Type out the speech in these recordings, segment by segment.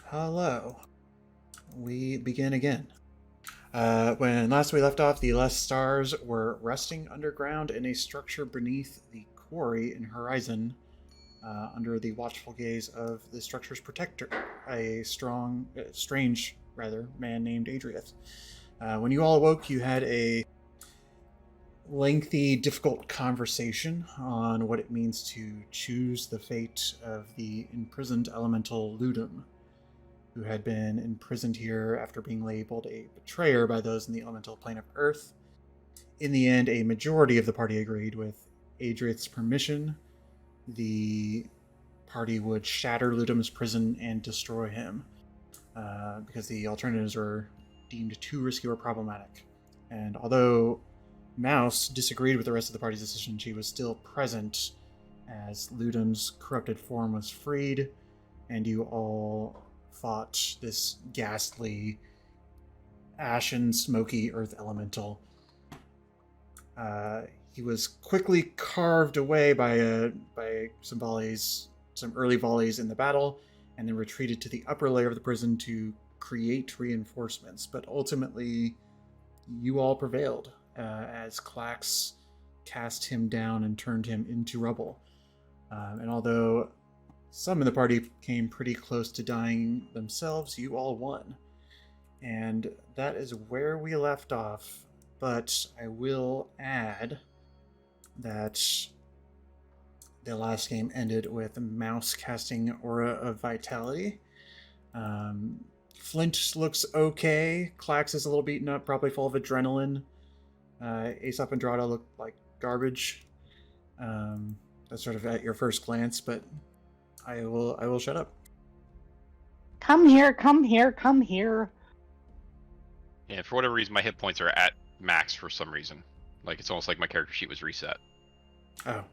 Hello. We begin again. When last we left off, the Last Stars were resting underground in a structure beneath the quarry in Horizon, under the watchful gaze of the structure's protector, a strange man named Adriath. When you all awoke, you had a lengthy, difficult conversation on what it means to choose the fate of the imprisoned elemental Lutum, who had been imprisoned here after being labeled a betrayer by those in the elemental plane of Earth. In the end, a majority of the party agreed with Adriath's permission. The party would shatter Lutum's prison and destroy him, because the alternatives were deemed too risky or problematic. And although Mouse disagreed with the rest of the party's decision, she was still present as Lutum's corrupted form was freed, and you all fought this ghastly, ashen, smoky earth elemental. He was quickly carved away by some early volleys in the battle, and then retreated to the upper layer of the prison to create reinforcements. But ultimately, you all prevailed, as Klax cast him down and turned him into rubble. And although some in the party came pretty close to dying themselves, you all won. And that is where we left off. But I will add that the last game ended with Mouse casting Aura of Vitality. Flint looks okay. Klax is a little beaten up, probably full of adrenaline. Aesopp and Drada look like garbage. That's sort of at your first glance, but I will shut up. Come here, come here, come here. Yeah, for whatever reason, my hit points are at max for some reason. Like, it's almost like my character sheet was reset. Oh.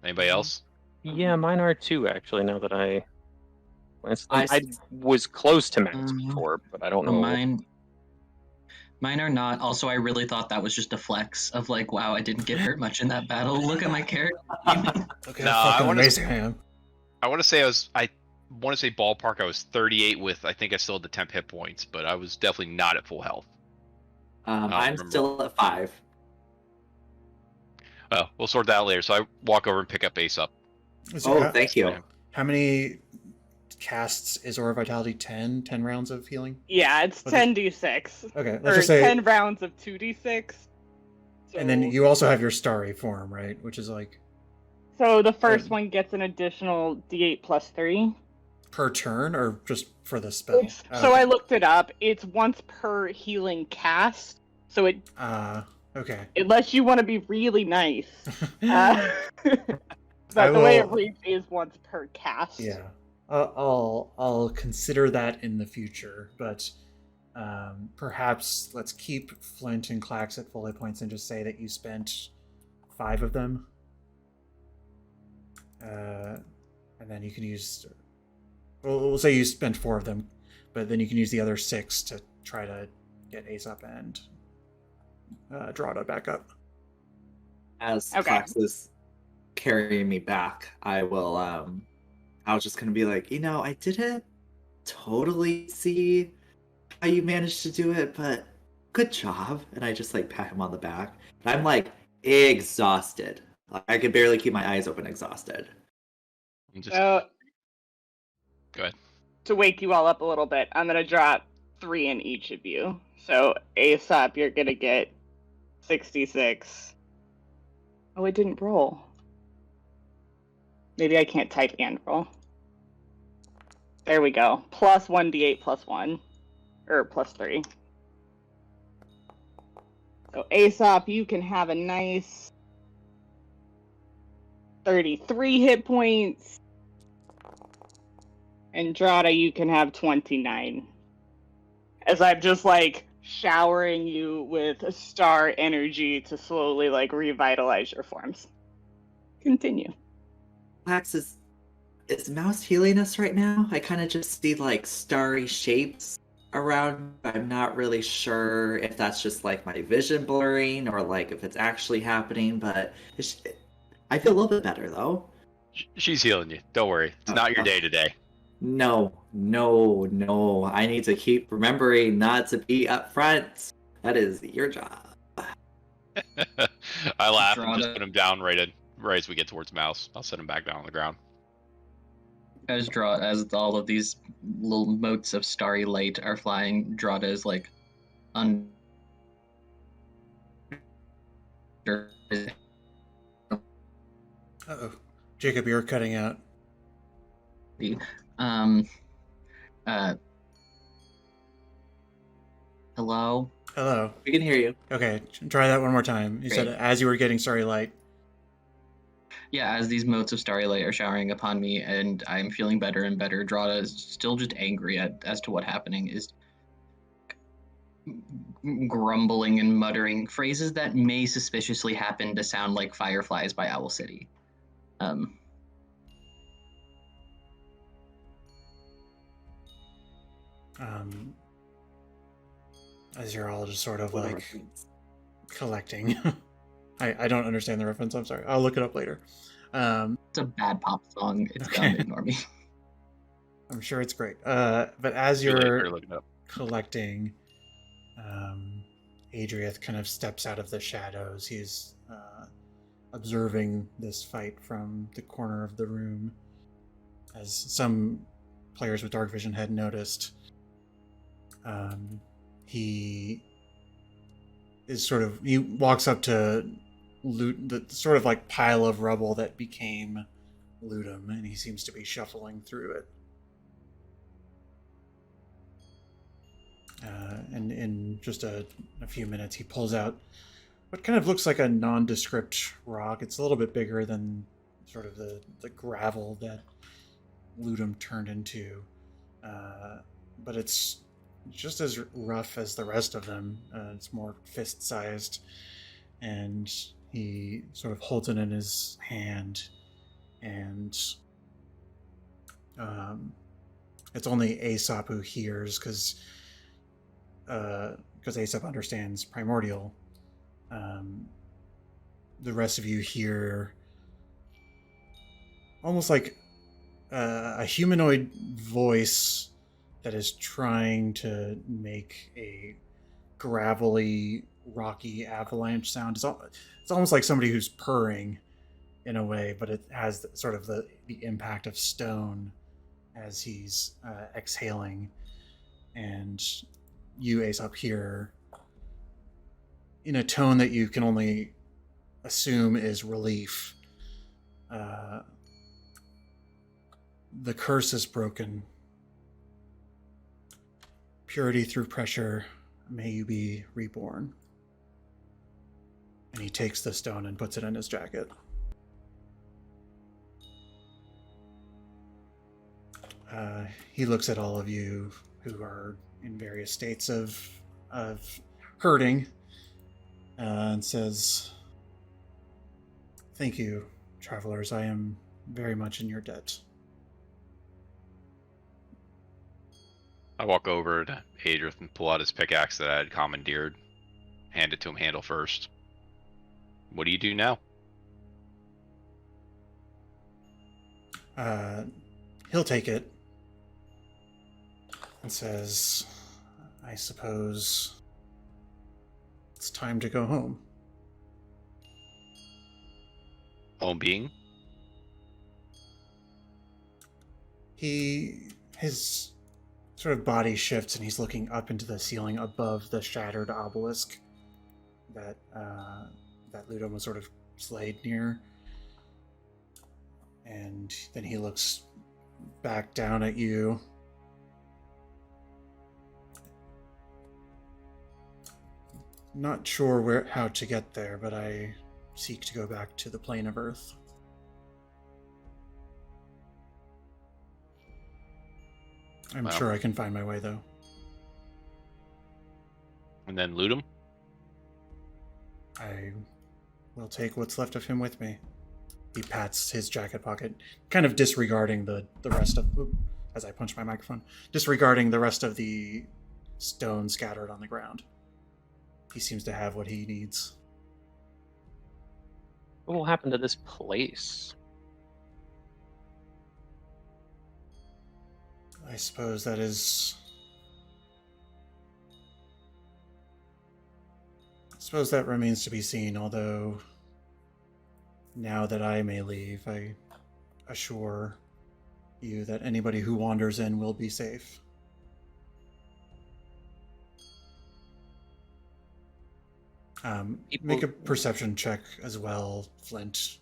Anybody else? Yeah, mine are too, actually, now that I was close to max before, but I don't know. Mine are not. Also, I really thought that was just a flex of like, wow, I didn't get hurt much in that battle. Look at my character. Look at how fucking amazing I am. I want to say ballpark I was 38 with, I think I still had the temp hit points, but I was definitely not at full health. I'm still at 5. Well, we'll sort that out later. So I walk over and pick up Aesopp. Thank you. How many casts is Aura Vitality? 10 rounds of healing? Yeah, it's 10d6. Okay, let's just say 10 rounds of 2d6. So... And then you also have your starry form, right? Which is like... So the first one gets an additional d8 plus 3. Per turn, or just for the spell? So I looked it up. It's once per healing cast. So it... okay. Unless you want to be really nice. But the way it reads is once per cast. Yeah. I'll consider that in the future, but perhaps let's keep Flint and Klax at full hit points and just say that you spent 5 of them. And then you can use... We'll say you spent 4 of them, but then you can use the other 6 to try to get Aesopp and Drada back up. As Klax is carrying me back, I was just going to be like, I didn't totally see how you managed to do it, but good job. And I just pat him on the back. And I'm exhausted. I could barely keep my eyes open, exhausted. Go ahead. To wake you all up a little bit, I'm going to drop 3 in each of you. So Aesopp, you're going to get 66. Oh, it didn't roll. Maybe I can't type and roll. There we go. Plus 1d8 plus 1. Or plus 3. So Aesopp, you can have a nice 33 hit points. And Drada, you can have 29. As I'm just showering you with star energy to slowly revitalize your forms. Continue. Klax, is Mouse healing us right now? I kind of just see starry shapes around. I'm not really sure if that's just my vision blurring or if it's actually happening, but I feel a little bit better though. She's healing you. Don't worry. It's not your day today. No. I need to keep remembering not to be up front. That is your job. I laugh and Draw just to- put him down right as we get towards Mouse. I'll set him back down on the ground. As all of these little motes of starry light are flying, Drada is like under his Uh-oh. Jacob, you're cutting out. um hello? Hello. We can hear you. Okay, try that one more time. You said Great. as you were getting starry light. Yeah, as these motes of starry light are showering upon me and I'm feeling better and better, Drada is still just angry as to what happening, is grumbling and muttering phrases that may suspiciously happen to sound like Fireflies by Owl City. As you're all just sort of What a like reference. collecting. I don't understand the reference. I'm sorry. I'll look it up later. It's a bad pop song. It's Okay. dumb. Ignore me. I'm sure it's great. But as Too late for you're looking up. collecting, Adriath kind of steps out of the shadows. He's observing this fight from the corner of the room, as some players with dark vision had noticed. He walks up to the sort of like pile of rubble that became Lutum, and he seems to be shuffling through it. And in just a few minutes, he pulls out what kind of looks like a nondescript rock. It's a little bit bigger than sort of the gravel that Lutum turned into. But it's just as rough as the rest of them. It's more fist-sized. And he sort of holds it in his hand. And it's only Aesopp who hears, because Aesopp understands Primordial. The rest of you hear almost like a humanoid voice that is trying to make a gravelly, rocky avalanche sound. It's almost like somebody who's purring in a way, but it has sort of the impact of stone as he's exhaling. And you, Aesopp, hear in a tone that you can only assume is relief. The curse is broken. Purity through pressure, may you be reborn. And he takes the stone and puts it in his jacket. He looks at all of you who are in various states of hurting, and says, "Thank you, travelers. I am very much in your debt." I walk over to Adrith and pull out his pickaxe that I had commandeered, hand it to him handle first. What do you do now? He'll take it and says, "I suppose it's time to go home." Home being? His sort of body shifts, and he's looking up into the ceiling above the shattered obelisk that Lutum was sort of slayed near. And then he looks back down at you. Not sure how to get there, but I seek to go back to the plane of Earth. I'm sure I can find my way, though. And then loot him? I will take what's left of him with me. He pats his jacket pocket, kind of disregarding the rest of... as I punch my microphone. Disregarding the rest of the stone scattered on the ground. He seems to have what he needs. What will happen to this place? I suppose that is... I suppose that remains to be seen, although now that I may leave, I assure you that anybody who wanders in will be safe. Make a perception check as well, Flint.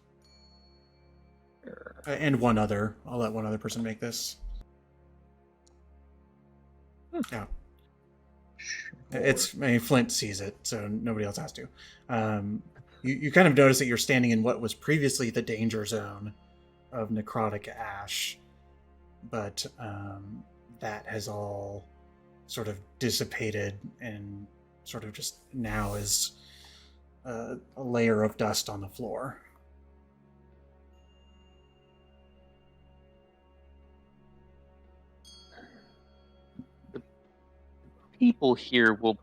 And one other. I'll let one other person make this. Yeah. Flint sees it, so nobody else has to. You kind of notice that you're standing in what was previously the danger zone of necrotic ash, but that has all sort of dissipated and sort of just now is a layer of dust on the floor. People here will,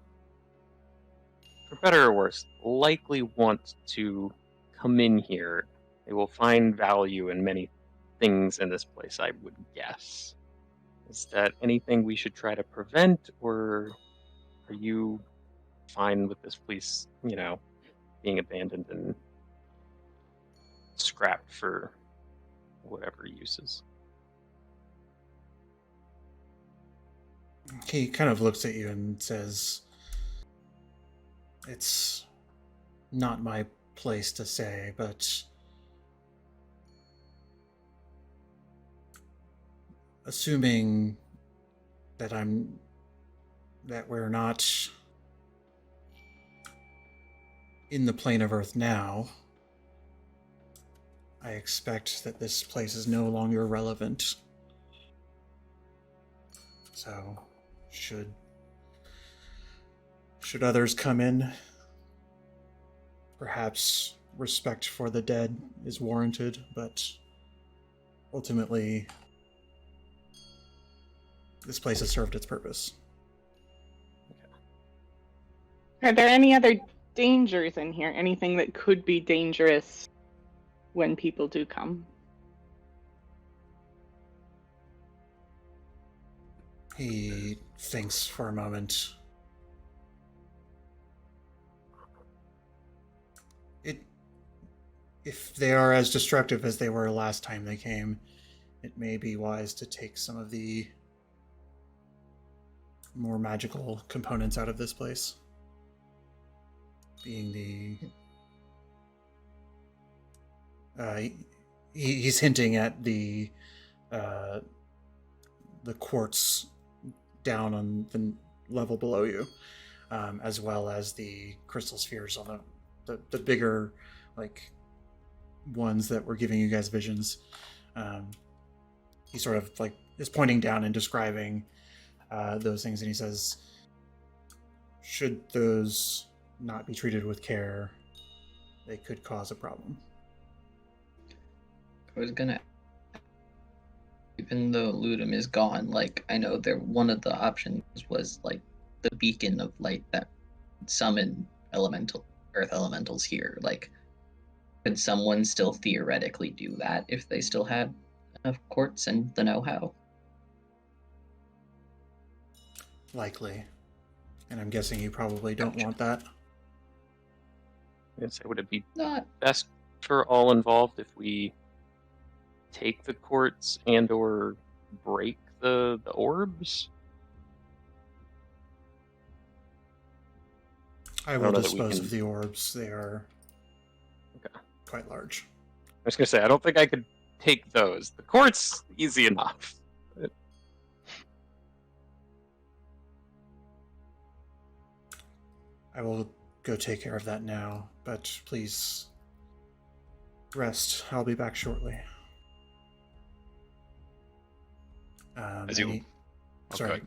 for better or worse, likely want to come in here. They will find value in many things in this place, I would guess. Is that anything we should try to prevent, or are you fine with this place, being abandoned and scrapped for whatever uses? He kind of looks at you and says, "It's not my place to say, but assuming that we're not in the plane of Earth now, I expect that this place is no longer relevant. So, should others come in, perhaps respect for the dead is warranted, but ultimately, this place has served its purpose." Are there any other dangers in here? Anything that could be dangerous when people do come? He thinks for a moment. If they are as destructive as they were last time they came, it may be wise to take some of the more magical components out of this place. Being he's hinting at the quartz down on the level below you, as well as the crystal spheres on the bigger, ones that were giving you guys visions. He sort of is pointing down and describing those things, and he says, should those not be treated with care, they could cause a problem. I was gonna, even though Lutum is gone, I know one of the options was the beacon of light that summon earth elementals here. Could someone still theoretically do that if they still had enough quartz and the know-how? Likely. And I'm guessing you probably don't want that. Yes, would it be Not best for all involved if we take the quartz and or break the orbs? I will dispose of the orbs. They are quite large. I was going to say, I don't think I could take those. The quartz, easy enough. I will go take care of that now, but please rest. I'll be back shortly. Sorry.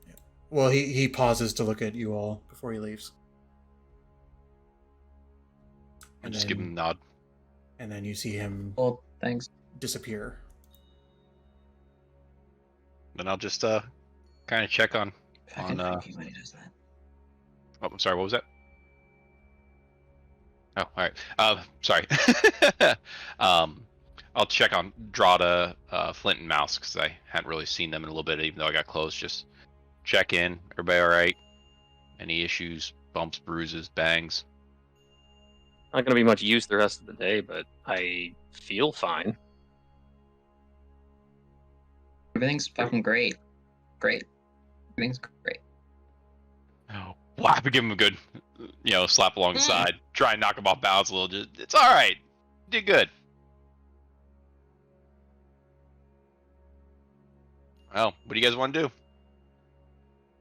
Yeah. Well, he pauses to look at you all before he leaves. I just give him a nod. And then you see him thanks. disappear. Then I'll just kind of check on. When he does that. Oh, I'm sorry. What was that? Oh, all right. Sorry. I'll check on Drada, Flint, and Mouse because I hadn't really seen them in a little bit, even though I got close. Just check in. Everybody all right? Any issues? Bumps, bruises, bangs? Not going to be much use the rest of the day, but I feel fine. Everything's fucking great. Great. Everything's great. Oh, whap! Give him a good, slap along the side. Try and knock him off balance a little. Just, it's all right. Did good. Well, what do you guys want to do?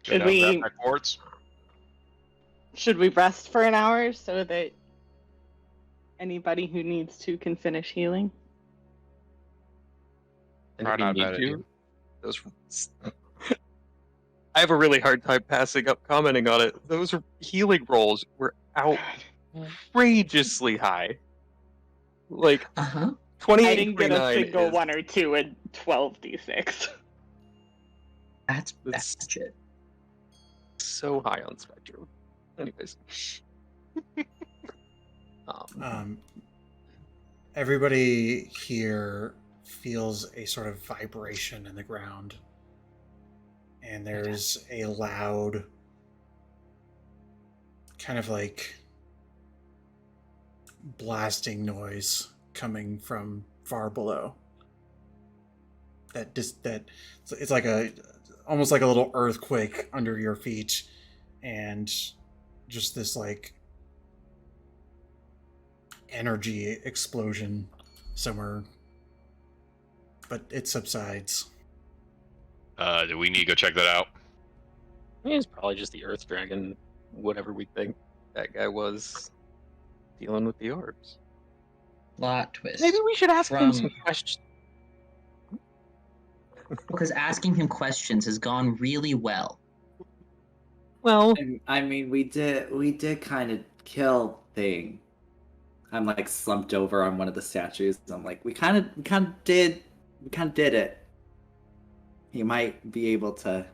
Should Grab my quartz? Should we rest for an hour so that anybody who needs to can finish healing? And Probably if not a you bad need idea. to, those. I have a really hard time passing up commenting on it. Those healing rolls were outrageously high. Like, Uh-huh. 28 I didn't get a 29 single is- 1 or 2 in 12d6. That's That's- shit. so high on Spectrum. Anyways. Everybody here feels a sort of vibration in the ground, and there's a loud, kind of like blasting noise coming from far below. It's like almost like a little earthquake under your feet, and just this like energy explosion somewhere, but it subsides. Do we need to go check that out? I mean, it's probably just the Earth Dragon, whatever we think that guy was dealing with the orbs. Plot twist. Maybe we should ask him From- some questions. Because asking him questions has gone really well. Well, I mean, we did kind of kill thing. I'm like slumped over on one of the statues. I'm like, we kind of did it. He might be able to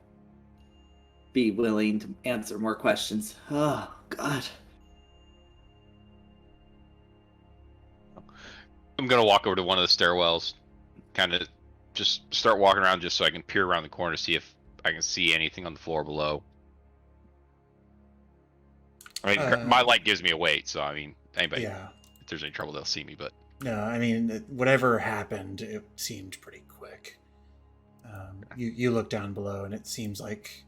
be willing to answer more questions. Oh God. I'm gonna walk over to one of the stairwells, kind of just start walking around just so I can peer around the corner to see if I can see anything on the floor below. I mean, my light gives me a weight, so I mean, anybody, Yeah. if there's any trouble, they'll see me. But No, I mean, whatever happened, it seemed pretty quick. You look down below, and it seems like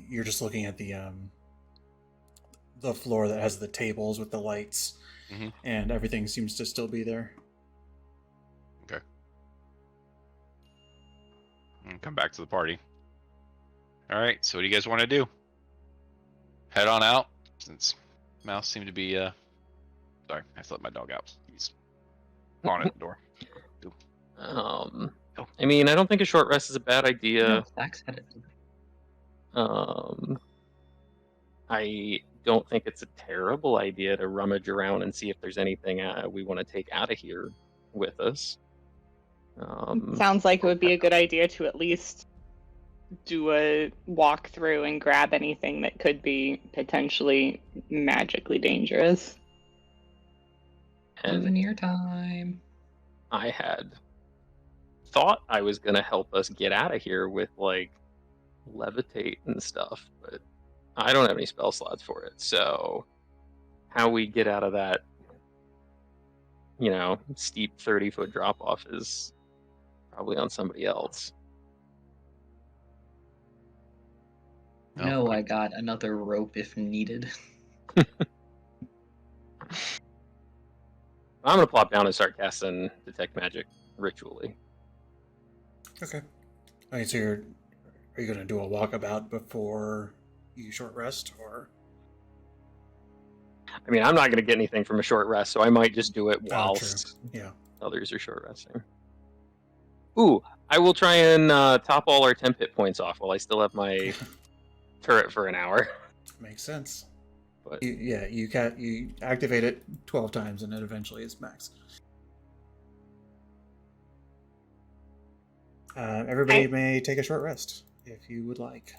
you're just looking at the floor that has the tables with the lights, Mhm. and everything seems to still be there. and come back to the party. All right. So what do you guys want to do? Head on out, since Mouse seemed to be. Sorry, I have to let my dog out. He's on at the door. I mean, I don't think a short rest is a bad idea. Flax had it. I don't think it's a terrible idea to rummage around and see if there's anything we want to take out of here with us. Sounds like it would be a good idea to at least do a walkthrough and grab anything that could be potentially magically dangerous. And Souvenir time. I had thought I was going to help us get out of here with, like, levitate and stuff, but I don't have any spell slots for it, so how we get out of that, steep 30-foot drop-off is probably on somebody else. No, I got another rope if needed. I'm going to plop down and start casting Detect Magic ritually. Okay. Okay, so are you going to do a walkabout before you short rest, or? I mean, I'm not going to get anything from a short rest, so I might just do it Oh, whilst true. Yeah. others are short resting. Ooh, I will try and top all our temp hit points off while I still have my turret for an hour. Makes sense. But You activate it 12 times, and it eventually is max. Everybody may take a short rest if you would like.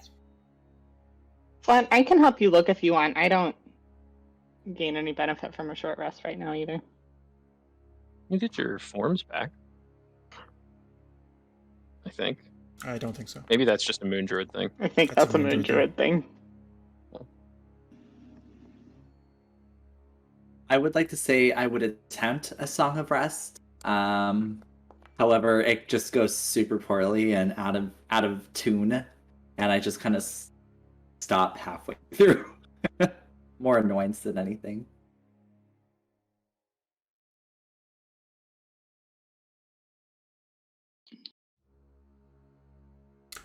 Flint, I can help you look if you want. I don't gain any benefit from a short rest right now either. You get your forms back. I think. I don't think so. Maybe that's just a moon druid thing. I think That's that's a a moon moon druid druid thing. I would like to say I would attempt a Song of Rest. However, it just goes super poorly and out of tune, and I just kind of stop halfway through. More annoyance than anything.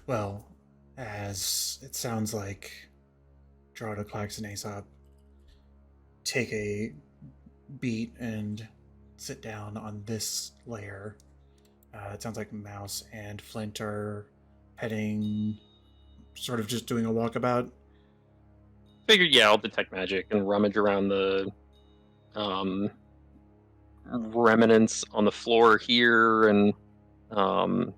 Well, as it sounds like Clax and Aesopp take a beat and sit down on this layer. It sounds like Mouse and Flint are heading, sort of just doing a walkabout. Figured, yeah, I'll detect magic and rummage around the remnants on the floor here, and then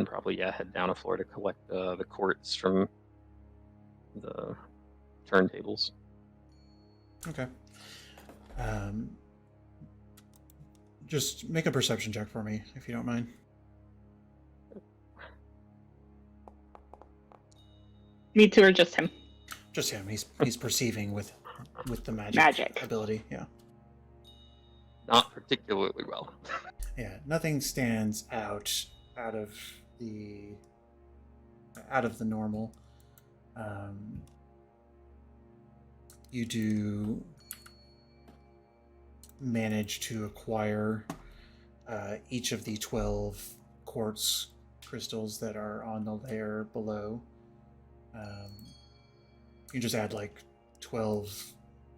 probably head down a floor to collect the quartz from the turntables. Okay. Just make a perception check for me, if you don't mind. Me too, or just him? Just him. He's perceiving with the Magic. ability. Yeah. Not particularly well. Yeah. Nothing stands out of the normal. You do manage to acquire each of the 12 quartz crystals that are on the layer below. You just add like 12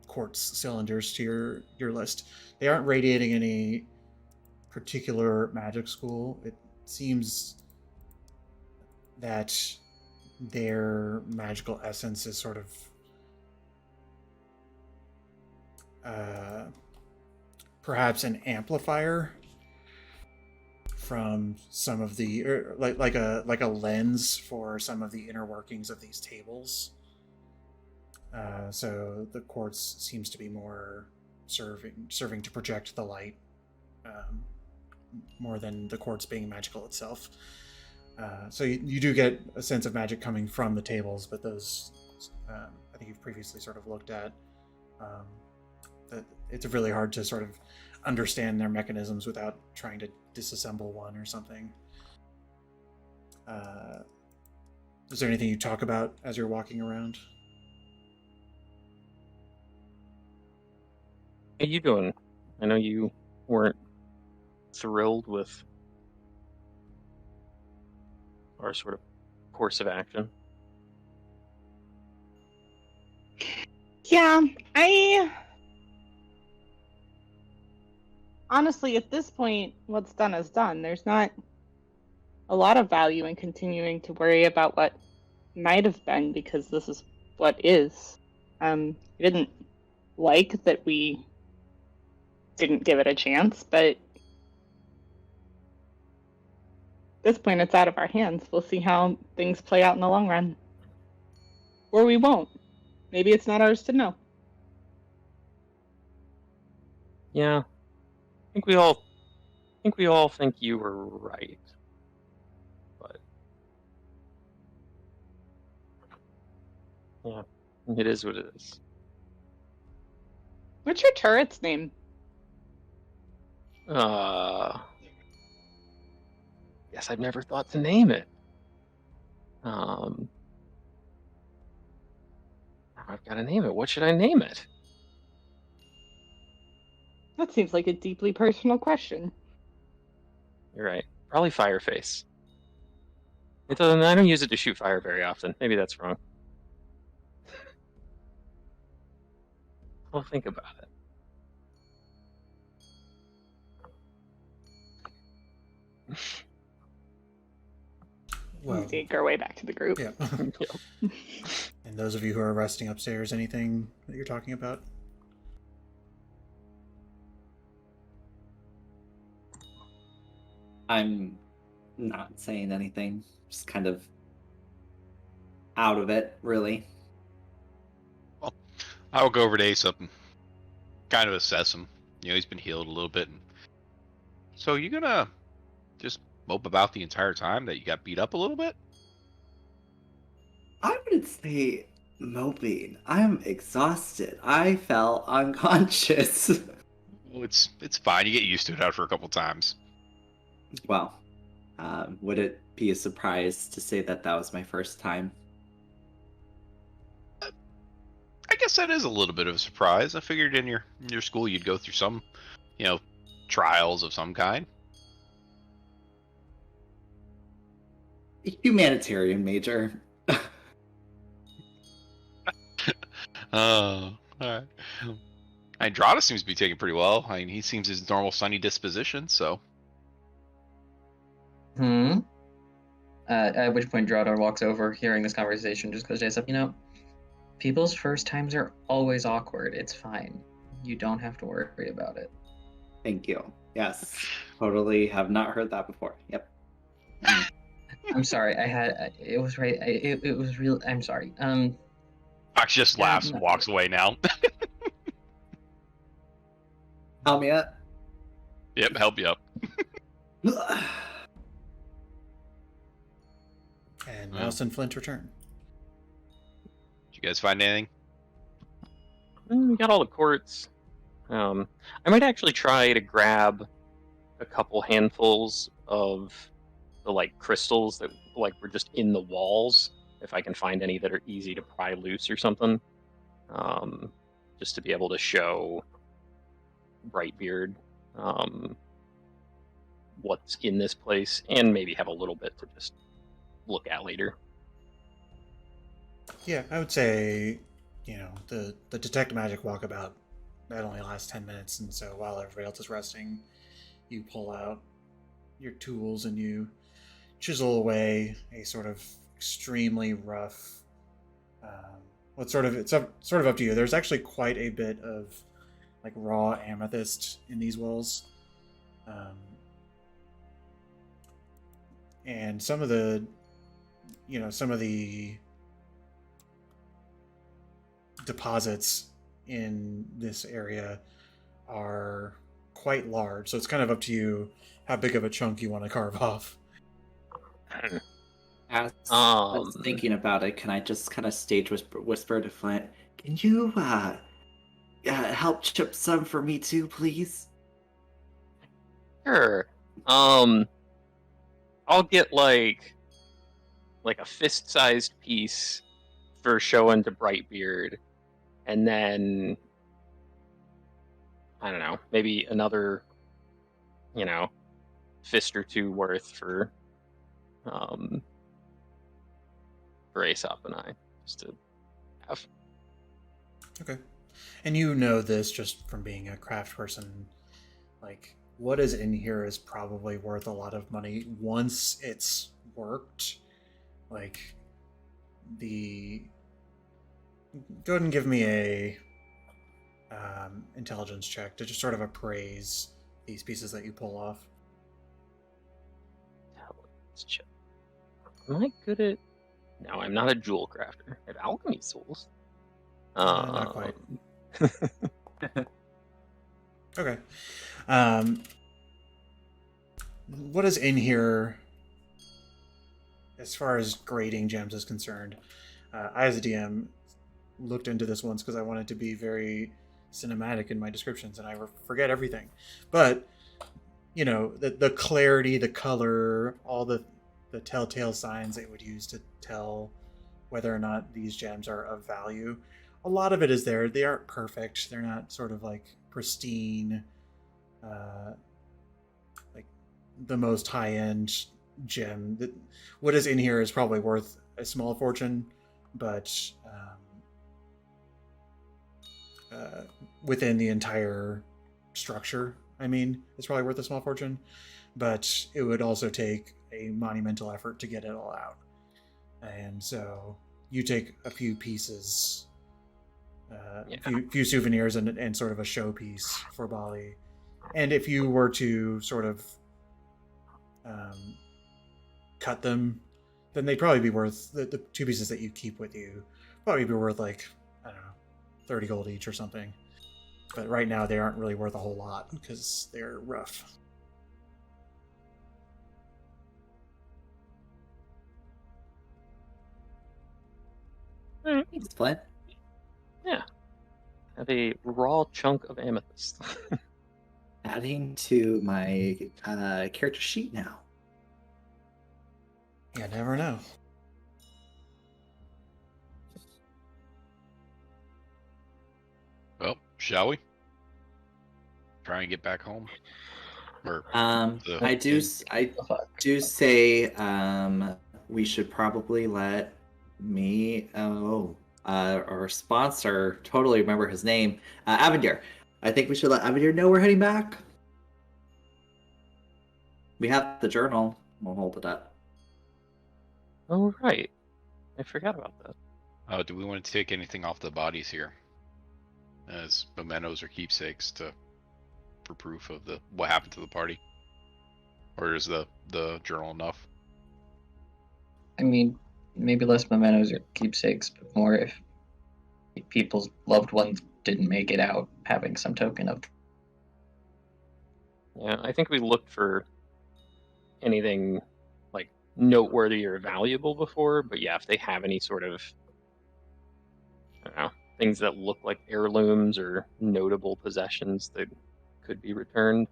quartz cylinders to your list. They aren't radiating any particular magic school. It seems that their magical essence is sort of perhaps an amplifier from some of the like a lens for some of the inner workings of these tables. So the quartz seems to be more serving to project the light, more than the quartz being magical itself. So you do get a sense of magic coming from the tables, but those I think you've previously sort of looked at. That it's really hard to sort of understand their mechanisms without trying to disassemble one or something. Is there anything you talk about as you're walking around? How you doing? I know you weren't thrilled with our sort of course of action. Yeah, honestly, at this point, what's done is done. There's not a lot of value in continuing to worry about what might have been, because this is what is. I didn't like that we didn't give it a chance, but at this point, it's out of our hands. We'll see how things play out in the long run. Or we won't. Maybe it's not ours to know. Yeah. I think we all think you were right. But yeah, it is what it is. What's your turret's name? Guess I've never thought to name it. I've got to name it. What should I name it? That seems like a deeply personal question. You're right. Probably Fireface. It doesn't. I don't use it to shoot fire very often. Maybe that's wrong. I'll think about it. Well, We take our way back to the group. yeah. And those of you who are resting upstairs, anything that you're talking about? I'm not saying anything. Just kind of out of it, really. Well, I will go over to Aesopp and kind of assess him. You know, he's been healed a little bit. And So you gonna just mope about the entire time that you got beat up a little bit? I wouldn't say moping. I'm exhausted. I fell unconscious. Oh, it's fine. You get used to it after a couple times. Well, would it be a surprise to say that that was my first time? I guess that is a little bit of a surprise. I figured in your school you'd go through some, trials of some kind. Humanitarian major. Oh, alright. Andrada seems to be taking pretty well. I mean, he seems his normal sunny disposition, so. At which point Dradar walks over, hearing this conversation, just goes to Aesopp, people's first times are always awkward. It's fine. You don't have to worry about it. Thank you. Yes, totally have not heard that before. Yep. I'm sorry. It was right. It was real. I'm sorry. Fox just laughs and walks away now. Help me up. Yep, help you up. And Mouse and Flint return. Did you guys find anything? We got all the quartz. I might actually try to grab a couple handfuls of the crystals that were just in the walls, if I can find any that are easy to pry loose or something. Just to be able to show Brightbeard what's in this place, and maybe have a little bit to just look at later. Yeah, I would say, the detect magic walkabout, that only lasts 10 minutes, and so while everybody else is resting, you pull out your tools and you chisel away a sort of extremely rough. It's sort of up to you. There's actually quite a bit of raw amethyst in these walls, and some of the deposits in this area are quite large. So it's kind of up to you how big of a chunk you want to carve off. As I was thinking about it, can I just kind of stage whisper to Flint, can you help chip some for me too, please? Sure. I'll get a fist-sized piece for showing to Brightbeard, and then I don't know, maybe another, fist or two worth for Aesopp and I, just to have. Okay. And you know this just from being a craft person, what is in here is probably worth a lot of money once it's worked. Go ahead and give me a intelligence check to just sort of appraise these pieces that you pull off. Intelligence check. Am I good at... No, I'm not a jewel crafter. I have alchemy tools. Not quite. Okay. What is in here as far as grading gems is concerned? I, as a DM, looked into this once because I wanted to be very cinematic in my descriptions, and I forget everything. But, the clarity, the color, all the telltale signs it would use to tell whether or not these gems are of value. A lot of it is there. They aren't perfect. They're not sort of pristine, the most high-end gem. What is in here is probably worth a small fortune, but within the entire structure, it's probably worth a small fortune, but it would also take a monumental effort to get it all out. And so you take a few pieces, a few souvenirs and sort of a showpiece for Bali. And if you were to sort of cut them, then they'd probably be worth, the two pieces that you keep with you, probably be worth 30 gold each or something. But right now they aren't really worth a whole lot because they're rough. Thanks, Flint. Yeah. Have a raw chunk of amethyst. Adding to my character sheet now. You never know. Well, shall we try and get back home? Or I do say we should probably let our sponsor, totally remember his name, Avenir. I think we should let Avenir know we're heading back. We have the journal. We'll hold it up. Oh, right. I forgot about that. do we want to take anything off the bodies here as mementos or keepsakes for proof of what happened to the party? Or is the journal enough? I mean, maybe less mementos or keepsakes, but more if people's loved ones didn't make it out, having some token of. Yeah, I think we looked for anything like noteworthy or valuable before, but yeah, if they have any sort of, I don't know, things that look like heirlooms or notable possessions that could be returned,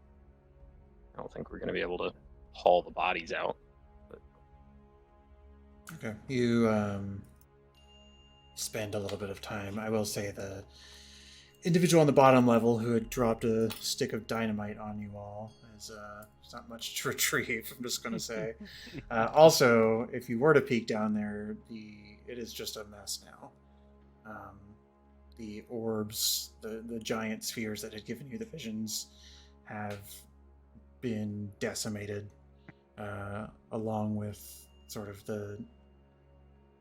I don't think we're going to be able to haul the bodies out. But... Okay. You spend a little bit of time. I will say the individual on the bottom level who had dropped a stick of dynamite on you all is there's not much to retrieve, I'm just going to say. Also, if you were to peek down there, it is just a mess now. The orbs, the giant spheres that had given you the visions have been decimated, along with sort of the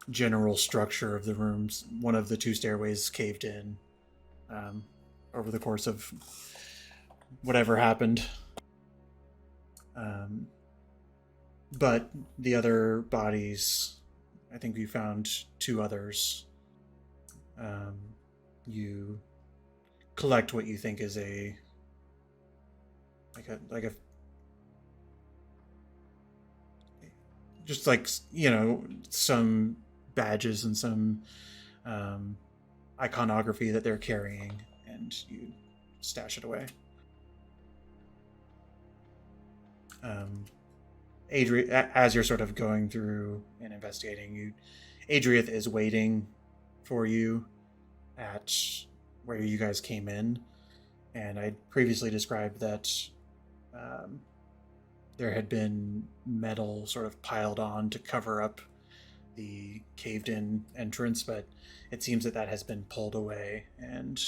general structure of the rooms. One of the two stairways caved in over the course of whatever happened. But the other bodies, I think you found 2 others. You collect what you think is a just like, some badges and some iconography that they're carrying, and you stash it away. As you're sort of going through and investigating, Adriath is waiting for you at where you guys came in, and I previously described that there had been metal sort of piled on to cover up the caved-in entrance, but it seems that has been pulled away and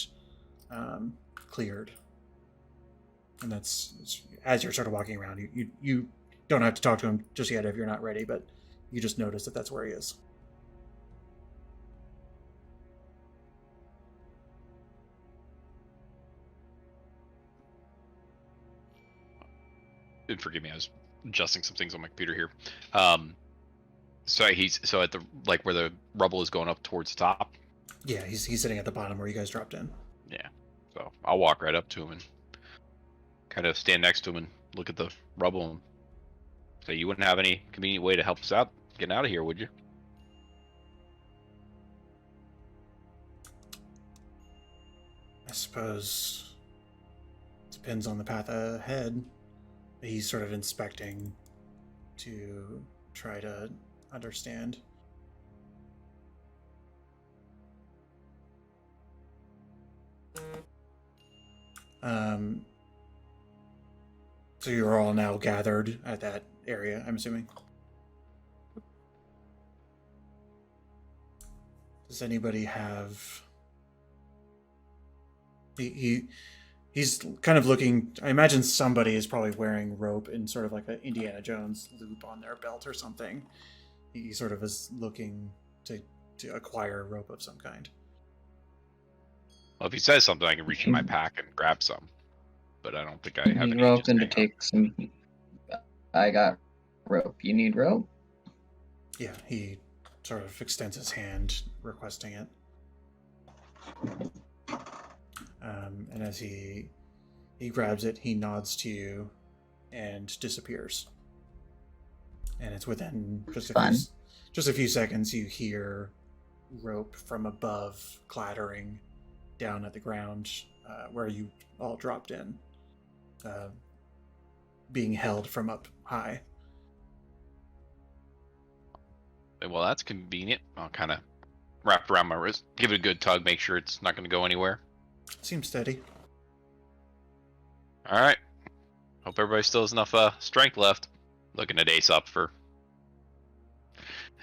cleared. And that's as you're sort of walking around, you don't have to talk to him just yet if you're not ready, but you just notice that that's where he is. And forgive me, I was adjusting some things on my computer here. So he's at the where the rubble is going up towards the top. Yeah, he's sitting at the bottom where you guys dropped in. Yeah. So I'll walk right up to him and kind of stand next to him and look at the rubble and say, "You wouldn't have any convenient way to help us out getting out of here, would you?" I suppose it depends on the path ahead. He's sort of inspecting to try to understand. So you're all now gathered at that area, I'm assuming. Does anybody have... He's kind of looking... I imagine somebody is probably wearing rope in sort of like an Indiana Jones loop on their belt or something. He sort of is looking to acquire rope of some kind. Well, if he says something, I can reach in my pack and grab some. But I don't think I have any. Rope and to take some... I got rope. You need rope? Yeah, he sort of extends his hand, requesting it. And as he grabs it, he nods to you and disappears. And it's within just a few seconds you hear rope from above clattering down at the ground where you all dropped in, being held from up high. Well, that's convenient. I'll kind of wrap around my wrist, give it a good tug, make sure it's not going to go anywhere. Seems steady. All right. Hope everybody still has enough strength left. Looking at Aesopp for...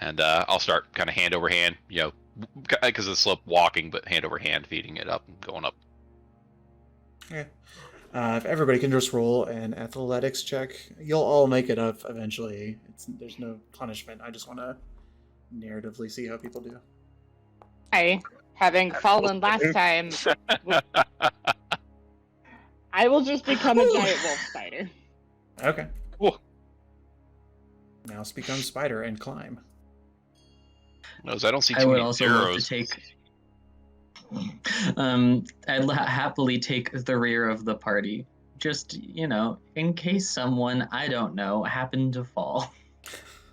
And I'll start kind of hand over hand, because of the slope, walking, but hand over hand, feeding it up and going up. Yeah. If everybody can just roll an athletics check, you'll all make it up eventually. There's no punishment. I just want to narratively see how people do. Having fallen last time, I will just become a giant wolf spider. Okay. Whoa. Mouse becomes spider and climb. Notice I don't see too I would many also love to zeros. take. I'd happily take the rear of the party, just in case someone I don't know happened to fall.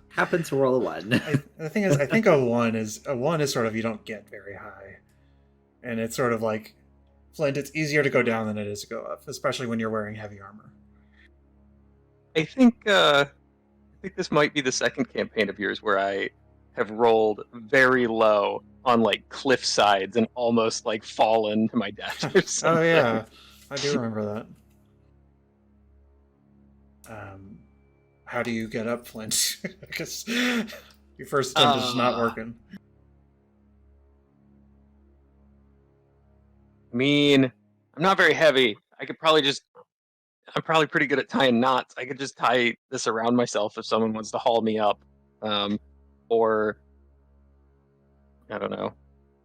Happen to roll a 1. The thing is, I think a one is sort of, you don't get very high, and it's sort of like Flint. It's easier to go down than it is to go up, especially when you're wearing heavy armor. I think this might be the second campaign of yours where I have rolled very low on like cliff sides and almost like fallen to my death or something. Oh yeah, I do remember that. How do you get up, Flint? Because your first attempt is not working. I mean, I'm not very heavy. I'm probably pretty good at tying knots. I could just tie this around myself if someone wants to haul me up. Or, I don't know.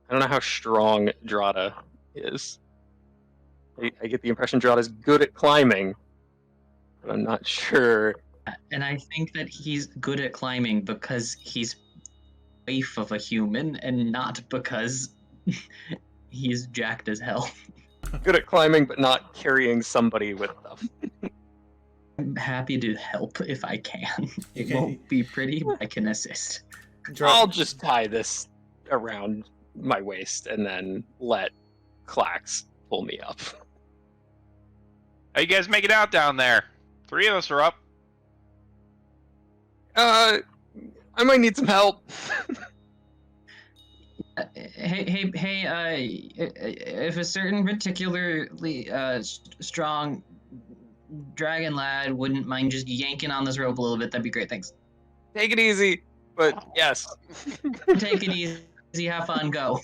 I don't know how strong Drada is. I get the impression Drada's good at climbing, but I'm not sure. And I think that he's good at climbing because he's waif of a human and not because he's jacked as hell. Good at climbing, but not carrying somebody with them. I'm happy to help if I can. You It can- won't be pretty, but I can assist. I'll just tie this around my waist and then let Clax pull me up. How you guys make it out down there? 3 of us are up. I might need some help. Hey, if a certain particularly strong dragon lad wouldn't mind just yanking on this rope a little bit, that'd be great. Thanks. Take it easy, but yes. Take it easy, have fun, go.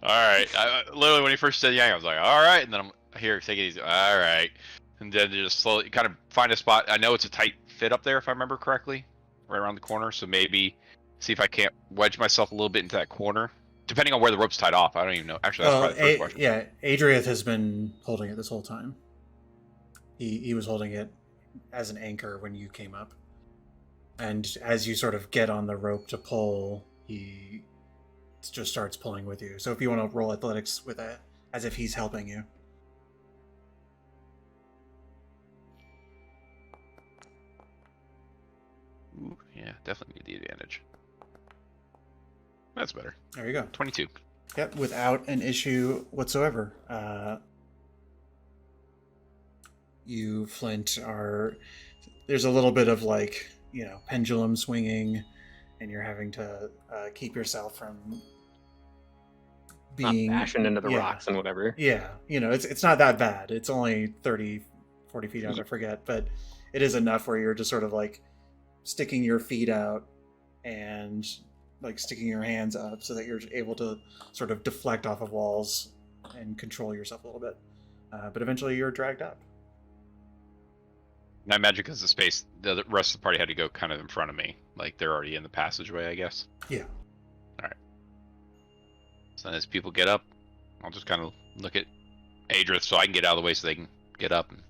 Alright. Literally, when he first said yank, I was like, alright. And then I'm here, take it easy. Alright. And then just slowly kind of find a spot. I know it's a tight fit up there, if I remember correctly. Right around the corner. So maybe see if I can't wedge myself a little bit into that corner. Depending on where the rope's tied off. I don't even know. Actually, that's probably the first question. Yeah, Adriath has been holding it this whole time. He was holding it as an anchor when you came up. And as you sort of get on the rope to pull, he just starts pulling with you. So if you want to roll athletics with that, as if he's helping you. Ooh, yeah, definitely need the advantage. That's better. There you go. 22. Yep, without an issue whatsoever. You, Flint, there's a little bit of pendulum swinging, and you're having to keep yourself from being Not bashing into the rocks and whatever. Yeah, it's not that bad. It's only 30, 40 feet out, I forget, but it is enough where you're just sort of sticking your feet out and sticking your hands up so that you're able to sort of deflect off of walls and control yourself a little bit. But eventually you're dragged up. And I imagine because of space, the rest of the party had to go kind of in front of me. Like they're already in the passageway, I guess. Yeah. Alright. So as people get up, I'll just kind of look at Adrith so I can get out of the way so they can get up and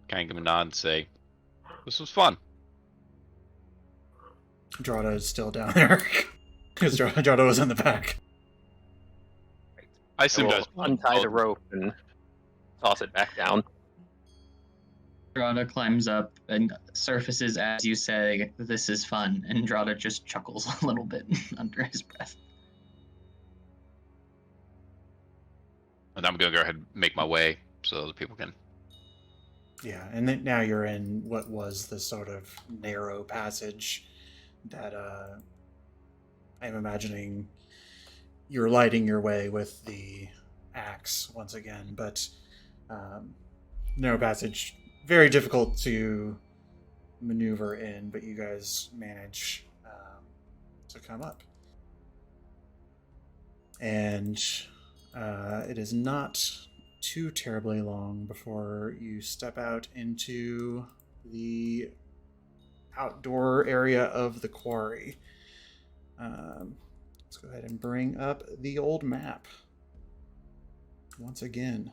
kind of give them a nod and say, this was fun. Drada is still down there. Because Drada was in the back. I assumed I was untie the rope and toss it back down. Drada climbs up and surfaces as you say, this is fun, and Drada just chuckles a little bit under his breath. And I'm gonna go ahead and make my way so other people can. Yeah, and then now you're in what was the sort of narrow passage that I'm imagining you're lighting your way with the axe once again, but narrow passage, very difficult to maneuver in, but you guys manage to come up. And it is not too terribly long before you step out into the outdoor area of the quarry. Let's go ahead and bring up the old map once again.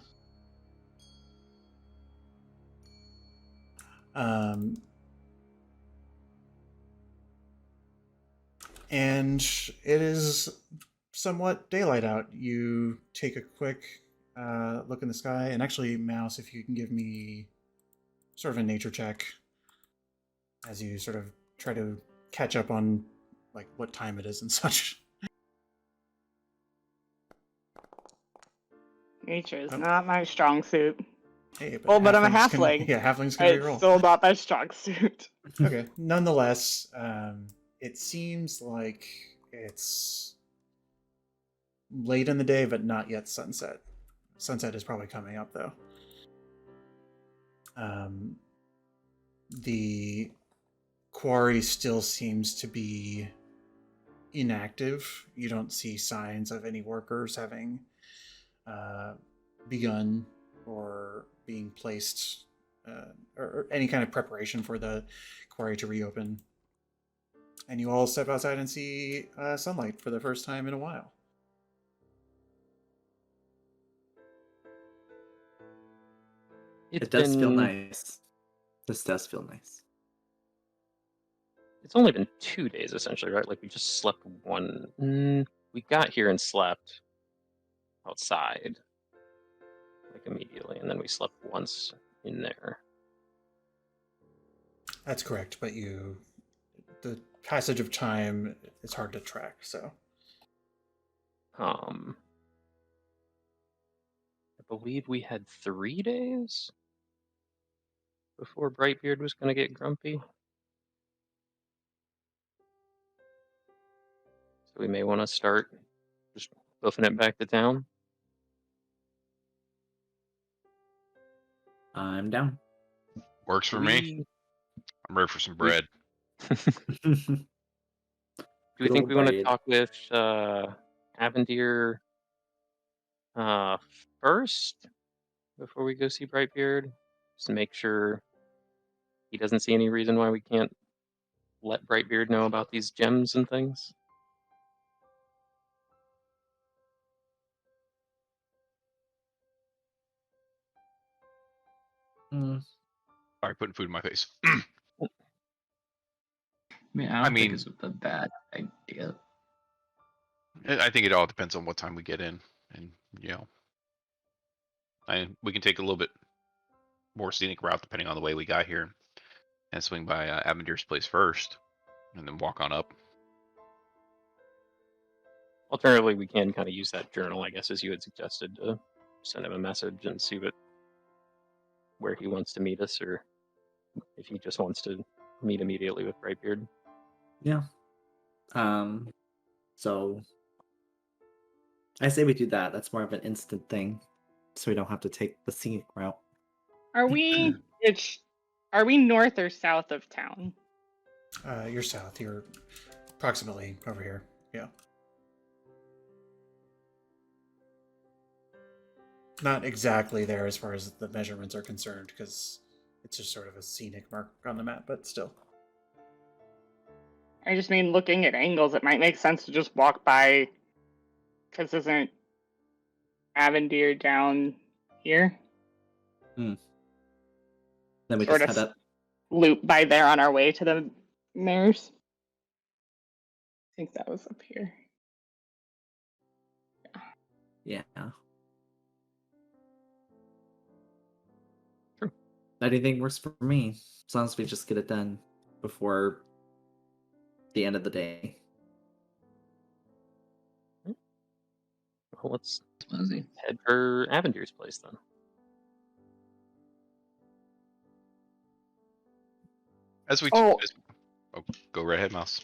And it is somewhat daylight out. You take a quick look in the sky, and actually, Mouse, if you can give me sort of a nature check as you sort of try to catch up on like what time it is and such. Nature is not my strong suit. Hey, But I'm a halflings halfling. halflings can It's reroll. still not my strong suit. Okay, nonetheless, it seems like it's late in the day, but not yet sunset. Sunset is probably coming up, though. The quarry still seems to be inactive. You don't see signs of any workers having begun or being placed or any kind of preparation for the quarry to reopen. And you all step outside and see sunlight for the first time in a while. It does feel nice. This does feel nice. It's only been 2 days, essentially, right? Like, we just slept one... we got here and slept outside, like, immediately, and then we slept once in there. That's correct, but the passage of time is hard to track, so. I believe we had 3 days before Brightbeard was going to get grumpy. So we may want to start just buffing it back to town. I'm down. Works for me. I'm ready for some bread. Do we think we want to Bread. talk with Avendir first before we go see Brightbeard? Just to make sure he doesn't see any reason why we can't let Brightbeard know about these gems and things. Sorry, putting food in my face. I don't think it's a bad idea. I think it all depends on what time we get in, and we can take a little bit more scenic route depending on the way we got here, and swing by Avendir's place first, and then walk on up. Alternatively, we can kind of use that journal, I guess, as you had suggested, to send him a message and see where he wants to meet us, or if he just wants to meet immediately with Brightbeard. Yeah. So I say we do that. That's more of an instant thing, so we don't have to take the scenic route. Are we north or south of town? You're south. You're approximately over here. Yeah. Not exactly there as far as the measurements are concerned, because it's just sort of a scenic mark on the map, but still. I just mean, looking at angles, it might make sense to just walk by, because isn't Avendir down here? Then we Sort just of head up. Loop by there on our way to the mares. I think that was up here. Yeah. Sure. Anything works for me, as long as we just get it done before the end of the day. Well, let's Smoothie. head for Avendir's place then. As we, Oh. go right ahead, Mouse.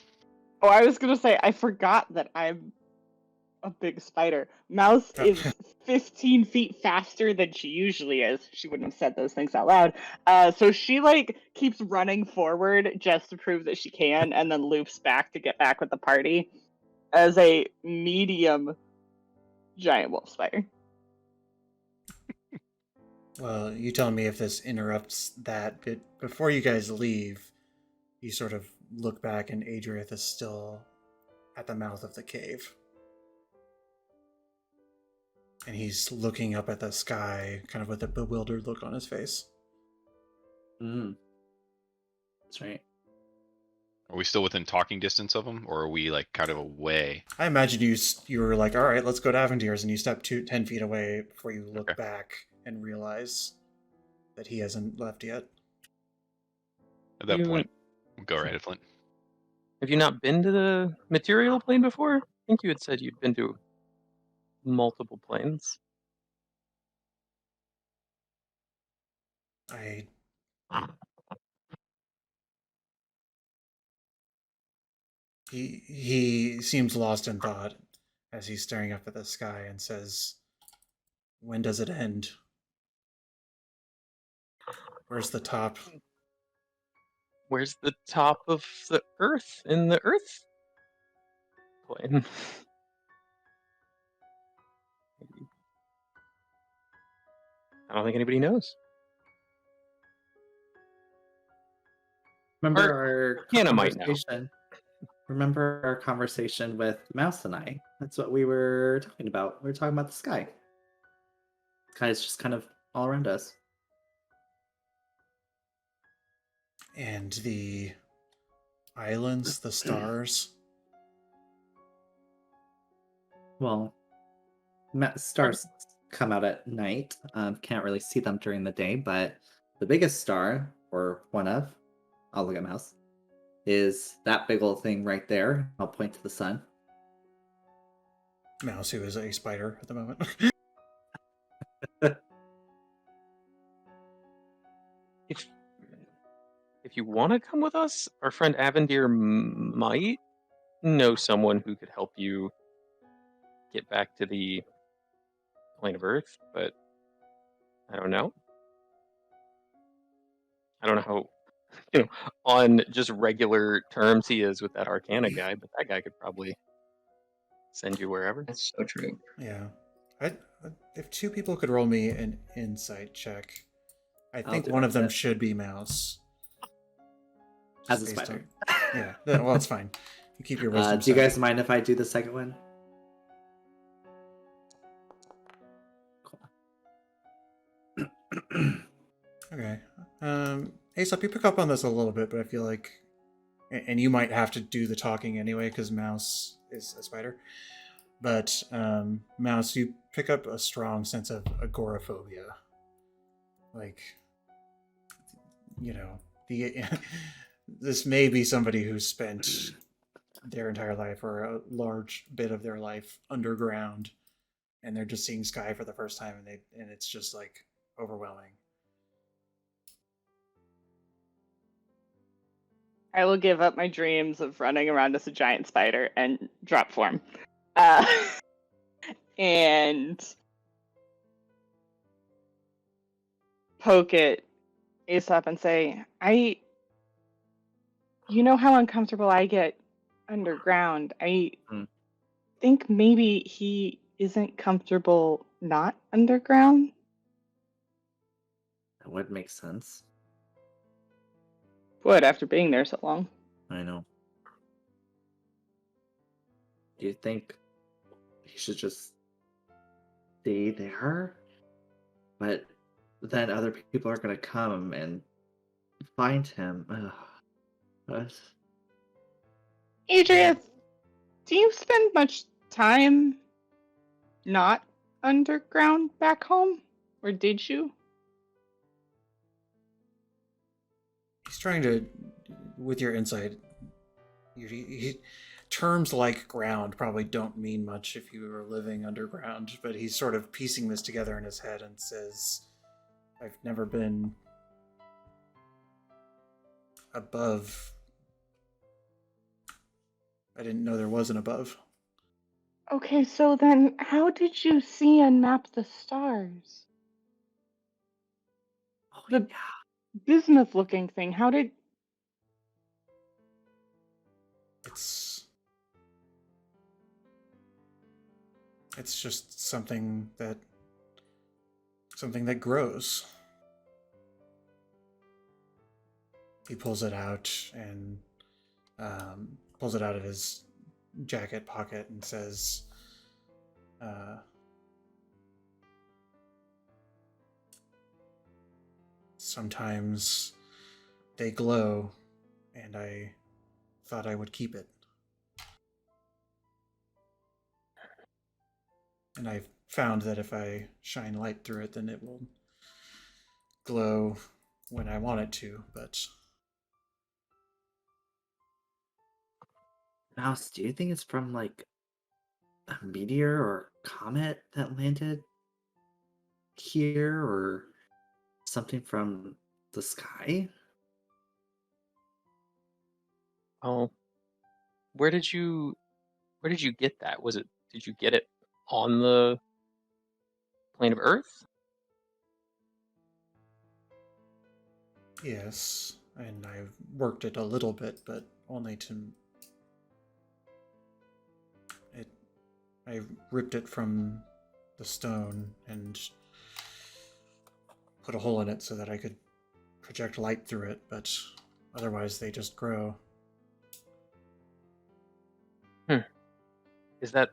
Oh, I was gonna say I forgot that I'm a big spider. Mouse is 15 feet faster than she usually is. She wouldn't have said those things out loud. So she like keeps running forward just to prove that she can, and then loops back to get back with the party as a medium giant wolf spider. Well, you tell me if this interrupts that. But before you guys leave, you sort of look back, and Adriath is still at the mouth of the cave. And he's looking up at the sky, kind of with a bewildered look on his face. That's right. Are we still within talking distance of him, or are we like kind of away? I imagine you were like, all right, let's go to Avendir's, and you step 10 feet away before you look back and realize that he hasn't left yet. At that point, go right ahead, Flint. Have you not been to the material plane before? I think you had said you'd been to multiple planes. He seems lost in thought as he's staring up at the sky and says, when does it end? Where's the top? Where's the top of the Earth in the Earth plane? I don't think anybody knows. Remember Or our Hannah might know. conversation? Remember our conversation with Mouse and I? That's what we were talking about. We were talking about the sky. The sky is just kind of all around us. And the islands, the stars. Well, stars come out at night. Can't really see them during the day, but the biggest star, or one of, I'll look at Mouse, is that big old thing right there. I'll point to the sun. Mouse, who is a spider at the moment. If you want to come with us, our friend Avendir might know someone who could help you get back to the plane of Earth, but I don't know. I don't know how, on just regular terms he is with that Arcana guy, but that guy could probably send you wherever. That's so true. Yeah. If two people could roll me an insight check, I think one of them should be Mouse. As a spider. Yeah, well, it's fine. You keep your wisdom. Do you guys mind if I do the second one? Cool. Okay. Aesopp, you pick up on this a little bit, but I feel like, and you might have to do the talking anyway because Mouse is a spider. But Mouse, you pick up a strong sense of agoraphobia. Like, this may be somebody who's spent their entire life or a large bit of their life underground, and they're just seeing sky for the first time, and it's just like overwhelming. I will give up my dreams of running around as a giant spider and drop form. And poke at Aesopp and say, you know how uncomfortable I get underground. I think maybe he isn't comfortable not underground. That would make sense. Would, after being there so long. I know. Do you think he should just stay there? But then other people are going to come and find him. Adriath, do you spend much time not underground back home? Or did you? He's trying to, with your insight, terms like ground probably don't mean much if you were living underground, but he's sort of piecing this together in his head and says, I've never been above. I didn't know there was an above. Okay, so then how did you see and map the stars? Oh, The yeah. bismuth-looking thing, how did... It's just something that grows. He pulls it out and pulls it out of his jacket pocket and says, sometimes they glow, and I thought I would keep it. And I've found that if I shine light through it, then it will glow when I want it to, but... Mouse, do you think it's from like a meteor or comet that landed here, or something from the sky? Oh, where did you get that? Did you get it on the plane of Earth? Yes, and I've worked it a little bit, but only to... I ripped it from the stone and put a hole in it so that I could project light through it, but otherwise they just grow. Is that,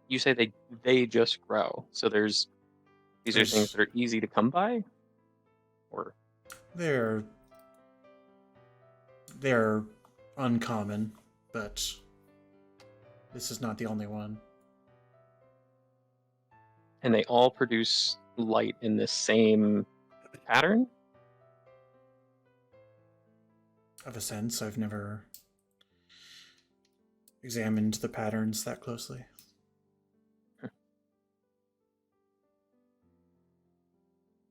you say they just grow? So these are things that are easy to come by, or They're uncommon, but this is not the only one. and they all produce light in the same pattern? Of a sense, I've never examined the patterns that closely.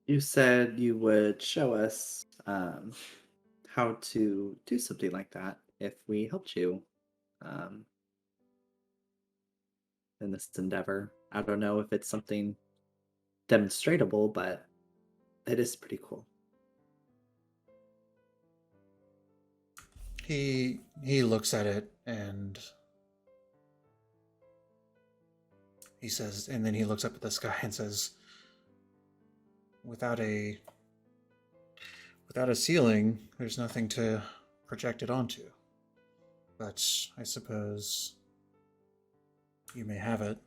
You said you would show us how to do something like that if we helped you in this endeavor. I don't know if it's something demonstratable, but it is pretty cool. He looks at it and he says, and then he looks up at the sky and says, without a ceiling, there's nothing to project it onto. But I suppose you may have it.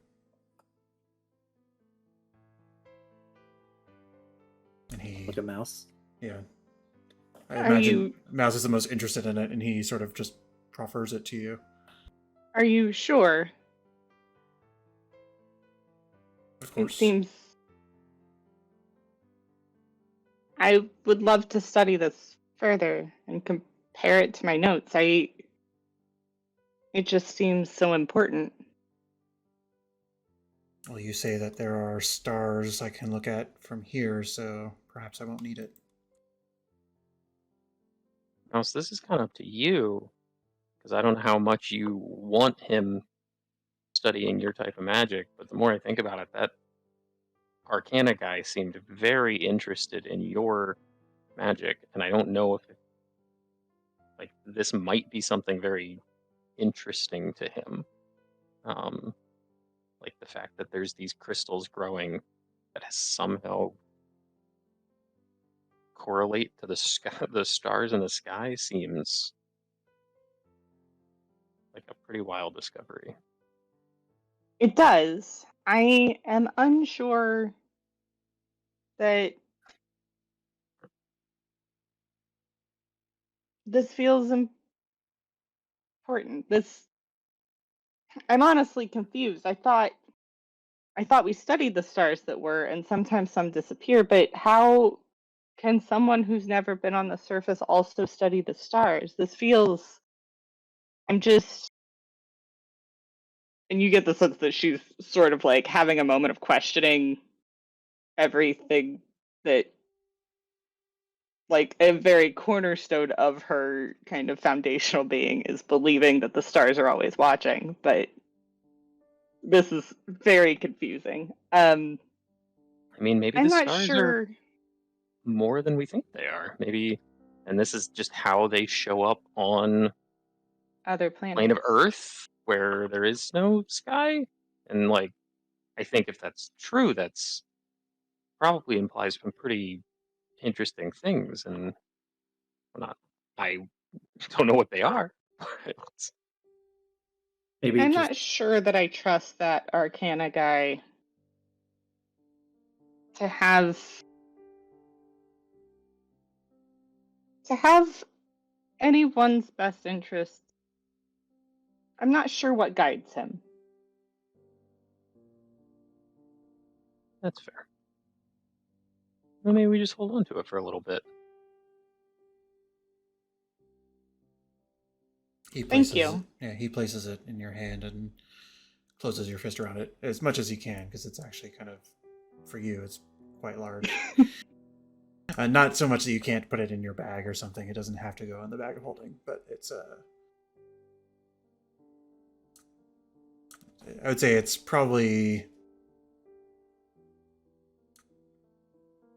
And he... Look at Mouse. Yeah. I Are imagine you- Mouse is the most interested in it, and he sort of just proffers it to you. Are you sure? Of It course. seems... I would love to study this further and compare it to my notes. It just seems so important. Well, you say that there are stars I can look at from here, so perhaps I won't need it. Now, so this is kind of up to you, because I don't know how much you want him studying your type of magic, but the more I think about it, that Arcana guy seemed very interested in your magic, and I don't know if this might be something very interesting to him. Like the fact that there's these crystals growing that somehow correlate to the sky, the stars in the sky seems like a pretty wild discovery. It does. I am unsure that this feels important. I'm honestly confused. I thought we studied the stars that were, and sometimes some disappear, but how can someone who's never been on the surface also study the stars? I'm just And you get the sense that she's sort of like having a moment of questioning everything that, like, a very cornerstone of her kind of foundational being is believing that the stars are always watching, but this is very confusing. I mean, maybe I'm the not stars are sure. more than we think they are. Maybe, and this is just how they show up on Other plane of planets. Earth, where there is no sky. And like, I think if that's true, that's probably implies some pretty interesting things. And not, I don't know what they are. But Maybe I'm just not sure that I trust that Arcana guy to have anyone's best interest. I'm not sure what guides him. that's fair. Well, maybe we just hold on to it for a little bit. Thank you. He places it in your hand and closes your fist around it as much as he can, because it's actually kind of, for you, it's quite large. Not so much that you can't put it in your bag or something. It doesn't have to go in the bag of holding, but it's I would say it's probably.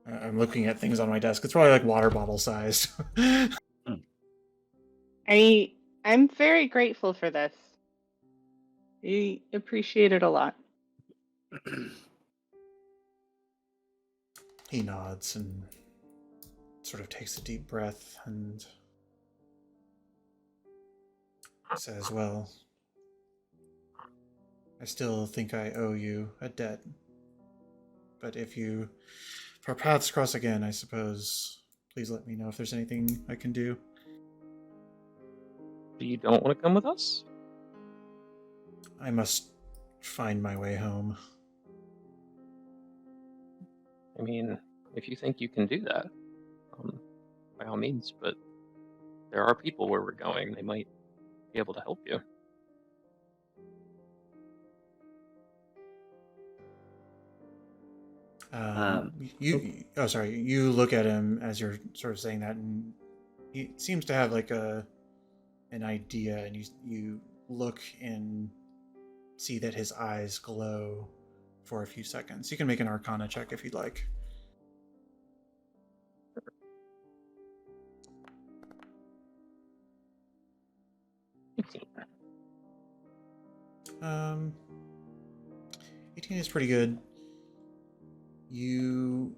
I'm looking at things on my desk. It's probably like water bottle sized. I'm very grateful for this. I appreciate it a lot. He nods and sort of takes a deep breath and says, "Well, I still think I owe you a debt. But if our paths cross again, I suppose, please let me know if there's anything I can do." You don't want to come with us? I must find my way home. I mean, if you think you can do that, by all means, but there are people where we're going. They might be able to help you. You look at him as you're sort of saying that, and he seems to have like an idea, and you look and see that his eyes glow for a few seconds. You can make an Arcana check if you'd like. Um, 18 is pretty good. You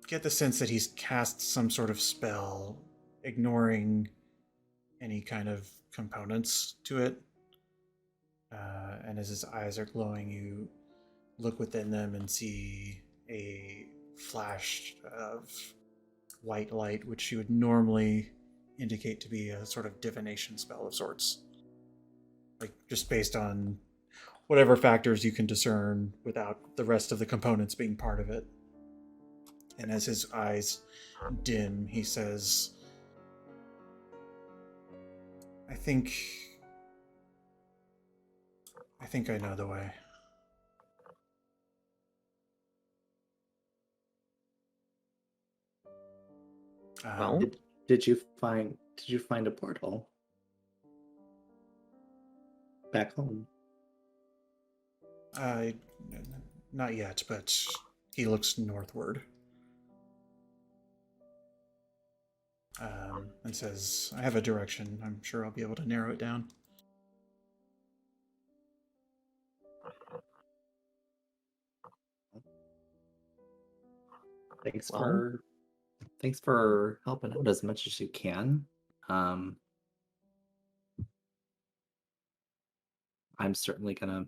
get the sense that he's cast some sort of spell, ignoring any kind of components to it. And as his eyes are glowing, you look within them and see a flash of white light, which you would normally indicate to be a sort of divination spell of sorts. Like, just based on whatever factors you can discern without the rest of the components being part of it. And as his eyes dim, he says, I think I know the way. Well, did you find a portal back home? Not yet, but he looks northward. And says, I have a direction. I'm sure I'll be able to narrow it down. Thanks for helping out as much as you can. I'm certainly gonna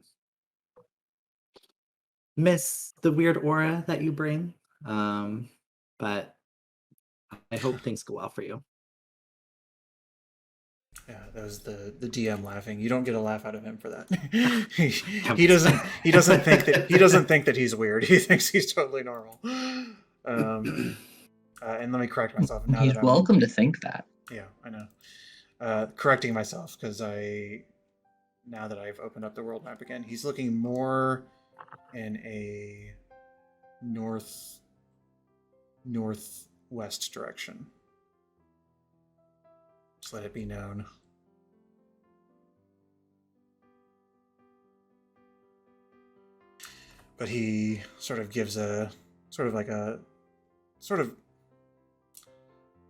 miss the weird aura that you bring. But I hope things go well for you. Yeah, that was the DM laughing. You don't get a laugh out of him for that. he doesn't think that he's weird. He thinks he's totally normal. And let me correct myself. Now He's welcome to think that. Yeah, I know. Correcting myself, because I now that I've opened up the world map again. He's looking more in a northwest direction. Just let it be known. But he sort of gives a sort of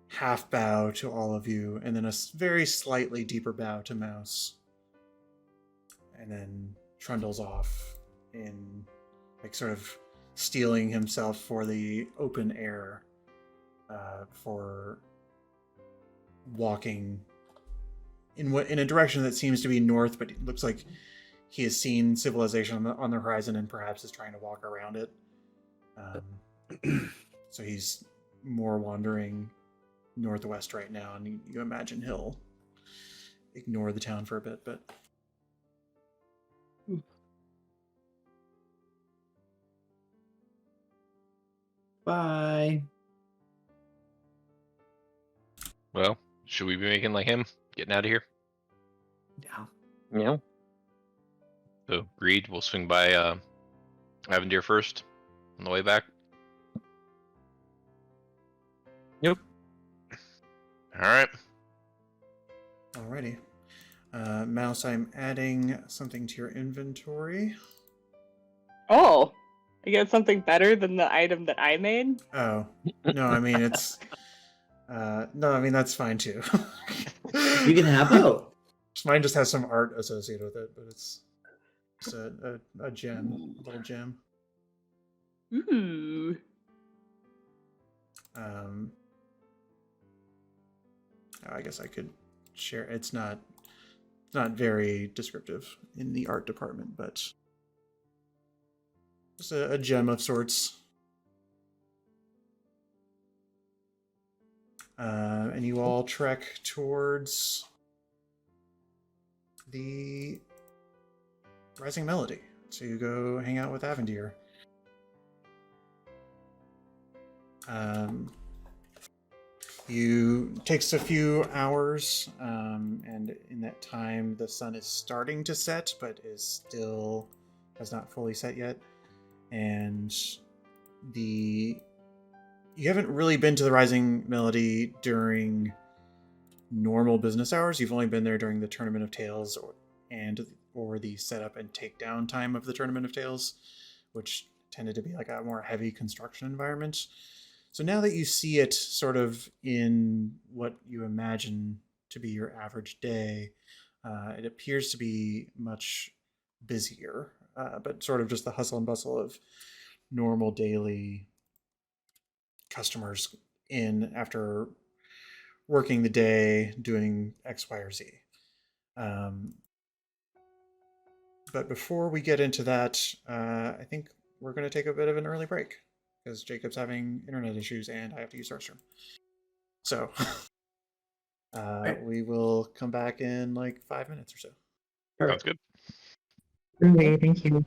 half bow to all of you, and then a very slightly deeper bow to Mouse, and then trundles off in, like, sort of steeling himself for the open air, for walking in a direction that seems to be north, but it looks like he has seen civilization on the horizon and perhaps is trying to walk around it. So he's more wandering northwest right now, and you imagine he'll ignore the town for a bit, but Bye. Well, should we be making like him? Getting out of here? Yeah. Yeah. So, agreed. We'll swing by Avendir first on the way back. Yep. Alright. alrighty. Mouse, I'm adding something to your inventory. Oh, I get something better than the item that I made? Oh, no, I mean, it's... no, I mean, that's fine, too. You can have both. Mine just has some art associated with it, but it's just a gem, a little gem. Ooh. I guess I could share. It's not very descriptive in the art department, but just a gem of sorts. And you all trek towards the Rising Melody. So you go hang out with Avendir. Takes a few hours, and in that time the sun is starting to set, but has not fully set yet. And you haven't really been to the Rising Melody during normal business hours. You've only been there during the Tournament of Tales or the setup and takedown time of the Tournament of Tales, which tended to be like a more heavy construction environment. So now that you see it sort of in what you imagine to be your average day, it appears to be much busier, but sort of just the hustle and bustle of normal daily customers in after working the day doing X, Y, or Z. But before we get into that, I think we're going to take a bit of an early break because Jacob's having internet issues and I have to use the restroom. So we will come back in like 5 minutes or so. Sounds good. Okay, thank you.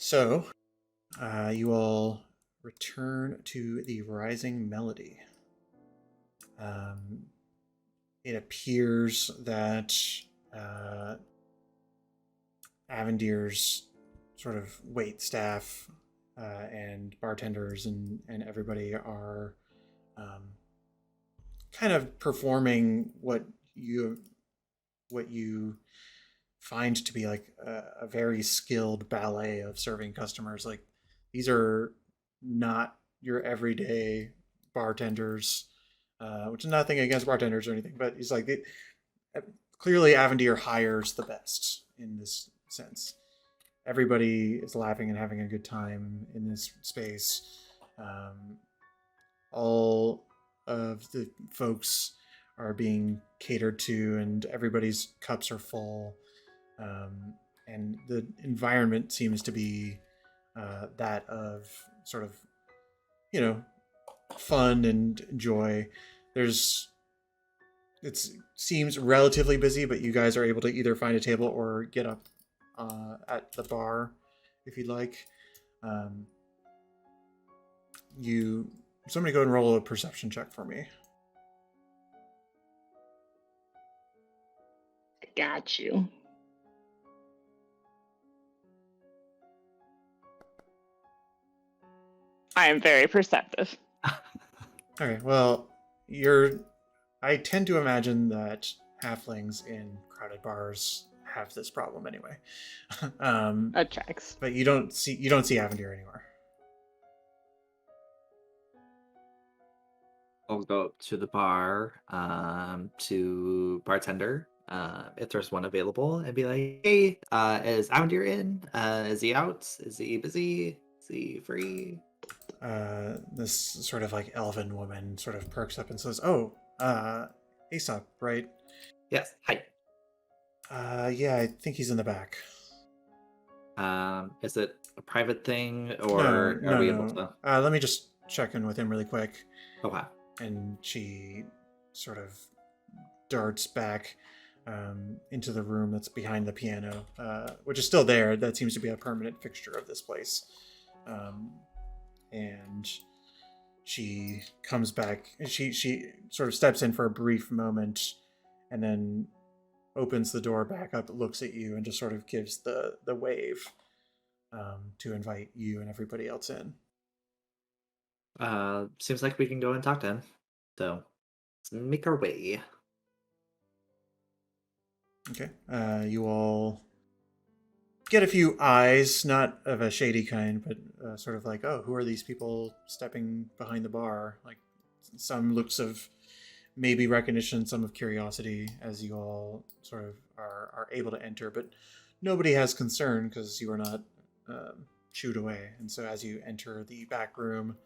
So, you all return to the Rising Melody. It appears that Avendir's sort of wait staff and bartenders and everybody are kind of performing what you find to be like a very skilled ballet of serving customers. Like, these are not your everyday bartenders, which is nothing against bartenders or anything, but he's like, clearly Avendir hires the best in this sense. Everybody is laughing and having a good time in this space. All of the folks are being catered to, and everybody's cups are full. And the environment seems to be that of sort of, fun and joy. It seems relatively busy, but you guys are able to either find a table or get up at the bar if you'd like. Somebody go and roll a perception check for me. Got you. I am very perceptive. Okay, well, I tend to imagine that halflings in crowded bars have this problem anyway. That checks. But you don't see Avendir anywhere. I'll go up to the bar, to bartender, if there's one available, and be like, "Hey, is Avendir in? Is he out? Is he busy? Is he free?" This sort of like elven woman sort of perks up and says, "Oh, Aesopp, right? Yes. Hi. Yeah, I think he's in the back." Is it a private thing, or are we able to? Let me just check in with him really quick. Okay. And she sort of darts back into the room that's behind the piano, which is still there. That seems to be a permanent fixture of this place. And she comes back. She sort of steps in for a brief moment, and then opens the door back up, looks at you, and just sort of gives the wave to invite you and everybody else in. Seems like we can go and talk to him. So let's make our way. Okay. You all get a few eyes, not of a shady kind, but sort of like, oh, who are these people stepping behind the bar? Like, some looks of maybe recognition, some of curiosity, as you all sort of are able to enter, but nobody has concern because you are not shooed away. And so as you enter the back room,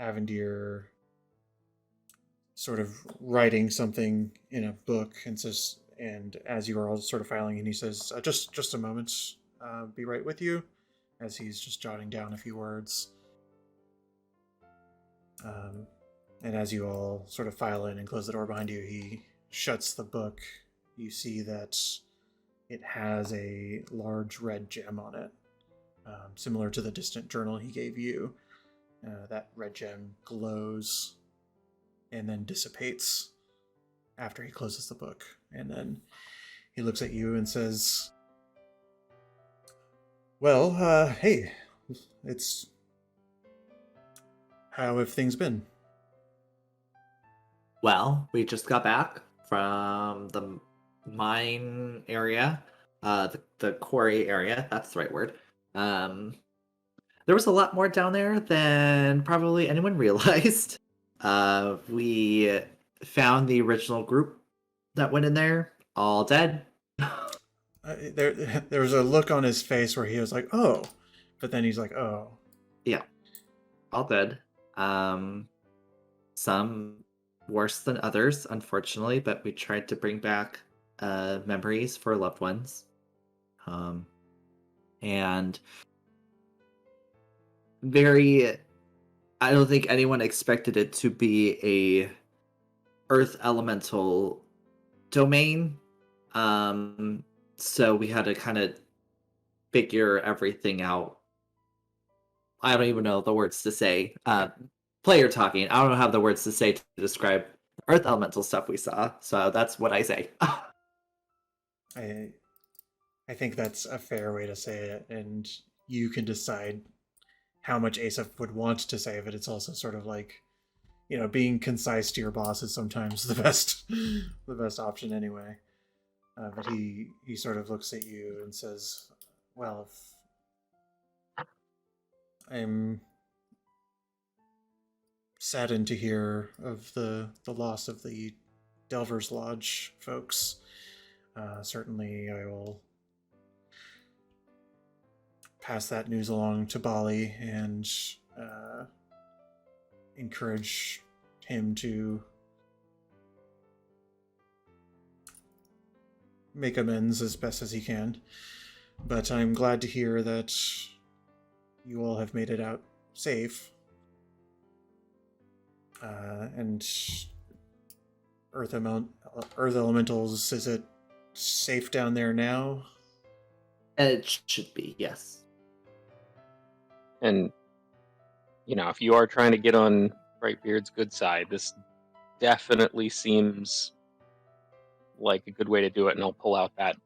Avendir sort of writing something in a book and says, and as you are all sort of filing, and he says, just a moment, be right with you, as he's just jotting down a few words. And as you all sort of file in and close the door behind you, he shuts the book. You see that it has a large red gem on it, similar to the distant journal he gave you. That red gem glows and then dissipates after he closes the book. And then he looks at you and says, well, hey, how have things been? Well, we just got back from the mine area, the quarry area, that's the right word. There was a lot more down there than probably anyone realized. We found the original group that went in there, all dead. There was a look on his face where he was like, oh, but then he's like, oh. Yeah, all dead. Some worse than others, unfortunately, but we tried to bring back memories for loved ones. And I don't think anyone expected it to be a earth elemental domain. So we had to kind of figure everything out. I don't even know the words to say. Player talking. I don't have the words to say to describe earth elemental stuff we saw, so that's what I say. I think that's a fair way to say it, and you can decide how much Aesopp would want to say of it. It's also sort of like, being concise to your boss is sometimes the best option anyway. But he sort of looks at you and says, "Well, if I'm saddened to hear of the loss of the Delver's Lodge folks. Certainly, I will pass that news along to Bali and encourage him to make amends as best as he can. But I'm glad to hear that you all have made it out safe. And Earth Elementals, is it safe down there now? It should be, yes. And, if you are trying to get on Brightbeard's good side, this definitely seems like a good way to do it. And I'll pull out that,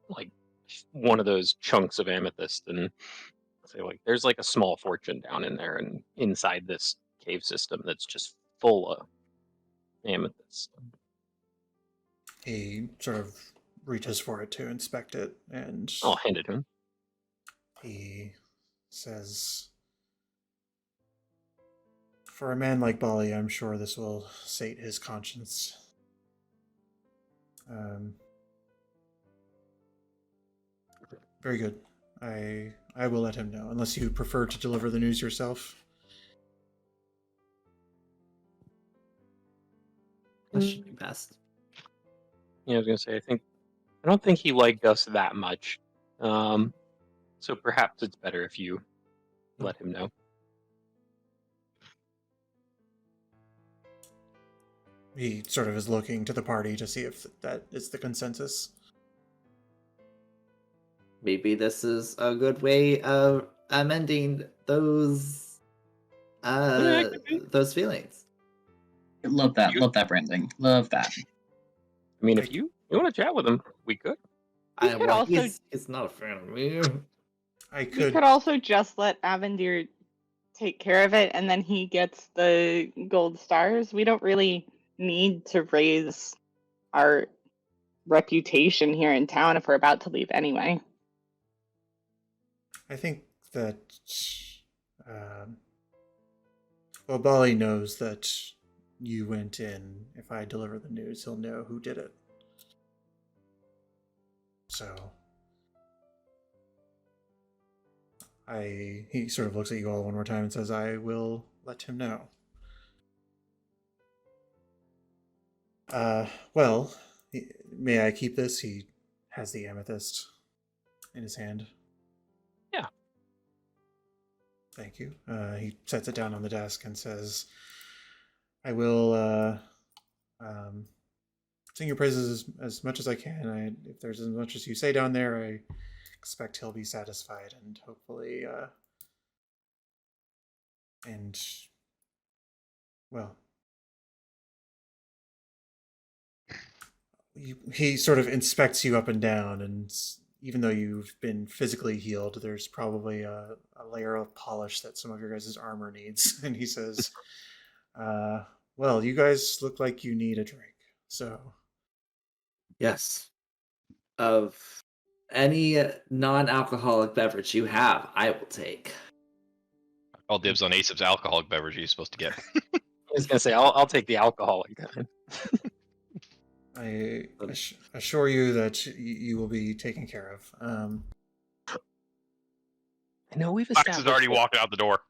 one of those chunks of amethyst and say, there's a small fortune down in there and inside this cave system that's just full of amethyst. He sort of reaches for it to inspect it, and I'll hand it to him. He says, "For a man like Bali, I'm sure this will sate his conscience." Very good. I will let him know, unless you prefer to deliver the news yourself. That should be best. I was gonna say, I don't think he liked us that much. So perhaps it's better if you let him know. He sort of is looking to the party to see if that is the consensus. Maybe this is a good way of amending those feelings. Love that. Love that branding. Love that. I mean, if you want to chat with him, we could. He's not a fan of me. We could also just let Avendir take care of it, and then he gets the gold stars. We don't really need to raise our reputation here in town if we're about to leave anyway. I think that, Bali knows that you went in. If I deliver the news, he'll know who did it. So, he sort of looks at you all one more time and says, "I will let him know." Well, may I keep this? He has the amethyst in his hand. Yeah. Thank you. He sets it down on the desk and says, "I will sing your praises as much as I can. If there's as much as you say down there, I expect he'll be satisfied, and hopefully, he sort of inspects you up and down, and even though you've been physically healed, there's probably a layer of polish that some of your guys' armor needs." And he says, "Well, you guys look like you need a drink, so..." Yes. Of any non-alcoholic beverage you have, I will take. All dibs on Aesopp's alcoholic beverage he's supposed to get. I was gonna say, I'll take the alcoholic kind. I assure you that you will be taken care of. I know we've Fox established is already that- walking out the door.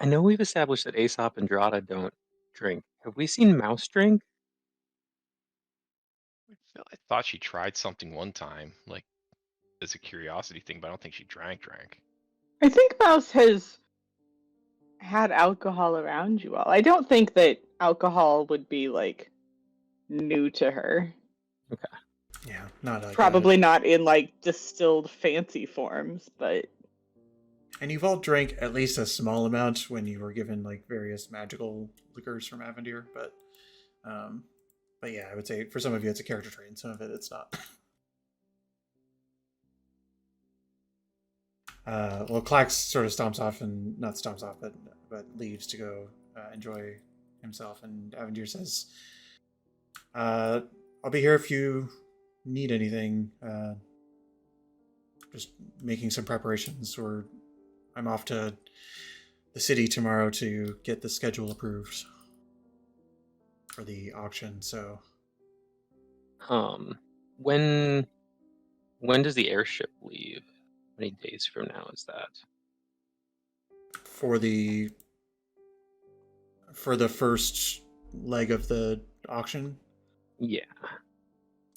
I know we've established that Aesopp and Drada don't drink. Have we seen Mouse drink? I thought she tried something one time, as a curiosity thing, but I don't think she drank. I think Mouse has had alcohol around you all. I don't think that alcohol would be new to her. Okay. Yeah, not like Probably not in like distilled fancy forms, but And you've all drank at least a small amount when you were given like various magical liquors from Avendir, but yeah, I would say for some of you it's a character trait, and some of it it's not. Well, Klax sort of stomps off, and not stomps off, but leaves to go enjoy himself. And Avendir says, "I'll be here if you need anything. Just making some preparations, or I'm off to the city tomorrow to get the schedule approved for the auction. So, When does the airship leave? How many days from now is that? for the first leg of the auction, Yeah.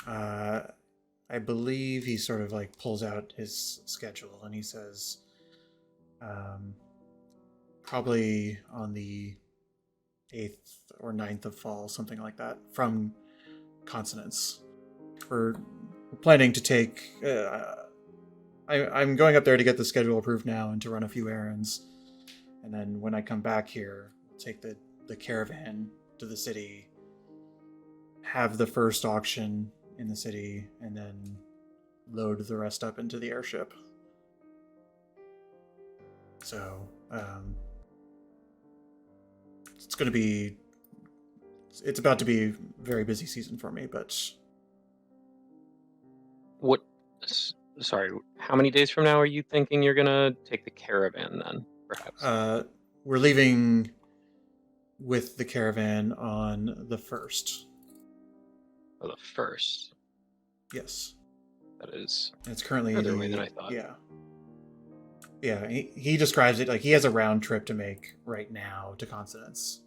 I believe he sort of like pulls out his schedule and he says, probably on the 8th or 9th of fall, something like that, from Consonance. We're planning to take. I'm going up there to get the schedule approved now and to run a few errands, and then when I come back here, we'll take the caravan to the city, have the first auction in the city, and then load the rest up into the airship. So it's going to be. It's about to be a very busy season for me, but What? Sorry, how many days from now are you thinking you're gonna take the caravan then? Perhaps. We're leaving with the caravan on the 1st. Oh, the first. Yes. That is It's currently further away than I thought. Yeah. Yeah, he describes it like he has a round trip to make right now to Consonance.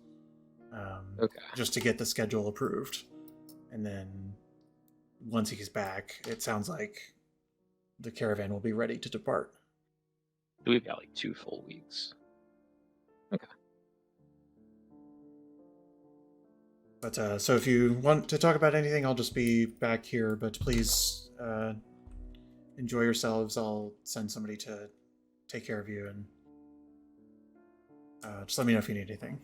Okay. Just to get the schedule approved. And then once he's back, it sounds like the caravan will be ready to depart. So we've got like 2 full weeks. Okay. But so if you want to talk about anything, I'll just be back here. But please enjoy yourselves. I'll send somebody to take care of you, and just let me know if you need anything.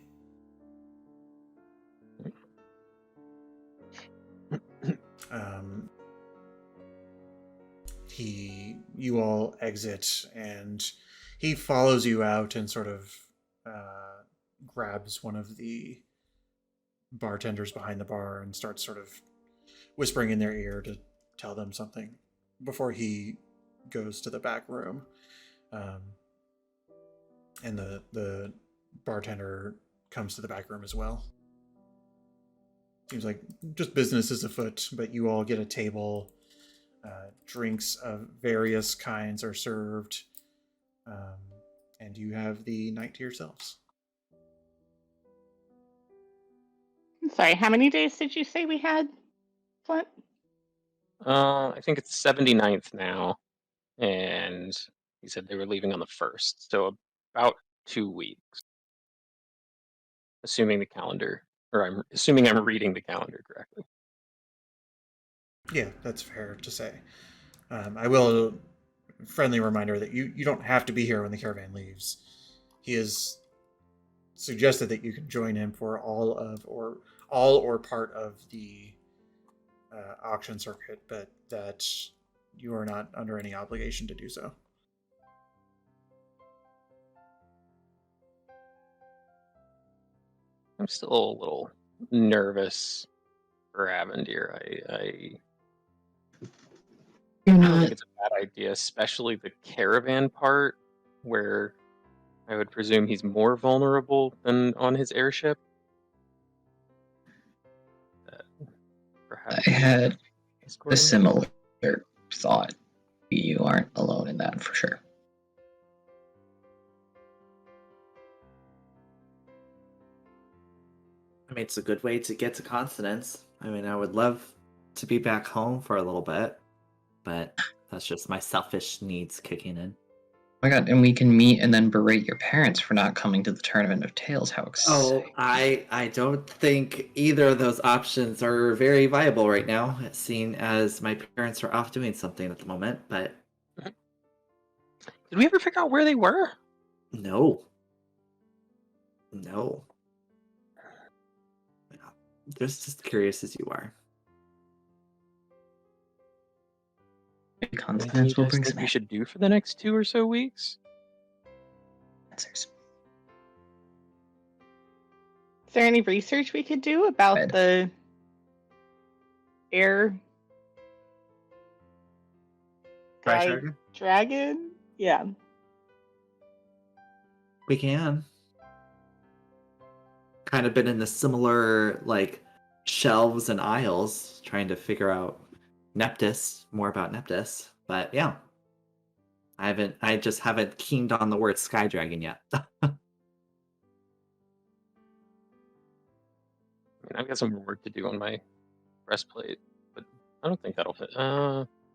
You all exit, and he follows you out and sort of grabs one of the bartenders behind the bar and starts sort of whispering in their ear to tell them something before he goes to the back room. And the bartender comes to the back room as well. Seems like just business is afoot, but you all get a table. Drinks of various kinds are served, and you have the night to yourselves. I'm sorry, how many days did you say we had, Flint? I think it's 79th now, and he said they were leaving on the 1st, so about 2 weeks. Assuming the calendar, or I'm assuming I'm reading the calendar correctly. Yeah, that's fair to say. I will friendly reminder that you don't have to be here when the caravan leaves. He has suggested that you can join him for all or part of the auction circuit, but that you are not under any obligation to do so. I'm still a little nervous for Avendir. I don't think it's a bad idea, especially the caravan part, where I would presume he's more vulnerable than on his airship. Perhaps I had escort a him? similar thought. You aren't alone in that for sure. I mean, it's a good way to get to Consonance. I mean, I would love to be back home for a little bit, but that's just my selfish needs kicking in. Oh my god, and we can meet and then berate your parents for not coming to the Tournament of Tales. How exciting. Oh, I don't think either of those options are very viable right now, seeing as my parents are off doing something at the moment, but Did we ever figure out where they were? no. No. Just as curious as you are. Maybe Anything you continents will guys bring think some we should do for the next 2 or so weeks? answers. Is there any research we could do about Red. the air Trash guy dragon? dragon? Yeah. We can. Kind of been in the similar, like, shelves and aisles, trying to figure out more about Neptus. But yeah. I just haven't keened on the word Sky Dragon yet. I mean, I've got some work to do on my breastplate, but I don't think that'll fit.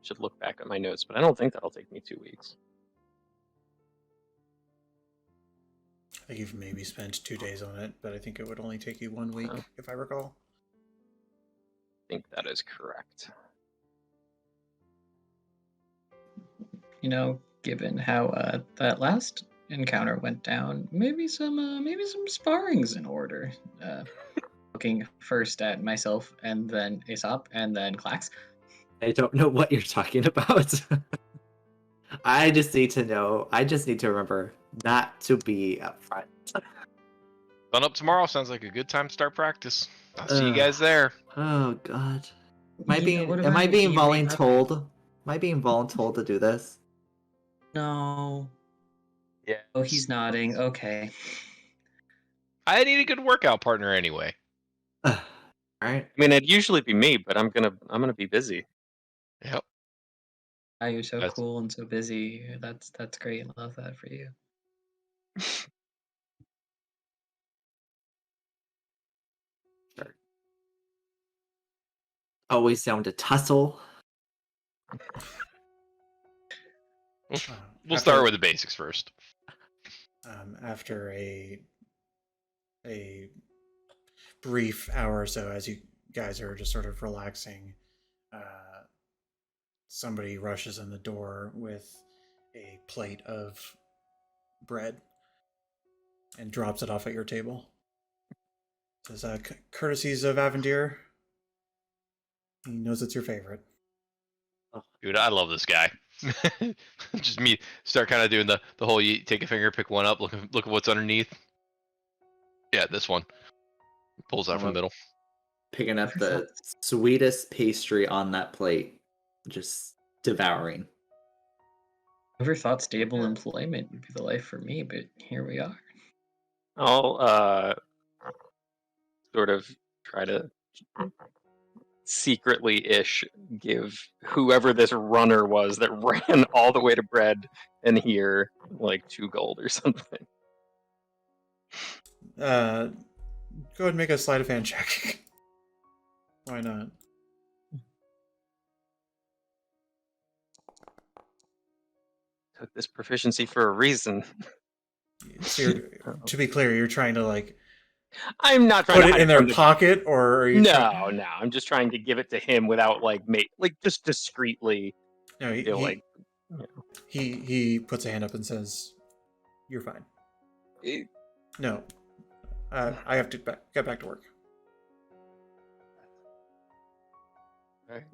Should look back at my notes, but I don't think that'll take me 2 weeks. I think you've maybe spent 2 days on it, but I think it would only take you 1 week, Oh. if I recall. I think that is correct. You know, given how that last encounter went down, maybe some sparring's in order. Looking first at myself, and then Aesopp, and then Clax. I don't know what you're talking about. I just need to remember not to be upfront. Fun up tomorrow sounds like a good time to start practice. I'll see you guys there. Oh god. Am I You know, being what am about I an being evening voluntold? Am I being voluntold to do this? No. Yeah. Oh, he's nodding. Okay. I need a good workout partner anyway. Alright. I mean, it'd usually be me, but I'm gonna be busy. Yep. Oh, you're so That's- cool and so busy. That's great. Love that for you. Always down to tussle. We'll start with the basics first. After a brief hour or so, as you guys are just sort of relaxing, somebody rushes in the door with a plate of bread and drops it off at your table. Says, courtesies of Avendir. He knows it's your favorite. Dude, I love this guy. Just me start kind of doing the whole you take a finger, pick one up, look at what's underneath. Yeah, this one. Pulls out from the middle. Picking up the sweetest pastry on that plate. Just devouring. Never thought stable employment would be the life for me, but here we are. I'll sort of try to secretly-ish give whoever this runner was that ran all the way to bread and here like 2 gold or something. Go ahead and make a sleight of hand check. Why not? Took this proficiency for a reason. So to be clear, you're trying to like I'm not trying put to it in their pocket, or are you No, I'm just trying to give it to him without like just discreetly. No, Feel like he puts a hand up and says, "You're fine." No, I have to get back to work. Right.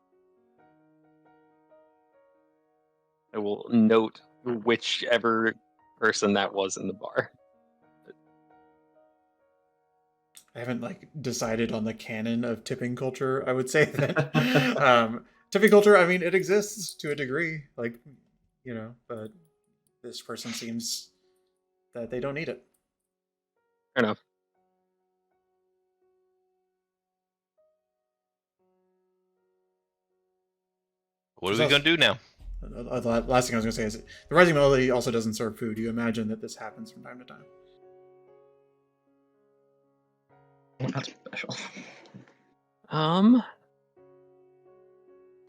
I will note whichever person that was in the bar. I haven't like decided on the canon of tipping culture. I would say that tipping culture, I mean, it exists to a degree, like, you know, but this person seems that they don't need it. Fair enough. What are we gonna do now? The last thing I was going to say is the Rising Melody also doesn't serve food. You imagine that this happens from time to time. Not special.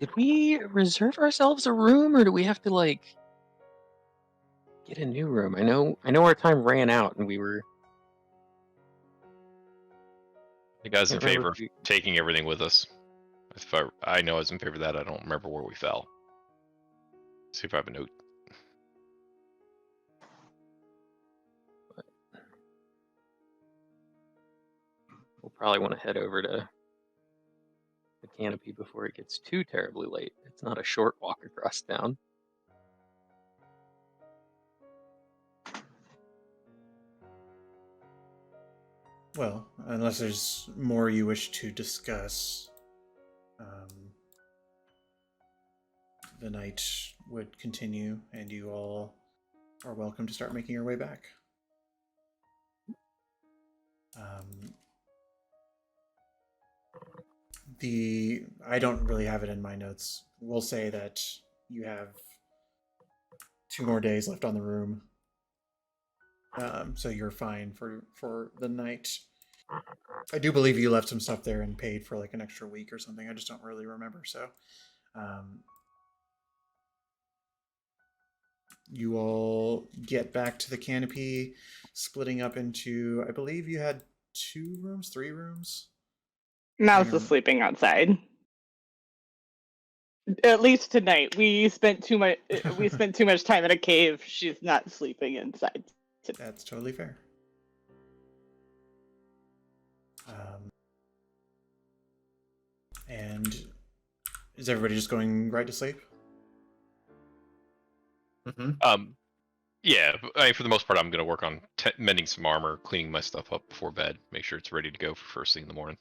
Did we reserve ourselves a room, or do we have to like? get a new room. I know our time ran out and we were. The guy's in Can't remember favor if of we- taking everything with us. If I know I was in favor of that. I don't remember where we fell. See if I have a note. We'll probably want to head over to the canopy before it gets too terribly late. It's not a short walk across town. Well, unless there's more you wish to discuss, the night would continue, and you all are welcome to start making your way back. I don't really have it in my notes. We'll say that you have 2 more days left on the room. So you're fine for the night. I do believe you left some stuff there and paid for like an extra week or something. I just don't really remember. So you all get back to the canopy, splitting up into, I believe you had 2 rooms, 3 rooms. Mouse is sleeping outside. At least tonight. We spent too much time in a cave. She's not sleeping inside. That's totally fair. And is everybody just going right to sleep? Yeah. For the most part, I'm gonna work on mending some armor, cleaning my stuff up before bed, make sure it's ready to go for first thing in the morning.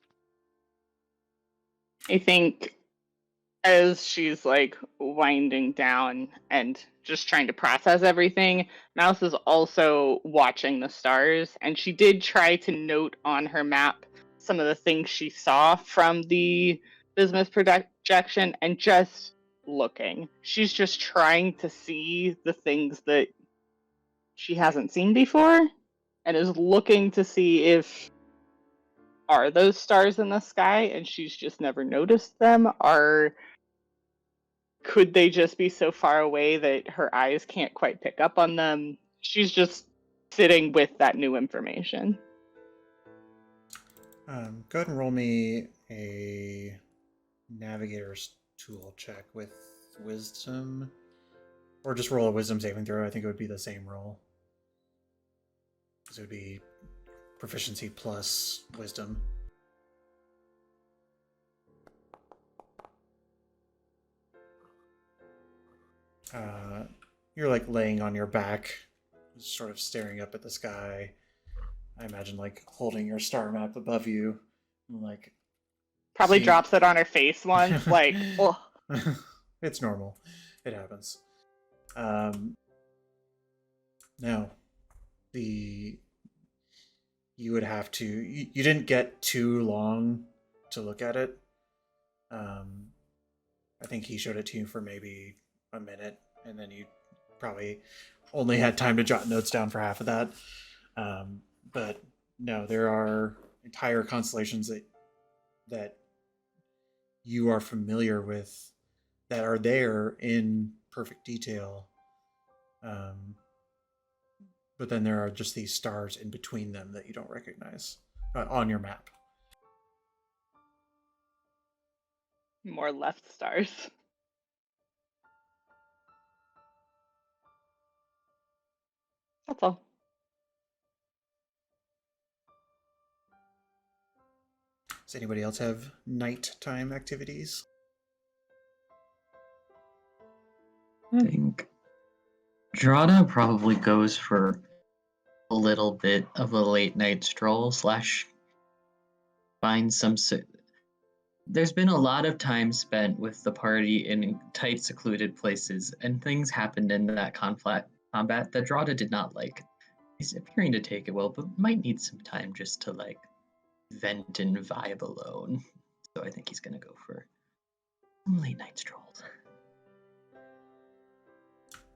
I think as she's like winding down and just trying to process everything, Mouse is also watching the stars, and she did try to note on her map some of the things she saw from the bismuth projection, and just looking. She's just trying to see the things that she hasn't seen before, and is looking to see if are those stars in the sky and she's just never noticed them, or could they just be so far away that her eyes can't quite pick up on them? She's just sitting with that new information. Go ahead and roll me a navigator's tool check with wisdom, or just roll a wisdom saving throw. I think it would be the same roll, because it would be proficiency plus wisdom. You're like laying on your back, sort of staring up at the sky. I imagine like holding your star map above you, and like Probably seeing... drops it on her face once, like, oh. It's normal. It happens. No. You would have to... You didn't get too long to look at it. I think he showed it to you for maybe a minute, and then you probably only had time to jot notes down for half of that. But no, there are entire constellations that you are familiar with that are there in perfect detail. But then there are just these stars in between them that you don't recognize on your map. More left stars. That's all. Does anybody else have nighttime activities? I think Drana probably goes for a little bit of a late night stroll / find some. There's been a lot of time spent with the party in tight, secluded places, and things happened in that combat that Drana did not like. He's appearing to take it well, but might need some time just to like vent and vibe alone. So I think he's gonna go for some late night strolls.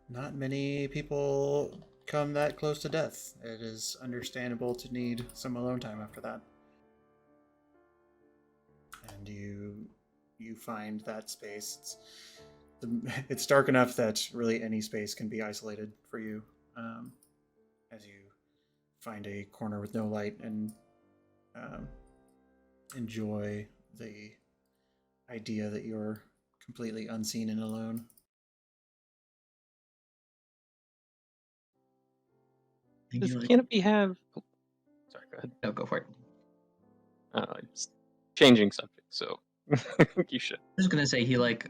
Not many people come that close to death. It is understandable to need some alone time after that. And you find that space. It's dark enough that really any space can be isolated for you. as you find a corner with no light and enjoy the idea that you're completely unseen and alone. Does the canopy have... Oh, sorry, go ahead. No, go for it. It's changing subject, so you should. I was gonna say he like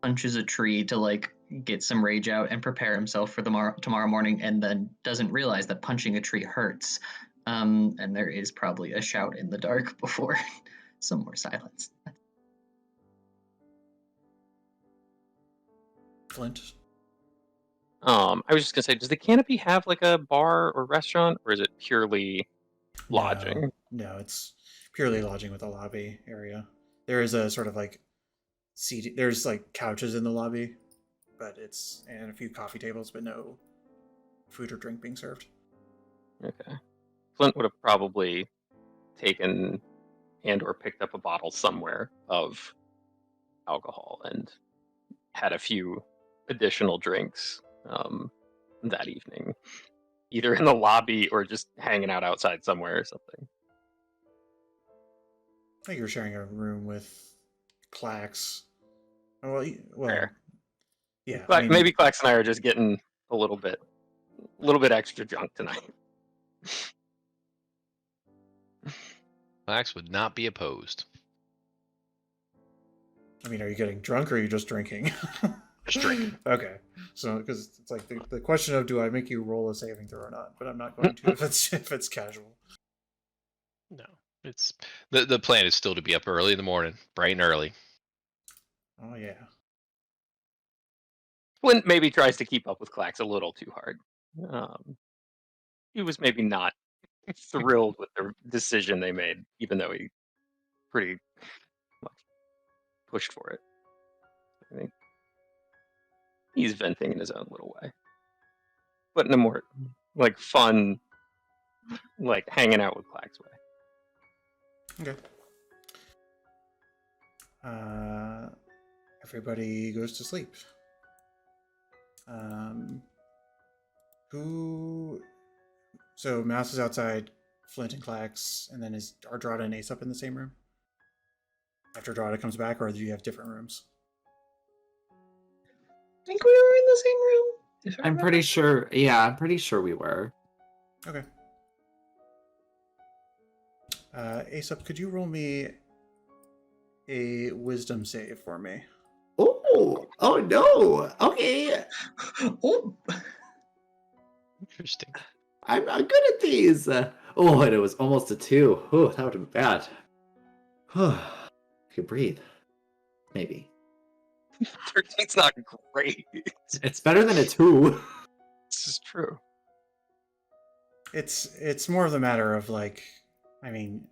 punches a tree to like get some rage out and prepare himself for tomorrow morning, and then doesn't realize that punching a tree hurts. And there is probably a shout in the dark before some more silence. Flint? I was just gonna say, does the canopy have like a bar or restaurant, or is it purely lodging? No, it's purely lodging with a lobby area. There is a sort of like seat. There's like couches in the lobby, but and a few coffee tables, but no food or drink being served. Okay. Flint would have probably taken and or picked up a bottle somewhere of alcohol and had a few additional drinks that evening, either in the lobby or just hanging out outside somewhere or something. I think you're sharing a room with Clax. Well, Fair. yeah. But maybe Clax and I are just getting a little bit extra drunk tonight. Max would not be opposed. I mean, are you getting drunk or are you just drinking? Just drinking. Okay. So, because it's like the question of do I make you roll a saving throw or not? But I'm not going to if it's casual. No, it's the plan is still to be up early in the morning, bright and early. Oh yeah. Flint maybe tries to keep up with Clax a little too hard. He was maybe not thrilled with the decision they made, even though he pretty much pushed for it. I think he's venting in his own little way, but in a more like fun, like hanging out with Clax way. Okay. Everybody goes to sleep. So Mouse is outside, Flint and Clax, and then are Drada and Aesopp in the same room? After Drada comes back, or do you have different rooms? I think we were in the same room. I'm pretty sure. Yeah, I'm pretty sure we were. Okay. Aesopp, could you roll me a wisdom save for me? Oh no. Okay. Oh. Interesting. I'm not good at these. And it was almost a 2. Oh, that would have been bad. You can breathe. Maybe. 13's not great. It's better than a 2. This is true. It's more of the matter of like, I mean,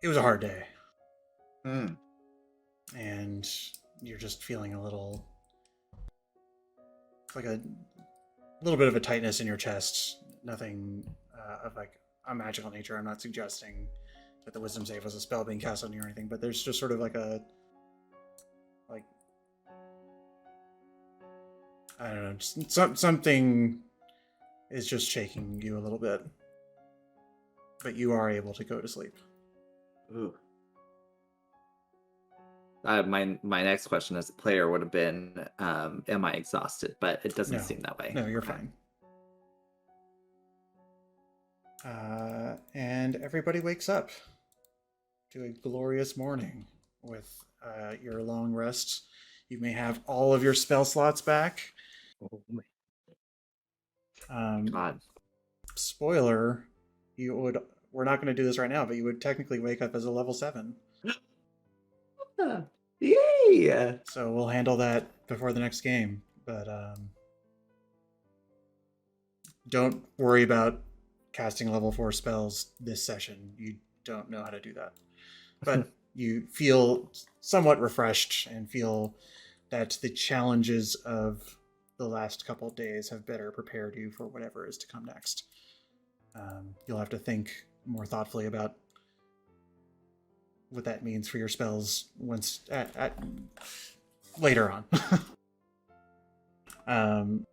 it was a hard day. And you're just feeling a little, like a little bit of a tightness in your chest. Nothing of like a magical nature. I'm not suggesting that the wisdom save was a spell being cast on you or anything, but there's just sort of like I don't know, just something is just shaking you a little bit. But you are able to go to sleep. Ooh. My next question as a player would have been, am I exhausted? But it doesn't seem that way. No, you're fine. And everybody wakes up to a glorious morning with your long rest. You may have all of your spell slots back. God. Spoiler, we're not going to do this right now, but you would technically wake up as a level 7. Yay! So we'll handle that before the next game. But don't worry about casting level 4 spells this session. You don't know how to do that. But you feel somewhat refreshed and feel that the challenges of the last couple of days have better prepared you for whatever is to come next. You'll have to think more thoughtfully about what that means for your spells once at later on. Um,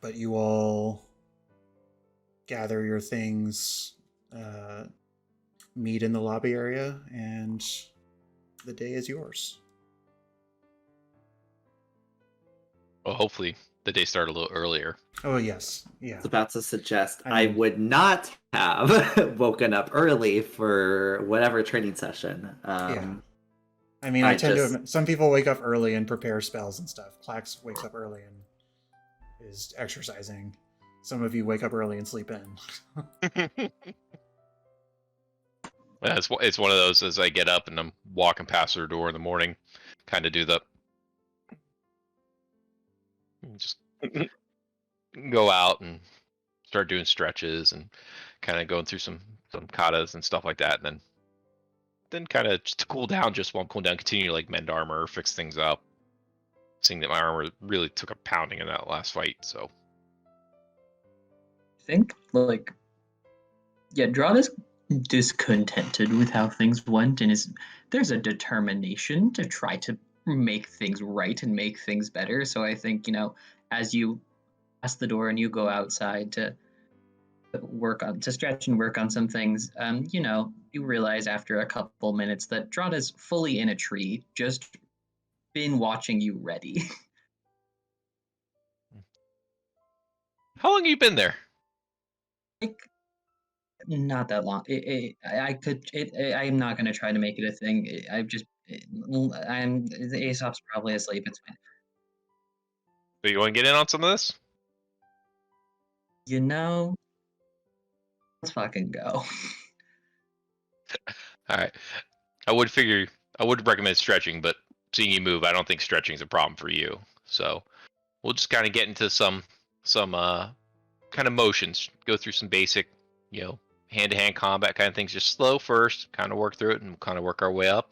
but you all gather your things, meet in the lobby area, and the day is yours. Well, hopefully the day started a little earlier. Oh, yes. Yeah. I was about to suggest I I mean- would not have woken up early for whatever training session. Yeah. I mean, I tend to. Some people wake up early and prepare spells and stuff. Clax wakes up early and is exercising. Some of you wake up early and sleep in. Yeah, it's one of those as I get up and I'm walking past her door in the morning, kind of do the just go out and start doing stretches and kind of going through some katas and stuff like that, and then kind of just to cool down, just while I'm cooling down, continue to like mend armor, fix things up. Seeing that my armor really took a pounding in that last fight, so I think, like, yeah, Drada's discontented with how things went, and there's a determination to try to make things right and make things better. So I think, as you pass the door and you go outside to stretch and work on some things, you realize after a couple minutes that Drada's fully in a tree, just been watching you ready. how long have you been there? Like, not that long. I'm not going to try to make it a thing. Aesopp's probably asleep. It's fine. So you want to get in on some of this? Let's fucking go. All right. I would recommend stretching, but seeing you move, I don't think stretching is a problem for you. So we'll just kind of get into some kind of motions, go through some basic, hand-to-hand combat kind of things. Just slow first, kind of work through it, and kind of work our way up.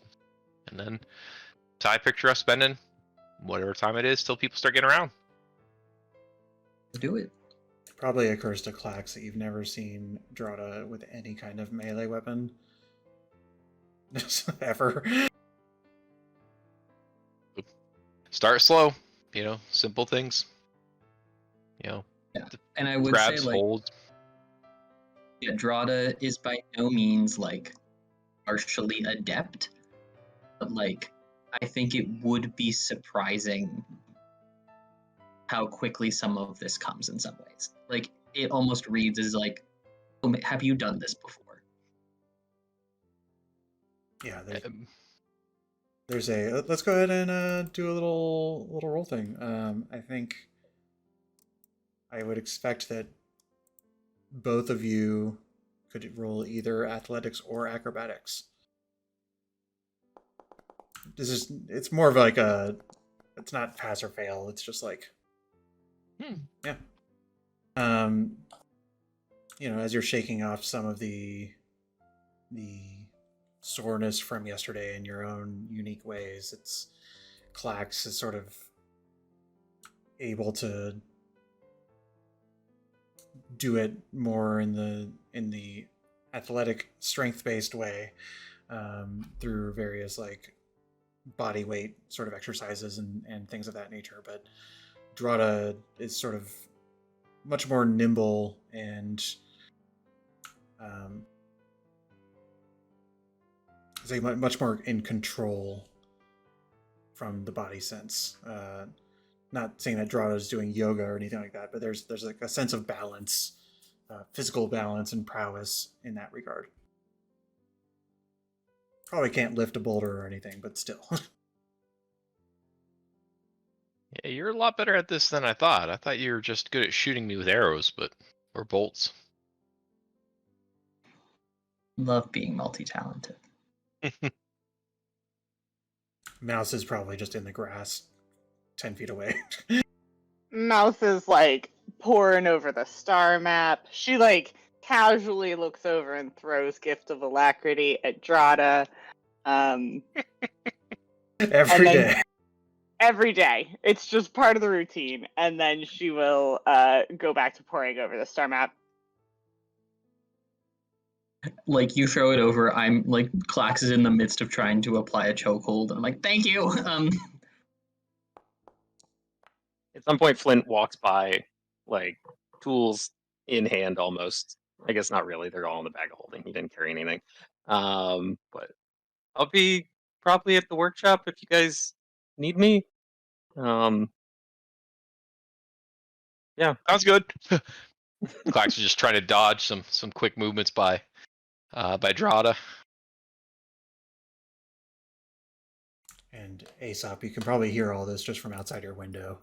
And then I picture us spending whatever time it is till people start getting around. Let's do it. Probably occurs to Clax that you've never seen Drada with any kind of melee weapon. Ever. Start slow, simple things. Yeah. And I would grabs, say, like, holds. Yeah, Drada is by no means, like, partially adept, but, like, I think it would be surprising how quickly some of this comes in some ways. Like, it almost reads as like, oh, have you done this before? Yeah, there's a. Let's go ahead and do a little roll thing. I think I would expect that both of you could roll either athletics or acrobatics. It's more of like it's not pass or fail. It's just like, yeah. As you're shaking off some of the soreness from yesterday in your own unique ways, Clax is sort of able to do it more in the athletic, strength-based way, through various like body weight sort of exercises and things of that nature. But Drada is sort of much more nimble and much more in control from the body sense. Not saying that Drada is doing yoga or anything like that, but there's like a sense of balance, physical balance and prowess in that regard. Probably can't lift a boulder or anything, but still. Yeah, you're a lot better at this than I thought. I thought you were just good at shooting me with arrows, or bolts. Love being multi-talented. Mouse is probably just in the grass 10 feet away. Mouse is like poring over the star map. She like casually looks over and throws Gift of Alacrity at Drada. Every day. Every day. It's just part of the routine. And then she will go back to poring over the star map. Like, you throw it over, I'm like, Clax is in the midst of trying to apply a chokehold, and I'm like, thank you. At some point, Flint walks by, like, tools in hand almost. I guess not really. They're all in the bag of holding. He didn't carry anything. But I'll be probably at the workshop if you guys need me. Yeah. Sounds good. Clax is just trying to dodge some quick movements by Drada. And Aesop, you can probably hear all this just from outside your window.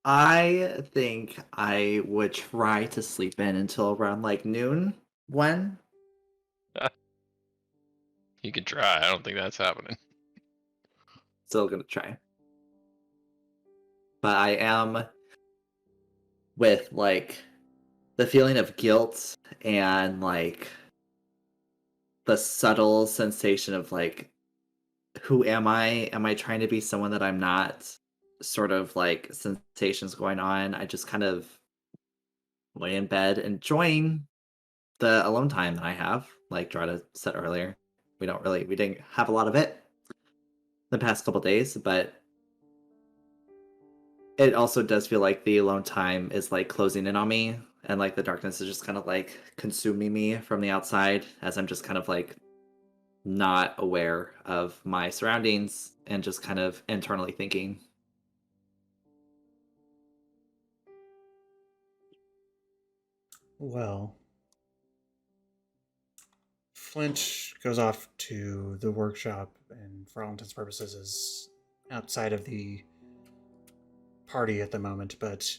I think I would try to sleep in until around like noon. When? You can try. I don't think that's happening. Still gonna try. But I am with like the feeling of guilt and like the subtle sensation of like, who am I? Am I trying to be someone that I'm not? Sort of like sensations going on. I just kind of lay in bed enjoying the alone time that I have. Like Drada said earlier, we didn't have a lot of it the past couple days, but it also does feel like the alone time is like closing in on me, and like the darkness is just kind of like consuming me from the outside as I'm just kind of like not aware of my surroundings and just kind of internally thinking. Well, Flint goes off to the workshop and for all intents and purposes is outside of the party at the moment, but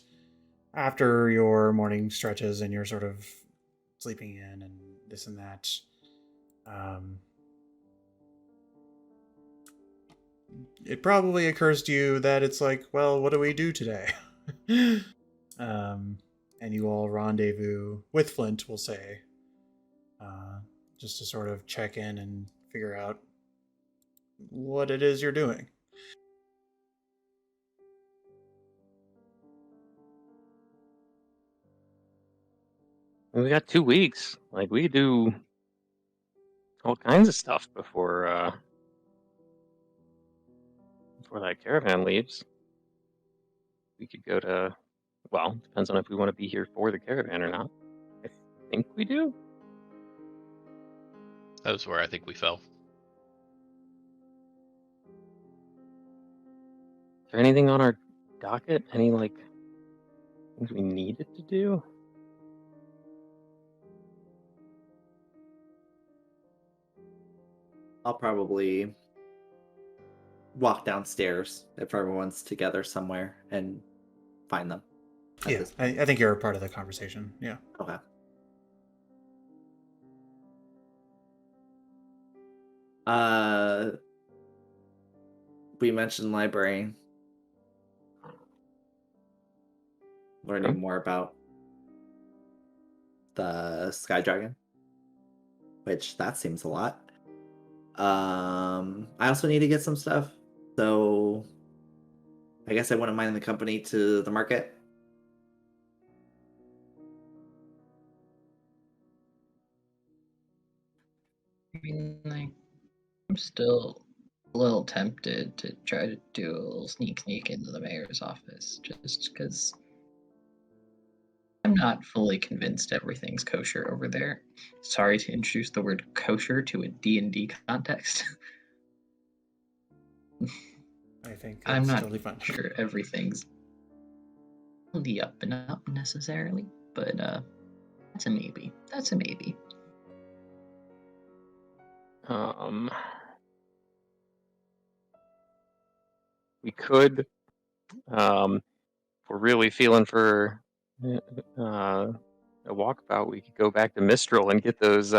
after your morning stretches and you're sort of sleeping in and this and that, it probably occurs to you that it's like, well, what do we do today? And you all rendezvous with Flint, we'll say, just to sort of check in and figure out what it is you're doing. We got 2 weeks. Like, we could do all kinds of stuff before that caravan leaves. We could go to, well, depends on if we want to be here for the caravan or not. I think we do. That was where I think we fell. Is there anything on our docket? Any, like, things we needed to do? I'll probably walk downstairs if everyone's together somewhere and find them. Yeah, I think you're a part of the conversation. Yeah. Okay. We mentioned library. Learning more about the Sky Dragon, which that seems a lot. I also need to get some stuff, so I guess I wouldn't mind the company to the market. I mean, like, I'm still a little tempted to try to do a little sneak into the mayor's office, just because I'm not fully convinced everything's kosher over there. Sorry to introduce the word kosher to a D&D context. I think I'm that's not totally fine. sure everything's on the up and up necessarily, but that's a maybe. That's a maybe. We could, if we're really feeling for a walkabout, we could go back to Mistral and get those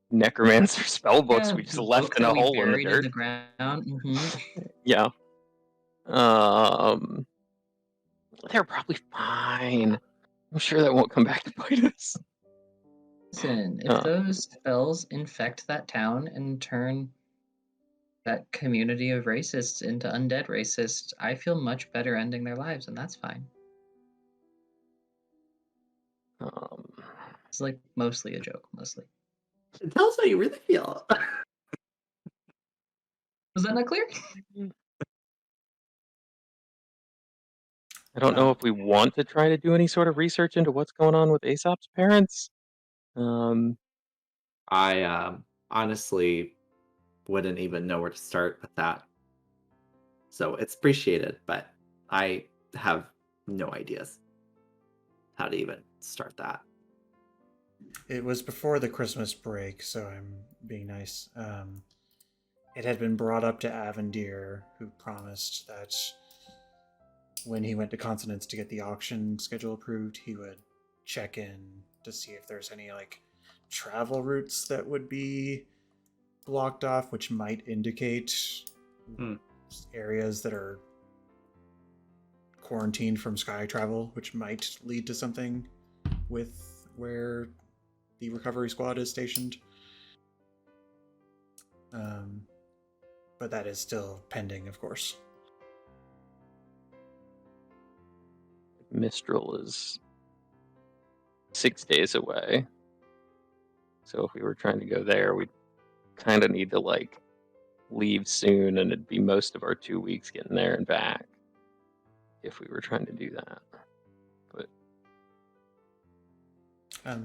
necromancer spell books we just left in a hole in the dirt. The ground. Mm-hmm. Yeah. They're probably fine. I'm sure that won't come back to bite us. Listen, if those spells infect that town and turn that community of racists into undead racists, I feel much better ending their lives, and that's fine. It's like mostly a joke, mostly. Tell us how you really feel. Was that not clear? I don't know if we want to try to do any sort of research into what's going on with Aesopp's parents. I honestly wouldn't even know where to start with that. So it's appreciated, but I have no ideas how to even start that. It was before the Christmas break, so I'm being nice. It had been brought up to Avendir, who promised that when he went to Consonance to get the auction schedule approved, he would check in to see if there's any like travel routes that would be blocked off, which might indicate areas that are quarantined from sky travel, which might lead to something with where the recovery squad is stationed. But that is still pending, of course. Mistral is 6 days away. So if we were trying to go there, we'd kind of need to like leave soon, and it'd be most of our 2 weeks getting there and back if we were trying to do that. But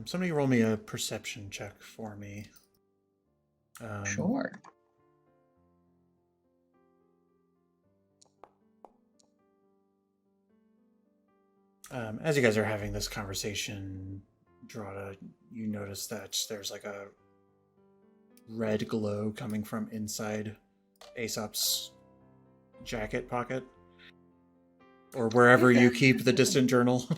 somebody roll me a perception check for me. Sure. As you guys are having this conversation, Drada, you notice that there's like a red glow coming from inside Aesopp's jacket pocket, or wherever you keep the distant journal.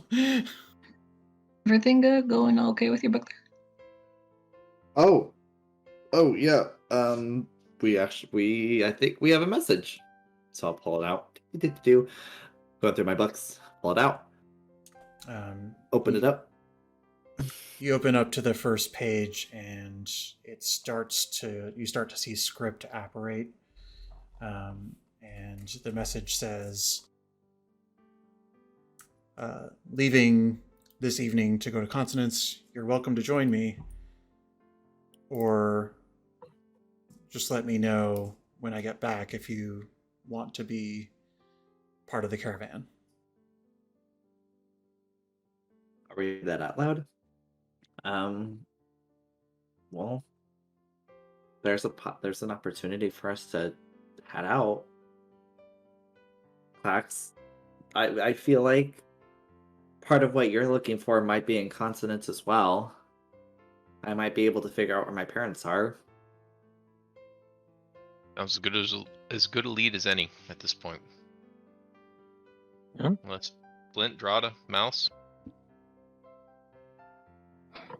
Everything good? Going okay with your book there? Oh yeah. I think we have a message. So I'll pull it out. Go through my books, pull it out. Open it up. You open up to the first page, and you start to see script apparate. And the message says, leaving this evening to go to Consonance, you're welcome to join me. Or just let me know when I get back if you want to be part of the caravan. I'll read that out loud. Well, there's an opportunity for us to head out. Clax, I feel like part of what you're looking for might be in Consonance as well. I might be able to figure out where my parents are. Sounds as good a lead as any at this point. Yeah. Let's Flint, Drada, Mouse.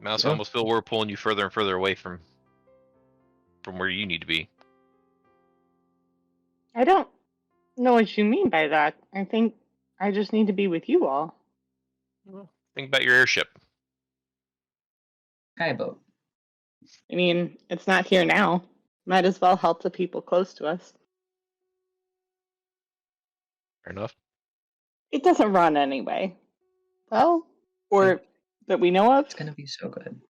Mouse, Yeah. I almost feel we're pulling you further and further away from where you need to be. I don't know what you mean by that. I think I just need to be with you all. Well, think about your airship. Skyboat. I mean, it's not here now. Might as well help the people close to us. Fair enough. It doesn't run anyway. Well, or that we know of. It's gonna be so good.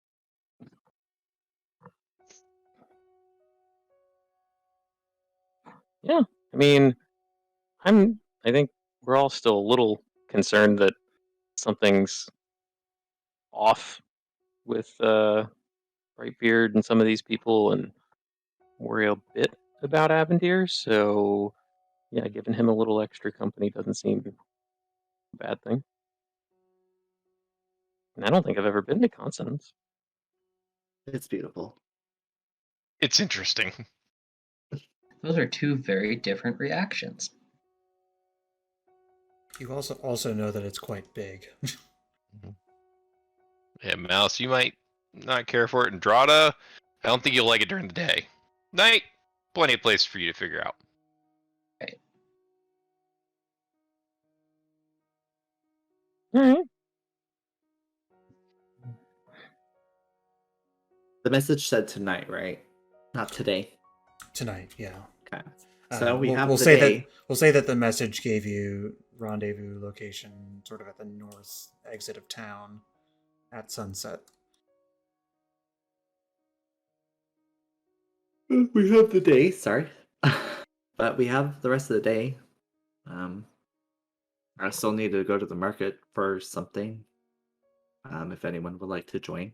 yeah, I mean, I think we're all still a little concerned that something's off with Brightbeard and some of these people, and worry a bit about Avendir. So yeah, giving him a little extra company doesn't seem a bad thing. And I don't think I've ever been to Consonance. It's beautiful. It's interesting. Those are two very different reactions. You also know that it's quite big. Yeah, Mouse, you might not care for it. And Drada, I don't think you'll like it during the day. Night, plenty of places for you to figure out. Right. All right. The message said tonight, right? Not today. Tonight, yeah. Okay. So we'll say that the message gave you rendezvous location sort of at the north exit of town at sunset. We have the day, sorry. But we have the rest of the day. I still need to go to the market for something. If anyone would like to join.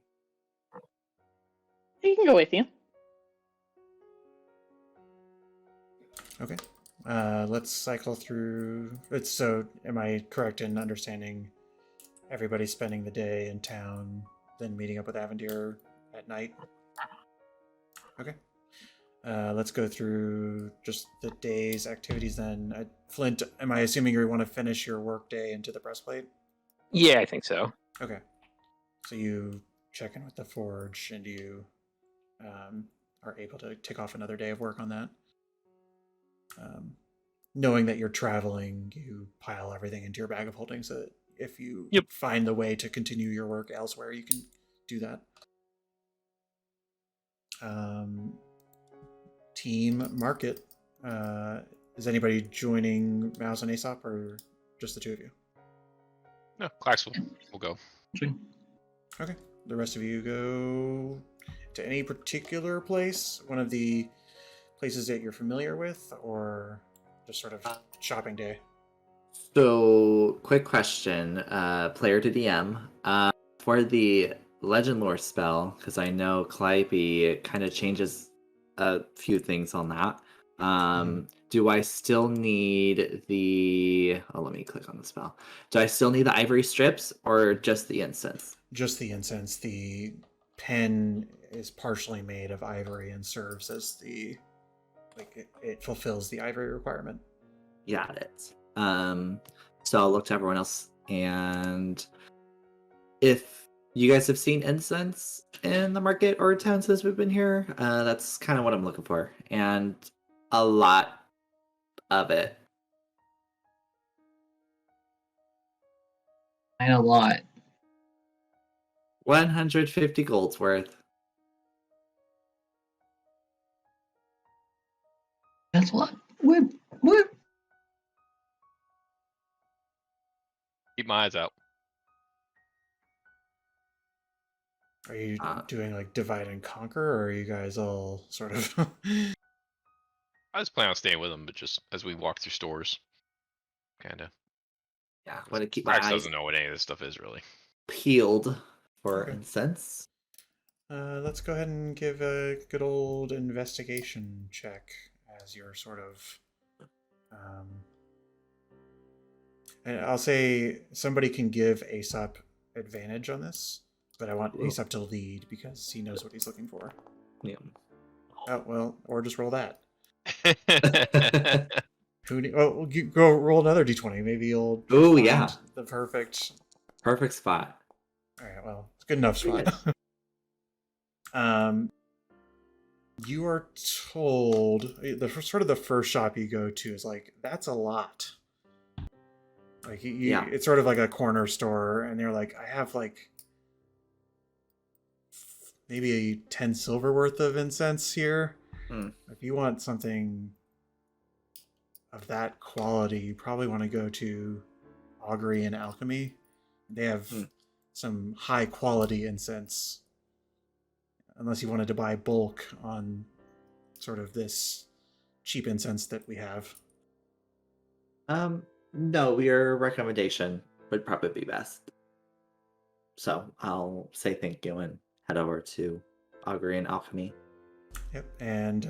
He can go with you. Okay. Let's cycle through. So, am I correct in understanding everybody's spending the day in town, then meeting up with Avendir at night? Okay. Let's go through just the day's activities then. Flint, am I assuming you want to finish your work day into the breastplate? Yeah, I think so. Okay. So you check in with the forge and you are able to tick off another day of work on that. Knowing that you're traveling, you pile everything into your bag of holding so that if you find the way to continue your work elsewhere, you can do that. Team market. Is anybody joining Mouse and Aesopp, or just the two of you? No, Clax will go. Okay. The rest of you go to any particular place? One of the places that you're familiar with, or just sort of shopping day? So, quick question, player to DM. For the Legend Lore spell, because I know Calliope kind of changes a few things on that. Do I still need the... Oh, let me click on the spell. Do I still need the ivory strips, or just the incense? Just the incense. The pen is partially made of ivory and serves as the... it fulfills the ivory requirement. Got it. So I'll look to everyone else, and if you guys have seen incense in the market or town since we've been here, that's kind of what I'm looking for, and a lot of it. And a lot. 150 gold's worth. That's a lot. What? Keep my eyes out. Are you doing like divide and conquer, or are you guys all sort of... I just plan on staying with them, but just as we walk through stores, kind of. Yeah, I want to keep my Clax eyes doesn't know what any of this stuff is really. peeled for Okay. incense. Let's go ahead and give a good old investigation check as you're sort of... and I'll say somebody can give Aesopp advantage on this, but I want Aesopp to lead because he knows what he's looking for. Yeah. Oh, well, or just roll that. Oh, you go roll another d20. Maybe you'll find the perfect spot. All right, well, it's a good enough spot. You are told the first shop you go to is like, that's a lot. Like it's sort of like a corner store, and they're like, I have like maybe 10 silver worth of incense here. If you want something of that quality, you probably want to go to Augury and Alchemy. They have some high quality incense. Unless you wanted to buy bulk on sort of this cheap incense that we have. No, your recommendation would probably be best. So I'll say thank you and head over to Augury and Alchemy. Yep, and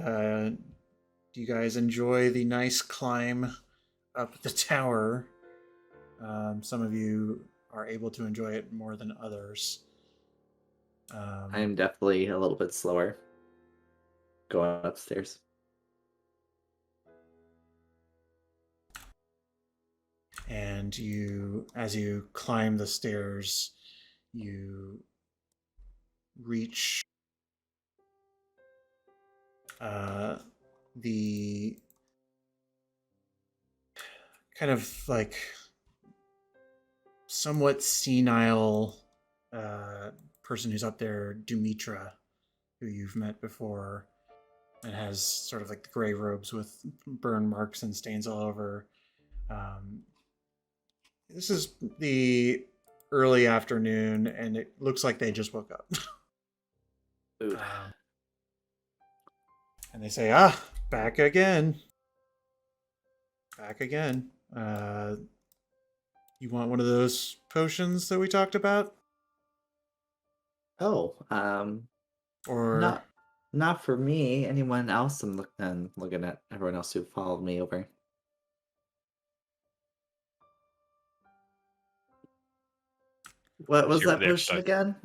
do you guys enjoy the nice climb up the tower? Some of you are able to enjoy it more than others. I am definitely a little bit slower going upstairs. And as you climb the stairs, you reach the kind of like somewhat senile person who's up there, Dumitra, who you've met before, and has sort of like the gray robes with burn marks and stains all over. This is the early afternoon, and it looks like they just woke up. And they say, back again. Back again. You want one of those potions that we talked about? Oh, Or not for me. Anyone else? I'm looking at everyone else who followed me over. What was Zero that the potion extra dice. again?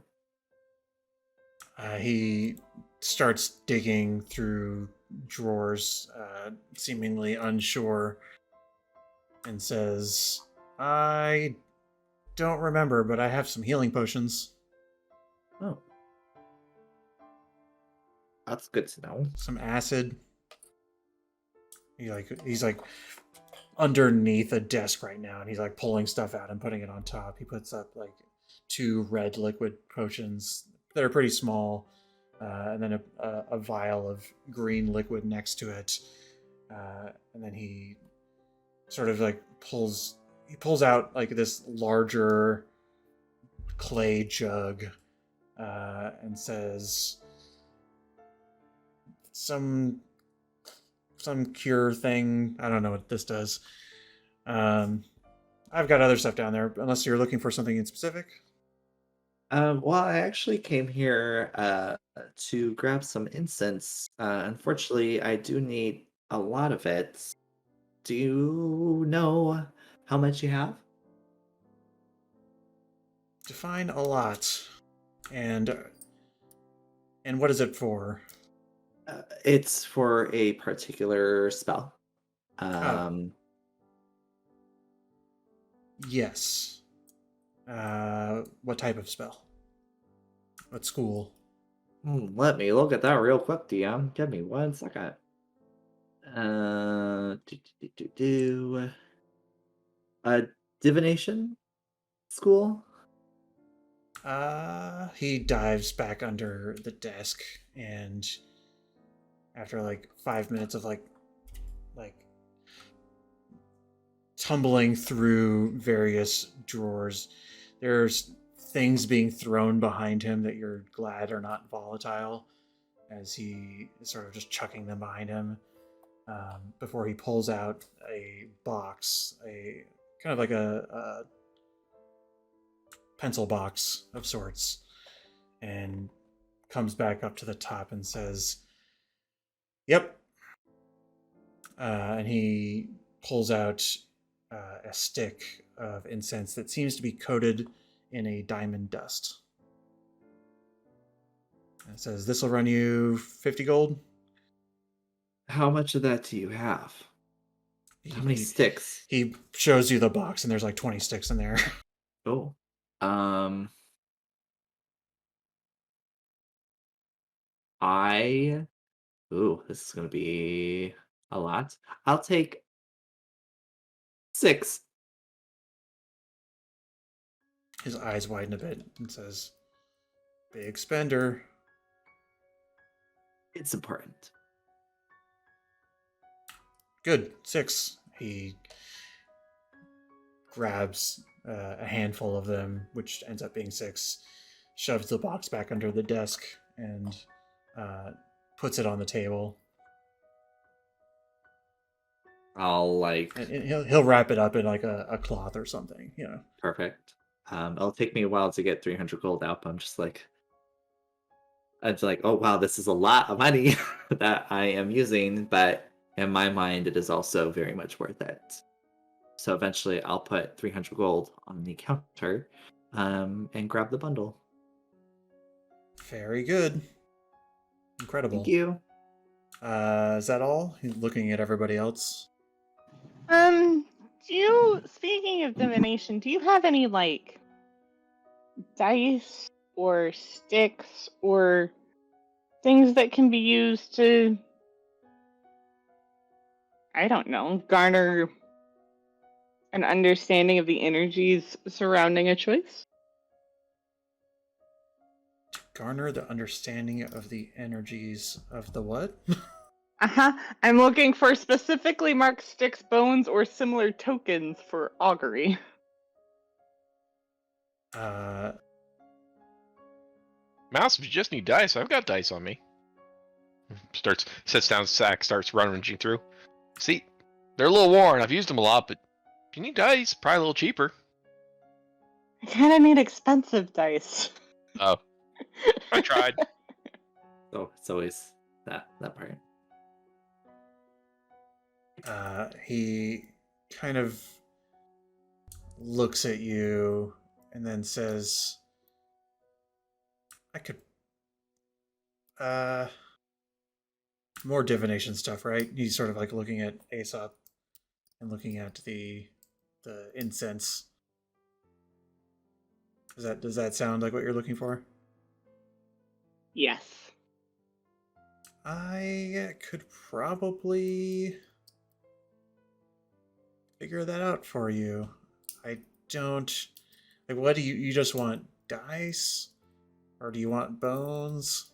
he starts digging through drawers, seemingly unsure, and says, I don't remember, but I have some healing potions. Oh, that's good to know. Some acid. He's like underneath a desk right now, and he's like pulling stuff out and putting it on top. He puts up like 2 red liquid potions that are pretty small, and then a vial of green liquid next to it, and then he sort of like pulls out like this larger clay jug, and says, some cure thing. I don't know what this does. I've got other stuff down there, unless you're looking for something in specific. Well, I actually came here to grab some incense. Unfortunately, I do need a lot of it. Do you know how much you have? Define a lot. And what is it for? It's for a particular spell. Yes. What type of spell? What school? Let me look at that real quick, DM. Give me 1 second. A divination school? He dives back under the desk, and after like 5 minutes of like tumbling through various drawers, there's things being thrown behind him that you're glad are not volatile, as he is sort of just chucking them behind him, before he pulls out a box, a kind of like a pencil box of sorts, and comes back up to the top and says, yep. And he pulls out a stick of incense that seems to be coated in a diamond dust. And it says, this will run you 50 gold. How much of that do you have? How many sticks? He shows you the box, and there's like 20 sticks in there. Oh. This is gonna be a lot. I'll take 6. His eyes widen a bit and says, big spender. It's important. Good, 6. He grabs a handful of them, which ends up being 6, shoves the box back under the desk, and puts it on the table. I'll and he'll wrap it up in like a cloth or something, you know. Perfect. It'll take me a while to get 300 gold out, but I'm just like, oh wow, this is a lot of money that I am using, but in my mind, it is also very much worth it. So eventually, I'll put 300 gold on the counter, and grab the bundle. Very good. Incredible. Thank you. Is that all? He's looking at everybody else. Speaking of divination, do you have any like dice or sticks or things that can be used to, I don't know, garner an understanding of the energies surrounding a choice? To garner the understanding of the energies of the what? I'm looking for specifically marked sticks, bones, or similar tokens for augury. Mouse, if you just need dice, I've got dice on me. Sits down his sack, starts rummaging through. See, they're a little worn. I've used them a lot, but if you need dice, probably a little cheaper. I kind of need expensive dice. Oh, I tried. So it's always that part. He kind of looks at you and then says, I could more divination stuff, right? He's sort of like looking at Aesopp and looking at the incense. Does that sound like what you're looking for? Yes. I could probably figure that out for you. I don't like. What do you just want dice, or do you want bones?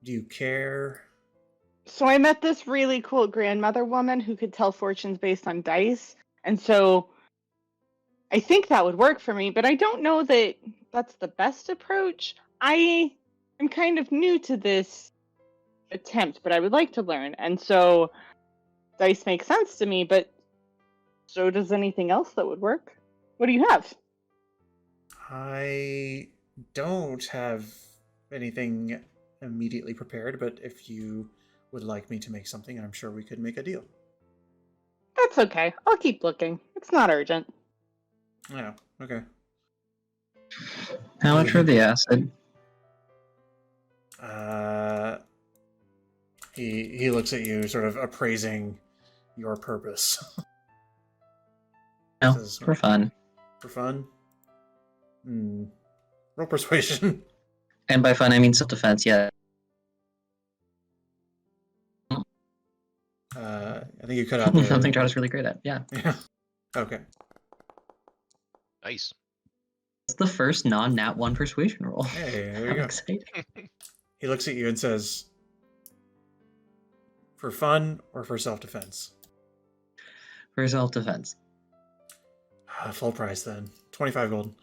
Do you care? So I met this really cool grandmother woman who could tell fortunes based on dice, and so I think that would work for me, but I don't know that that's the best approach. I am kind of new to this attempt, but I would like to learn, and so dice makes sense to me, but so does anything else that would work. What do you have? I don't have anything immediately prepared, but if you would like me to make something, I'm sure we could make a deal. That's okay. I'll keep looking. It's not urgent. Yeah, okay. How much for the acid? He looks at you, sort of appraising your purpose. No, Says, for fun. For fun? Roll persuasion. And by fun, I mean self-defense, yeah. I think you cut out the... Something Charlie's really great at, yeah. Yeah. Okay. Nice. It's the first non-nat 1 persuasion roll. Hey, there you How go. exciting. He looks at you and says, for fun or for self-defense? For self-defense. Full price then. 25 gold.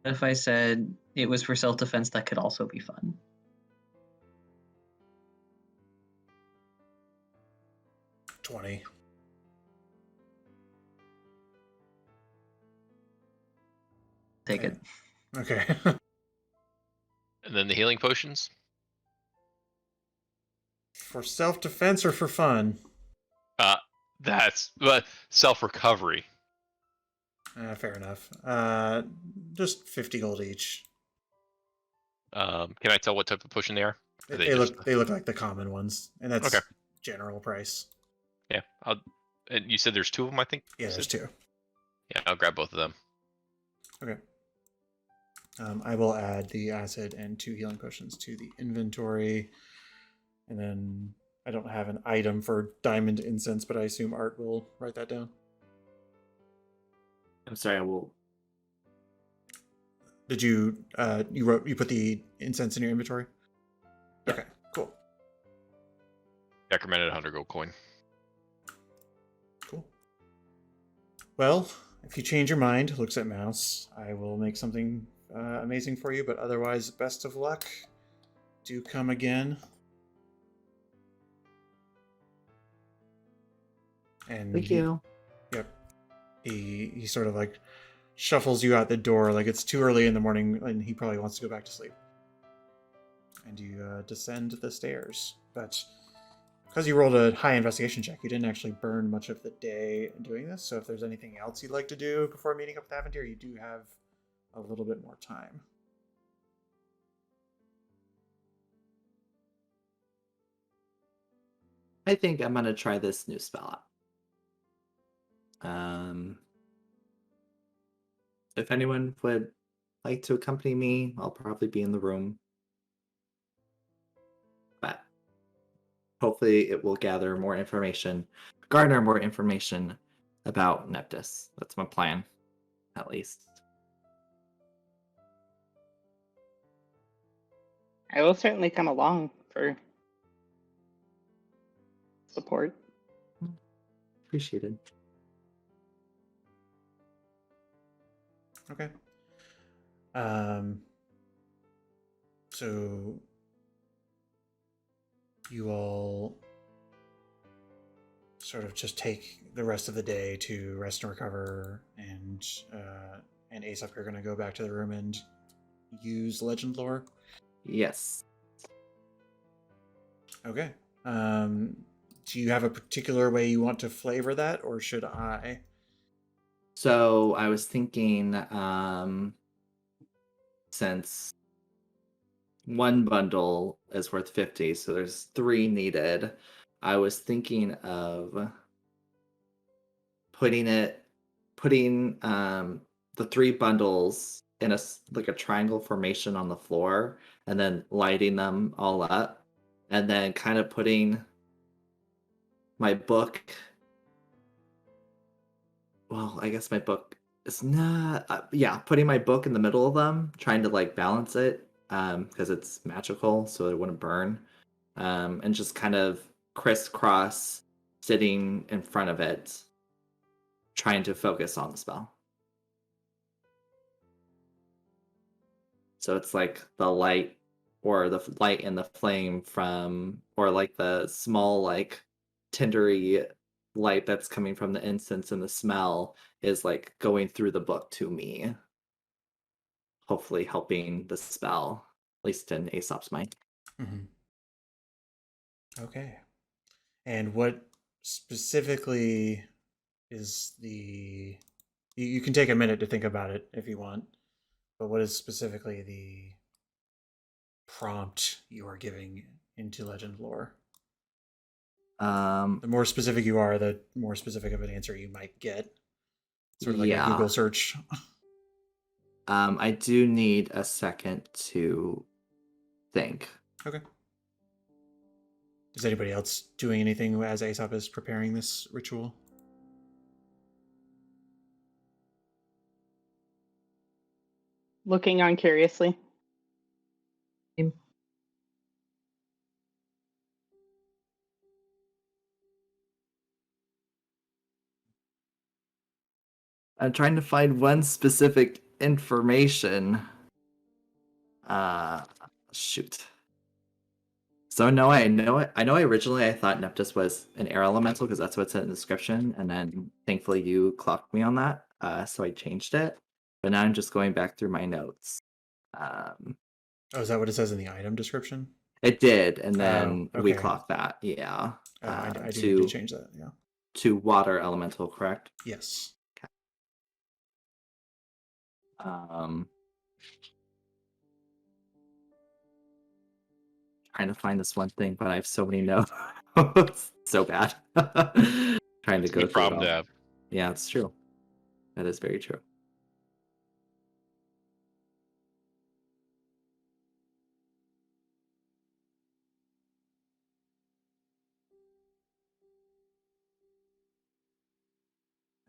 If I said it was for self-defense, that could also be fun. $20. Take it. Okay. And then the healing potions. For self-defense or for fun? That's self recovery. Fair enough. Just 50 gold each. Can I tell what type of potion they are? Or They look like the common ones, and that's Okay. general price. Yeah. And you said there's 2 of them, I think. Yeah, there's 2. Yeah, I'll grab both of them. Okay. I will add the acid and 2 healing potions to the inventory, and then I don't have an item for diamond incense, but I assume Art will write that down. I'm sorry, I will. Did you you put the incense in your inventory? Yeah. Okay, cool. Decremented 100 gold coin. Cool. Well, if you change your mind, looks at Mouse, I will make something amazing for you, but otherwise, best of luck. Do come again. And Thank you. Yep. He sort of like shuffles you out the door like it's too early in the morning and he probably wants to go back to sleep. And you descend the stairs. But because you rolled a high investigation check, you didn't actually burn much of the day doing this. So if there's anything else you'd like to do before meeting up with Aventir, you do have a little bit more time. I think I'm gonna try this new spell out. If anyone would like to accompany me, I'll probably be in the room. But hopefully it will garner more information about Neptus. That's my plan, at least. I will certainly come along for support. Appreciated. Okay. So you all sort of just take the rest of the day to rest and recover, and Aesopp, you're going to go back to the room and use legend lore. Yes. Okay. Do you have a particular way you want to flavor that, or should I? So I was thinking, since one bundle is worth 50, so there's 3 needed, I was thinking of putting the 3 bundles in a triangle formation on the floor, and then lighting them all up, and then kind of putting my book. Well, I guess my book is not. Yeah, putting my book in the middle of them, trying to like balance it, because it's magical, so it wouldn't burn, and just kind of crisscross, sitting in front of it, trying to focus on the spell. So it's like the light, or the light and the flame from, or like the small, like tindery light that's coming from the incense, and the smell is like going through the book to me, hopefully helping the spell, at least in Aesopp's mind. Mm-hmm. Okay. And what specifically is the... You can take a minute to think about it if you want, but what is specifically the prompt you are giving into legend lore? The more specific you are, the more specific of an answer you might get. Sort of like a Google search. I do need a second to think. Okay. Is anybody else doing anything as Aesopp is preparing this ritual? Looking on curiously. I'm trying to find one specific information. Shoot. So no, I know originally I thought Neptus was an air elemental because that's what's in the description, and then thankfully you clocked me on that, so I changed it. But now I'm just going back through my notes. Oh, is that what it says in the item description? It did, and then okay. we clocked that. Yeah. I do need to change that. Yeah. To water elemental, correct? Yes. Okay. Trying to find this one thing, but I have so many notes. So bad. Trying to go Good problem to have. Yeah, it's true. That is very true.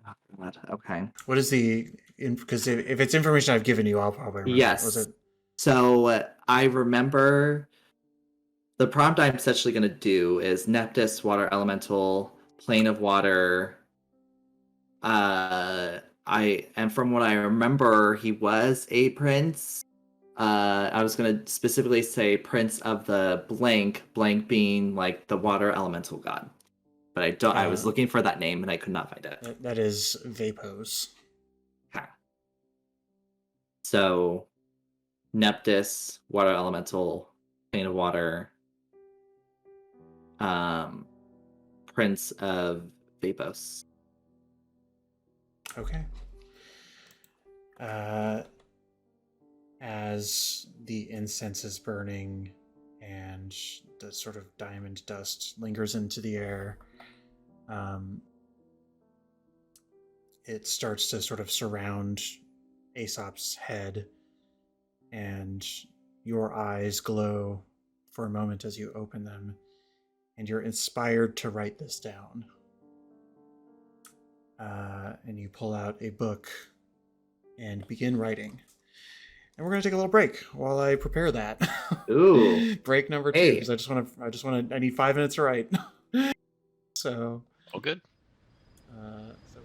Oh, God. Okay. What is the... Because if it's information I've given you, I'll probably remember. Yes. Was it... So I remember the prompt I'm essentially going to do is Neptus, water elemental, plane of water. And from what I remember, he was a prince. I was going to specifically say prince of the blank being like the water elemental god. But I was looking for that name and I could not find it. That is Vapos. Okay. So Neptus, water elemental, plane of water, prince of Vapos. Okay. As the incense is burning and the sort of diamond dust lingers into the air, it starts to sort of surround Aesopp's head, and your eyes glow for a moment as you open them, and you're inspired to write this down. And you pull out a book and begin writing. And we're gonna take a little break while I prepare that. Ooh. Break number 2, because I need 5 minutes to write. So. All good. So.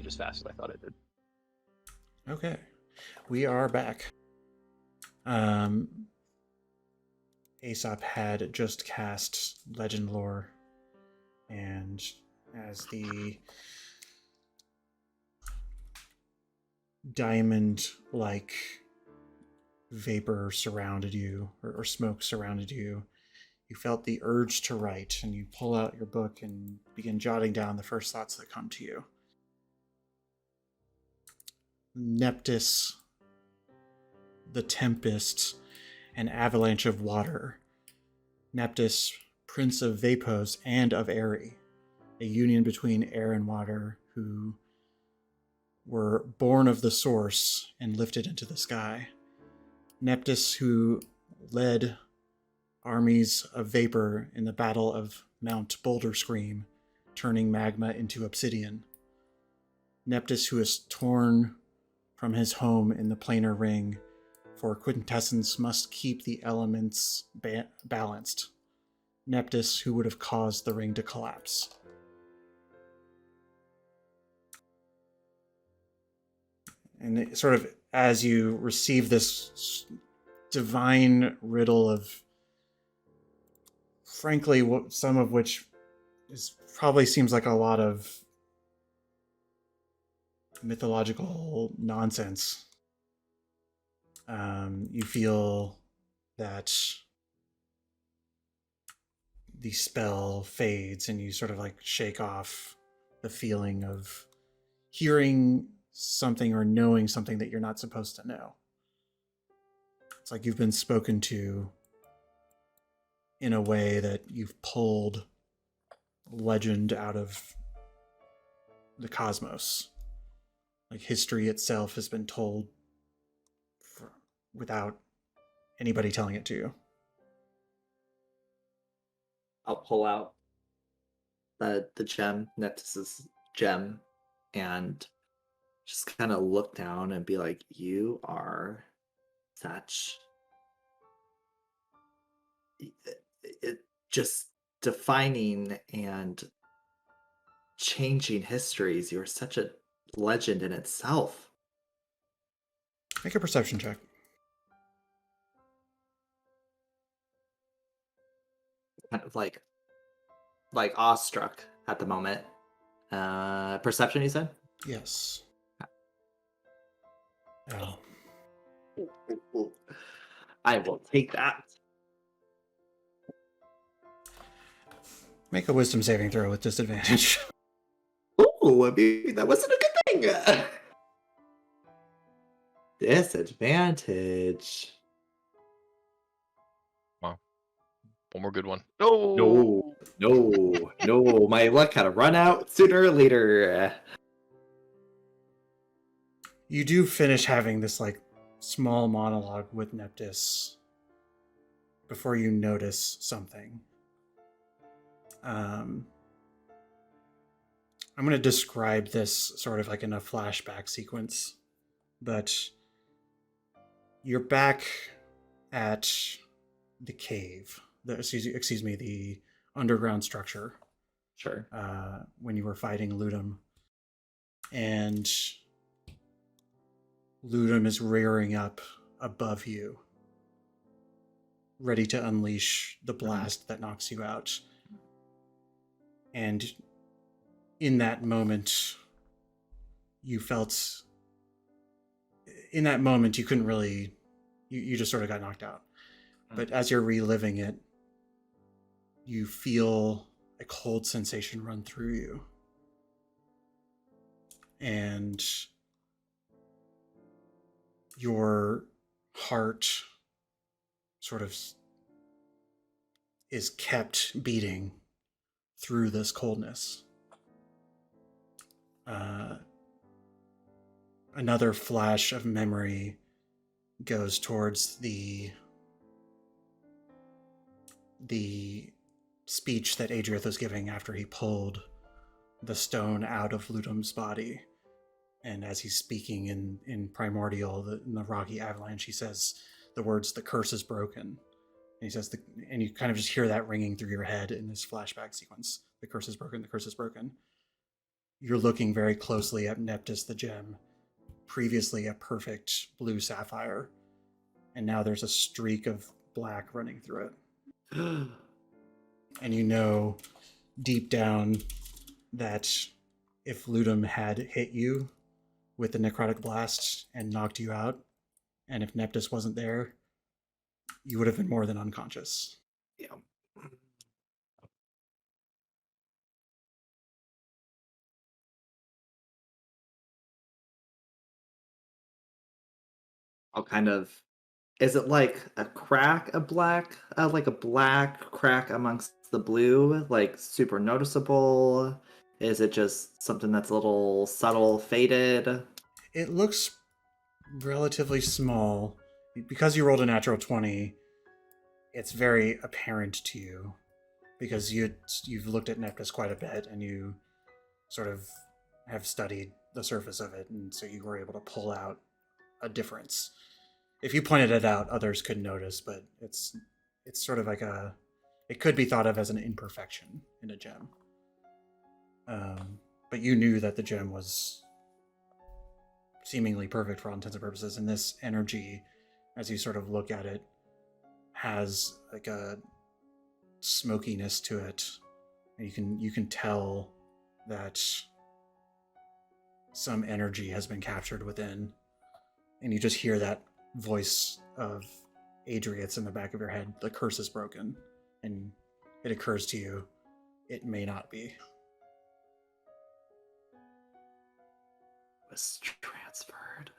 change as fast as I thought it did. Okay. We are back. Aesopp had just cast Legend Lore, and as the diamond-like vapor surrounded you, or smoke surrounded you, you felt the urge to write, and you pull out your book and begin jotting down the first thoughts that come to you. Neptus, the Tempest, an avalanche of water. Neptus, Prince of Vapos and of Aerie, a union between air and water, who were born of the source and lifted into the sky. Neptus, who led armies of vapor in the Battle of Mount Boulder Scream, turning magma into obsidian. Neptus, who is torn from his home in the planar ring, for quintessence must keep the elements balanced. Neptus, who would have caused the ring to collapse. And it sort of, as you receive this divine riddle of, frankly, some of which probably seems like a lot of mythological nonsense, you feel that the spell fades, and you sort of like shake off the feeling of hearing something or knowing something that you're not supposed to know. It's like you've been spoken to in a way that you've pulled legend out of the cosmos. Like history itself has been told without anybody telling it to you. I'll pull out the gem, Neptus's gem, and just kind of look down and be like, you are such... just defining and changing histories. You're such a legend in itself. Make a perception check. Kind of like awestruck at the moment. Perception, you said? Yes. Oh. I will take that. Make a wisdom saving throw with disadvantage. Ooh, maybe that wasn't a good thing. Disadvantage. Wow. One more good one. No. My luck had to run out sooner or later. You do finish having this like small monologue with Neptus before you notice something. I'm going to describe this sort of like in a flashback sequence, but you're back at the cave, the underground structure. Sure. When you were fighting Lutum, and Lutum is rearing up above you, ready to unleash the blast that knocks you out. And in that moment, you couldn't really, you just sort of got knocked out. But as you're reliving it, you feel a cold sensation run through you. And your heart sort of is kept beating through this coldness. Another flash of memory goes towards the speech that Adriath was giving after he pulled the stone out of Lutum's body. And as he's speaking in Primordial, in the rocky avalanche, he says the words, "The curse is broken." And he says, and you kind of just hear that ringing through your head in this flashback sequence. "The curse is broken, the curse is broken." you're looking very closely at Neptus the gem, previously a perfect blue sapphire, and now there's a streak of black running through it. And you know deep down that if Lutum had hit you with the necrotic blast and knocked you out, and if Neptus wasn't there, you would have been more than unconscious. Yeah. I'll kind of. Is it like a crack, like a black crack amongst the blue, like super noticeable? Is it just something that's a little subtle, faded? It looks relatively small. Because you rolled a natural 20, it's very apparent to you because you've looked at Neptus quite a bit and you sort of have studied the surface of it, and so you were able to pull out a difference. If you pointed it out, others could notice, but it's sort of like it could be thought of as an imperfection in a gem. But you knew that the gem was seemingly perfect for all intents and purposes, and this energy, as you sort of look at it, has like a smokiness to it, and you can tell that some energy has been captured within, and you just hear that voice of Adria's in the back of your head. The curse is broken, and it occurs to you it may not be. Was transferred.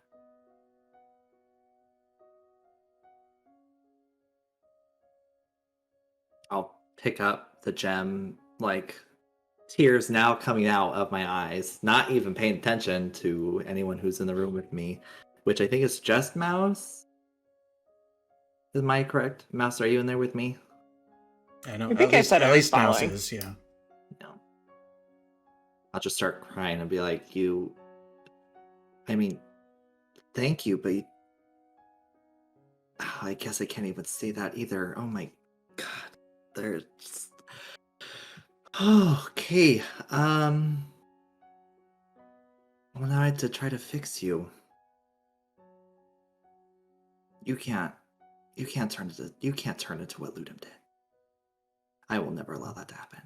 I'll pick up the gem, like tears now coming out of my eyes, not even paying attention to anyone who's in the room with me, which I think is just Mouse. Am I correct? Mouse, are you in there with me? I know. I think I said I at was least Mouse following. is, yeah. No. I'll just start crying and be like, I mean, thank you, but I guess I can't even say that either. Oh my god. There's... Okay. Well, now I have to try to fix you. You can't turn into what Lutum did. I will never allow that to happen.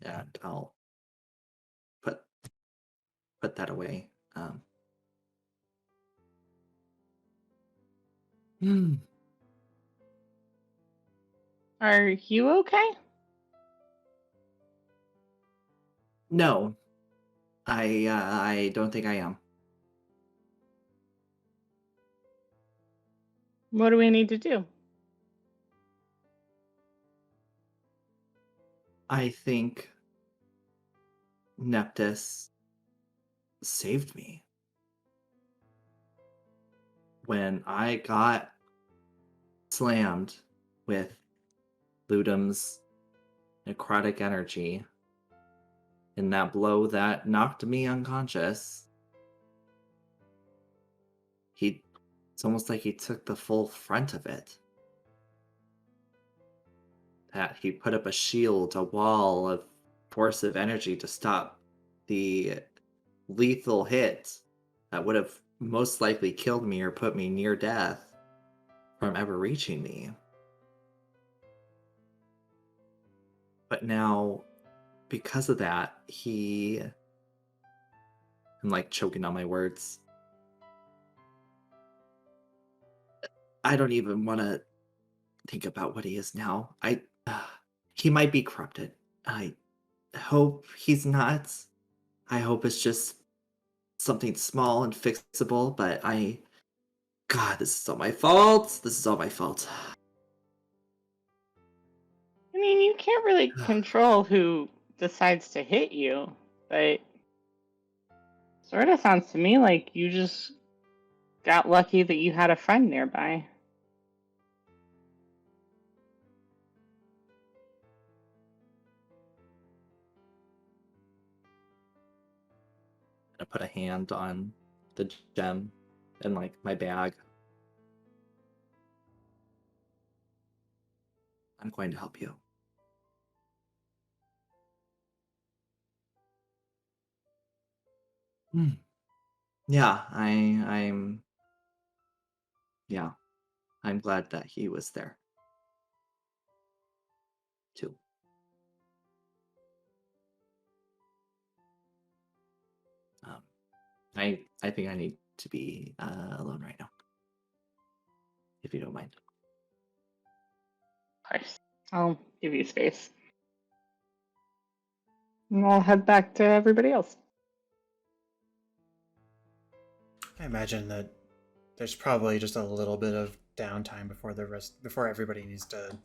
And I'll put that away. Are you okay? No, I don't think I am. What do we need to do? I think Neptus saved me. When I got slammed with Lutum's necrotic energy in that blow that knocked me unconscious, it's almost like he took the full front of it. That he put up a shield, a wall of force of energy to stop the lethal hit that would have most likely killed me or put me near death from ever reaching me. But now, because of that, I'm like choking on my words. I don't even want to think about what he is now. He might be corrupted. I hope he's not. I hope it's just something small and fixable, but God, this is all my fault. This is all my fault. I mean, you can't really control who decides to hit you, but sort of sounds to me like you just got lucky that you had a friend nearby. I put a hand on the gem in like my bag. I'm going to help you. Yeah, yeah, I'm glad that he was there too. Um, I think I need to be alone right now, if you don't mind. Of course. I'll give you space. And I'll head back to everybody else. I imagine that there's probably just a little bit of downtime before everybody needs to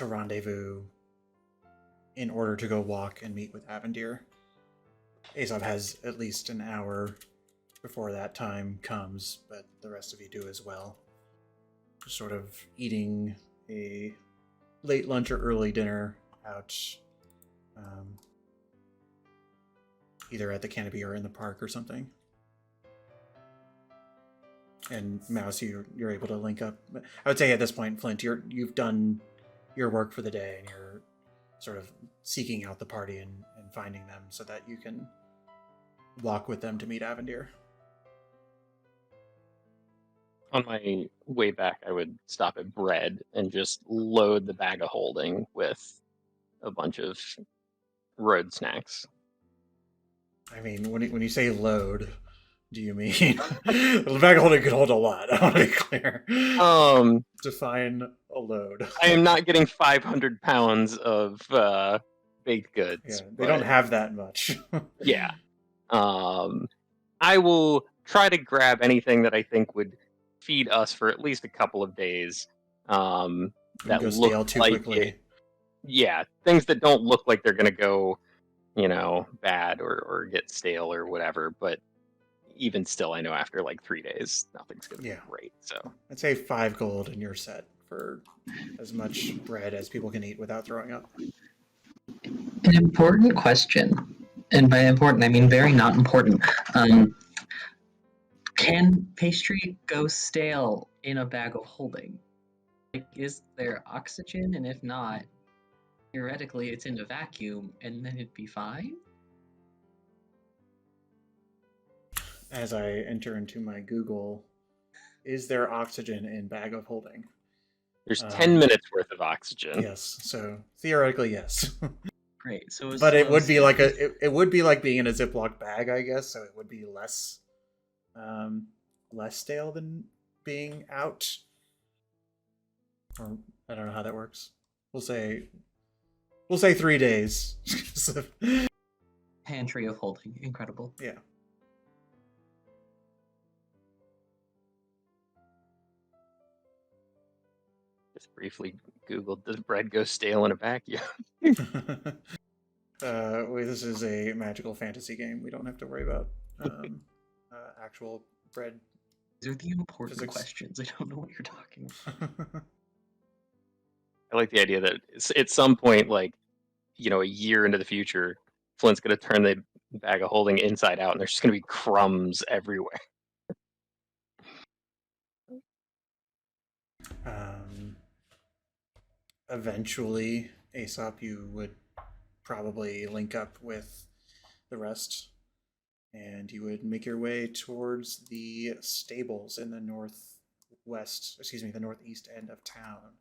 rendezvous in order to go walk and meet with Avendir. Aesopp has at least an hour before that time comes, but the rest of you do as well. Just sort of eating a late lunch or early dinner out, either at the canopy or in the park or something. And Mouse, you're able to link up. I would say at this point, Flint, you've done your work for the day, and you're sort of seeking out the party and finding them so that you can walk with them to meet Avendir. On my way back, I would stop at Bread and just load the bag of holding with a bunch of road snacks. I mean, when you say load, do you mean the bag of holding could hold a lot? I want to be clear. Define a load. I am not getting 500 pounds of baked goods. Yeah, they don't have that much. Yeah. I will try to grab anything that I think would feed us for at least a couple of days. That go stale too quickly. Yeah, things that don't look like they're going to go, bad or get stale or whatever. But even still, I know after like 3 days, nothing's going to be great. So I'd say 5 gold in your set for as much bread as people can eat without throwing up. An important question, and by important I mean very not important. Can pastry go stale in a bag of holding? Like, is there oxygen? And if not, theoretically it's in a vacuum, and then it'd be fine? As I enter into my Google, is there oxygen in bag of holding? There's 10 minutes worth of oxygen. Yes, so theoretically, yes. Great. So, but it would be like it would be like being in a Ziploc bag, I guess. So it would be less stale than being out. Or I don't know how that works. We'll say 3 days. Pantry of holding, incredible. Yeah. Just briefly Googled, does bread go stale in a vacuum? Wait, this is a magical fantasy game. We don't have to worry about actual bread. These are the important questions. I don't know what you're talking about. I like the idea that at some point, like, a year into the future, Flint's going to turn the bag of holding inside out and there's just going to be crumbs everywhere. Eventually, Aesopp, you would probably link up with the rest, and you would make your way towards the stables in the the northeast end of town.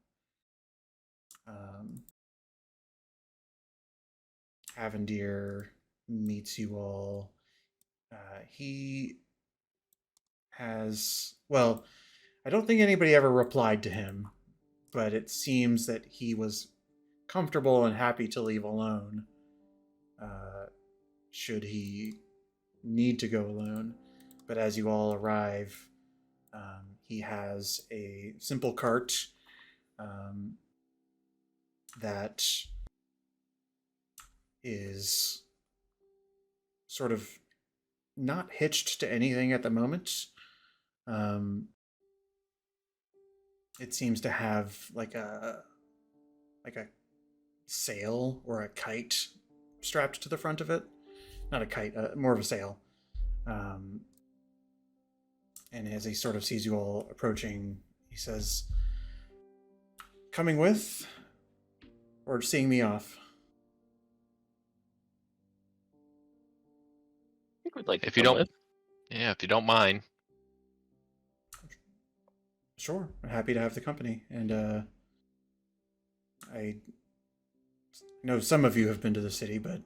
Avendir meets you all. He has, well, I don't think anybody ever replied to him, but it seems that he was comfortable and happy to leave alone, should he need to go alone. But as you all arrive, he has a simple cart that is sort of not hitched to anything at the moment. It seems to have like a sail or a kite strapped to the front of it. Not a kite, more of a sail. And as he sort of sees you all approaching, he says, "Coming with, or seeing me off?" would like to If you come don't, with. yeah, if you don't mind. Sure, I'm happy to have the company, and I know some of you have been to the city, but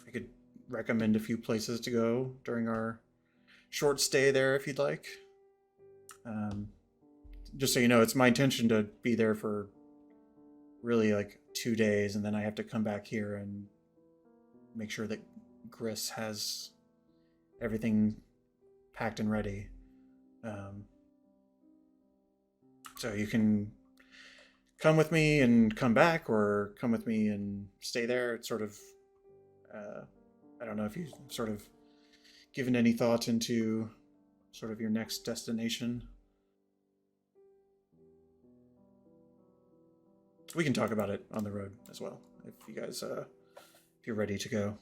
I could recommend a few places to go during our short stay there if you'd like. Just so you know, it's my intention to be there for really like 2 days, and then I have to come back here and make sure that Gris has everything packed and ready. So you can come with me and come back, or come with me and stay there. It's sort of, I don't know if you've sort of given any thought into sort of your next destination. We can talk about it on the road as well, if you guys, if you're ready to go.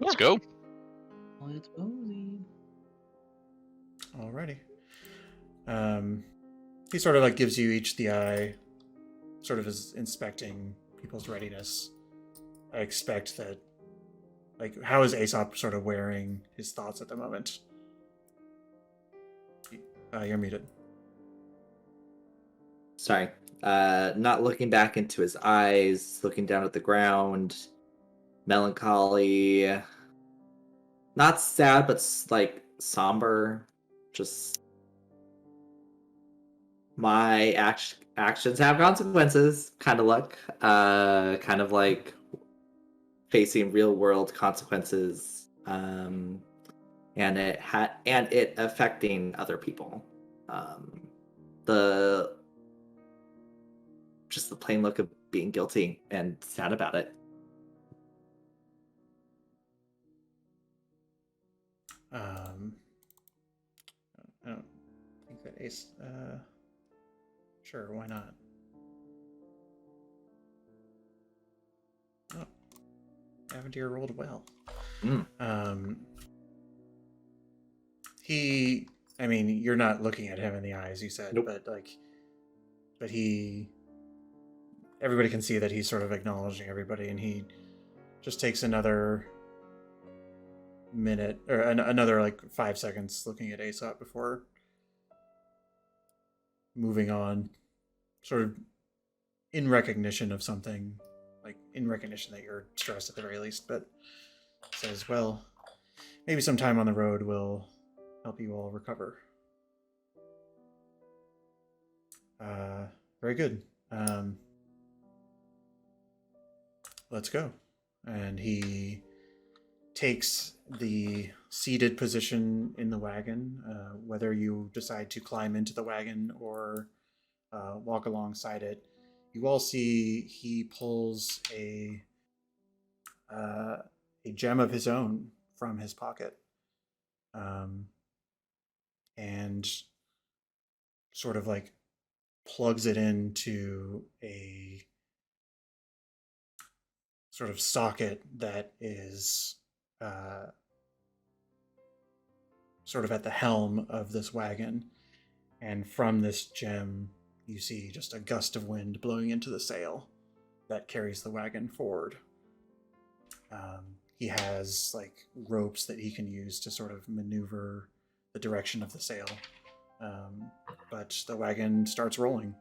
Let's go. Let's mosey. Alrighty. He sort of like gives you each the eye, sort of is inspecting people's readiness. I expect that, like, how is Aesopp sort of wearing his thoughts at the moment? You're muted. Sorry. Not looking back into his eyes, looking down at the ground, melancholy, not sad, but like somber. Just my actions have consequences. Kind of look, kind of like facing real world consequences, and it affecting other people. The plain look of being guilty and sad about it. I don't think that Ace. Sure, why not? Oh, Avendir rolled well. I mean, you're not looking at him in the eyes, you said, Nope. but everybody can see that he's sort of acknowledging everybody, and he just takes another minute, or another like 5 seconds looking at Aesopp before moving on, sort of in recognition of something, like in recognition that you're stressed at the very least, but says, well, maybe some time on the road will help you all recover. Very good. Let's go. And he takes the seated position in the wagon, whether you decide to climb into the wagon or walk alongside it. You all see he pulls a gem of his own from his pocket, and sort of like plugs it into a sort of socket that is sort of at the helm of this wagon. And from this gem, you see just a gust of wind blowing into the sail that carries the wagon forward. He has like ropes that he can use to sort of maneuver the direction of the sail. But the wagon starts rolling,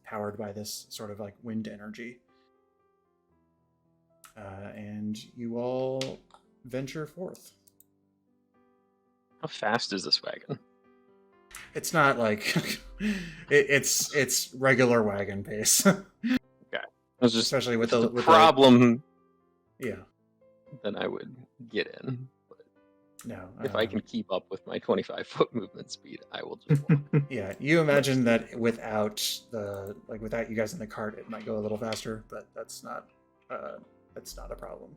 powered by this sort of like wind energy. And you all venture forth. How fast is this wagon? It's not like it's regular wagon pace. Okay, I was just especially with the with problem. Yeah. Then I would get in. But No. if I can keep up with my 25-foot movement speed, I will just walk. Yeah, you imagine that without you guys in the cart, it might go a little faster, but that's not a problem.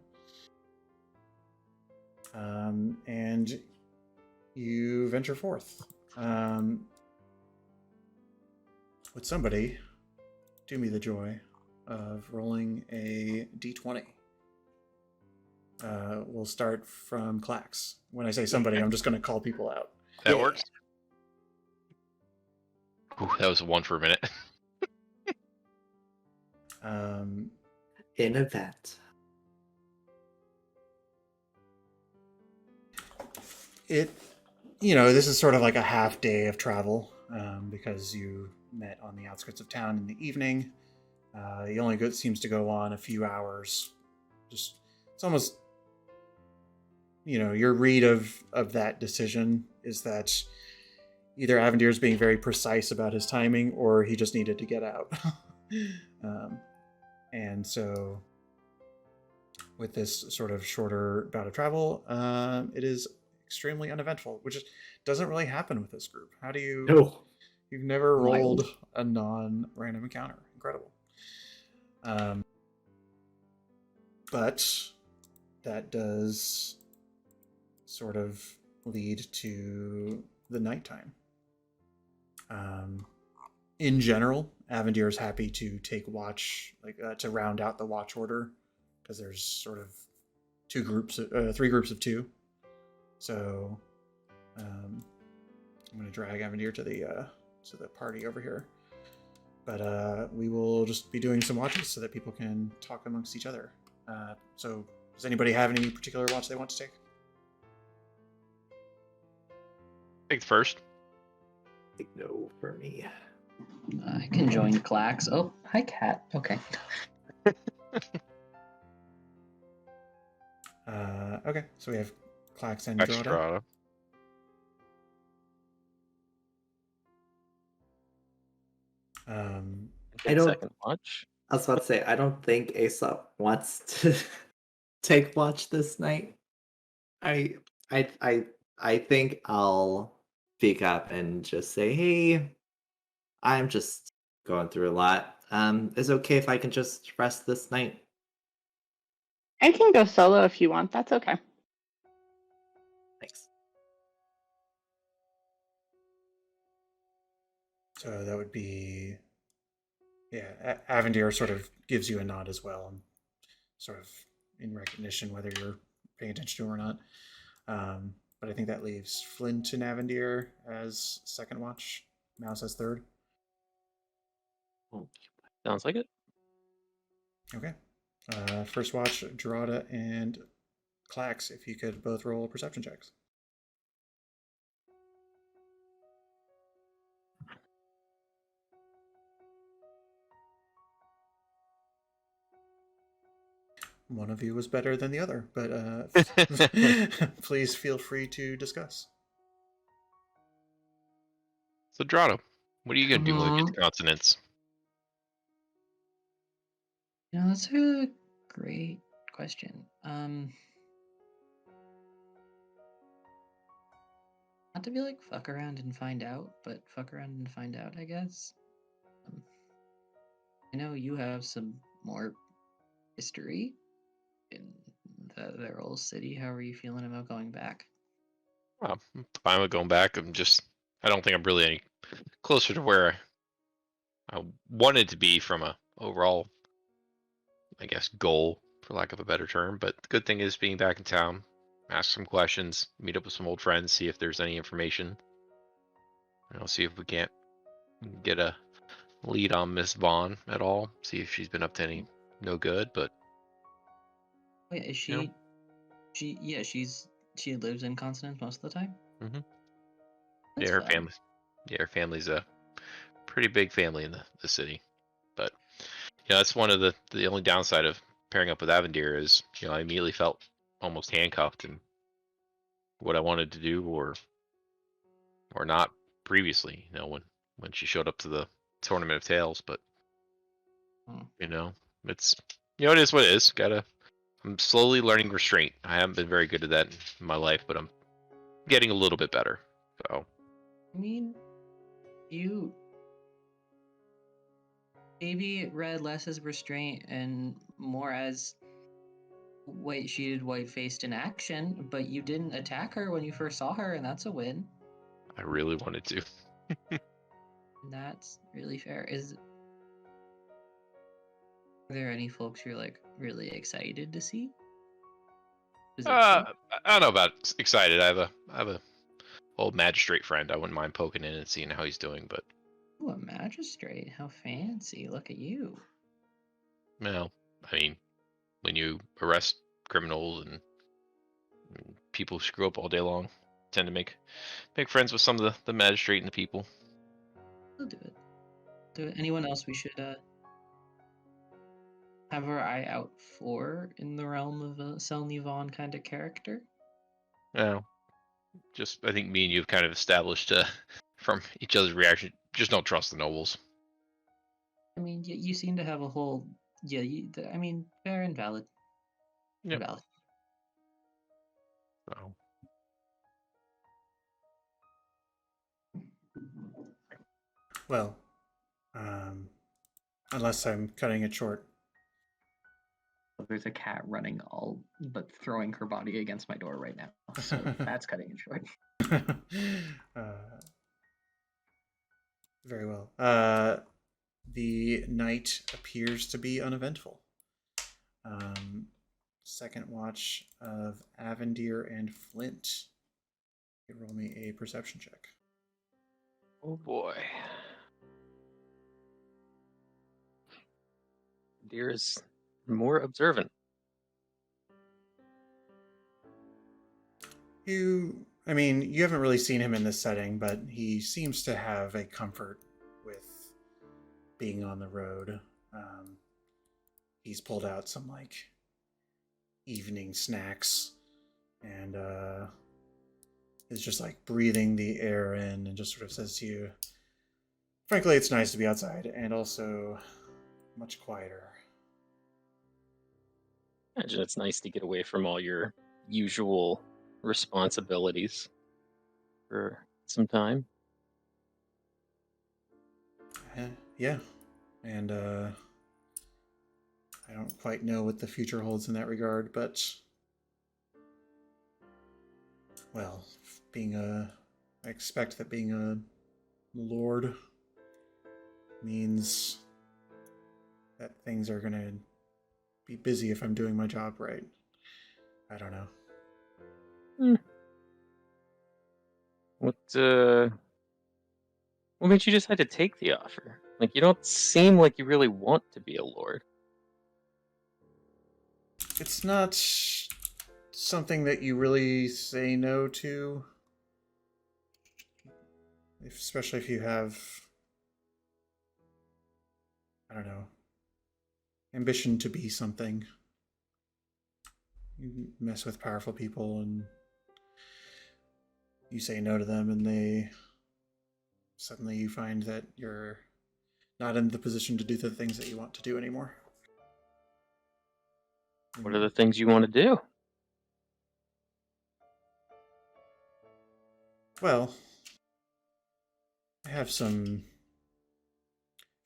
And you venture forth. Would somebody do me the joy of rolling a d20? We'll start from Clax. When I say somebody, I'm just going to call people out. That works. Ooh, that was one for a minute. An event. This is sort of like a half day of travel because you met on the outskirts of town in the evening. He only seems to go on a few hours. It's almost, your read of that decision is that either Avendir's being very precise about his timing or he just needed to get out. And so with this sort of shorter bout of travel, it is extremely uneventful, which doesn't really happen with this group. How do you... No. You've never Wild. rolled a non-random encounter. Incredible. But that does sort of lead to the nighttime. In general, Avendir is happy to take watch, to round out the watch order, because there's sort of three groups of two. So I'm going to drag Avendir to the party over here. But we will just be doing some watches so that people can talk amongst each other. So does anybody have any particular watch they want to take? Take the first. No for me. I can join Clax. Oh, hi, Cat. Okay. Okay, so we have Clax and Extra. Droda. I don't- Second watch. I was about to say, I don't think Aesopp wants to take watch this night. I think I'll speak up and just say, hey, I'm just going through a lot. Is it okay if I can just rest this night? I can go solo if you want. That's okay. Thanks. So that would be... Yeah, Avendir sort of gives you a nod as well, and sort of in recognition whether you're paying attention to him or not. But I think that leaves Flint and Avendir as second watch, Mouse as third. Sounds like it. Okay. First watch, Droda and Clax, if you could both roll perception checks. One of you was better than the other, but please feel free to discuss. So, Drado, what are you going to do when we get to consonants? That's a great question. Not to be like fuck around and find out, but fuck around and find out, I guess. I know you have some more history in their old city. How are you feeling about going back? I'm fine with going back. I don't think I'm really any closer to where I wanted to be from a overall, I guess, goal, for lack of a better term. But the good thing is being back in town, ask some questions, meet up with some old friends, see if there's any information. And I'll see if we can't get a lead on Miss Vaughn at all. See if she's been up to any no good. But Wait, is she? She lives in Consonance most of the time. Mhm. That's her fine. family. Yeah, her family's a pretty big family in the city. But that's one of the only downside of pairing up with Avendir is I immediately felt almost handcuffed in what I wanted to do or not previously. When she showed up to the Tournament of Tales, but it's it is what it is. I'm slowly learning restraint. I haven't been very good at that in my life, but I'm getting a little bit better. So I mean, you maybe read less as restraint and more as she did white-faced in action, but you didn't attack her when you first saw her, and that's a win. I really wanted to. That's really fair. Are there any folks you're like really excited to see? I don't know about excited. I have a old magistrate friend. I wouldn't mind poking in and seeing how he's doing, but Ooh, a magistrate. How fancy. Look at you. Well, I mean, when you arrest criminals and people who screw up all day long, tend to make friends with some of the magistrate and the people. We'll do it. Do it. Anyone else we should have our eye out for in the realm of a Selny Vaughn kind of character? No, just I think me and you have kind of established from each other's reaction, just don't trust the nobles. I mean, you seem to have a whole. Yeah, I mean, fair and valid. Yep. Valid. So. Well, unless I'm cutting it short. There's a cat running all but throwing her body against my door right now. So that's cutting it short. Very well. The night appears to be uneventful. Second watch of Avendir and Flint. You roll me a perception check. Oh boy. Deer is more observant. You haven't really seen him in this setting, but he seems to have a comfort with being on the road. He's pulled out some evening snacks and is just breathing the air in and just sort of says to you, frankly, it's nice to be outside and also much quieter. Imagine it's nice to get away from all your usual responsibilities for some time. Yeah. And I don't quite know what the future holds in that regard, but well, I expect that being a lord means that things are gonna be busy if I'm doing my job right. I don't know. What made you decide to take the offer? You don't seem like you really want to be a lord. It's not something that you really say no to. Especially if you have, I don't know, ambition to be something. You mess with powerful people and you say no to them and suddenly you find that you're not in the position to do the things that you want to do anymore. What are the things you want to do? Well, I have some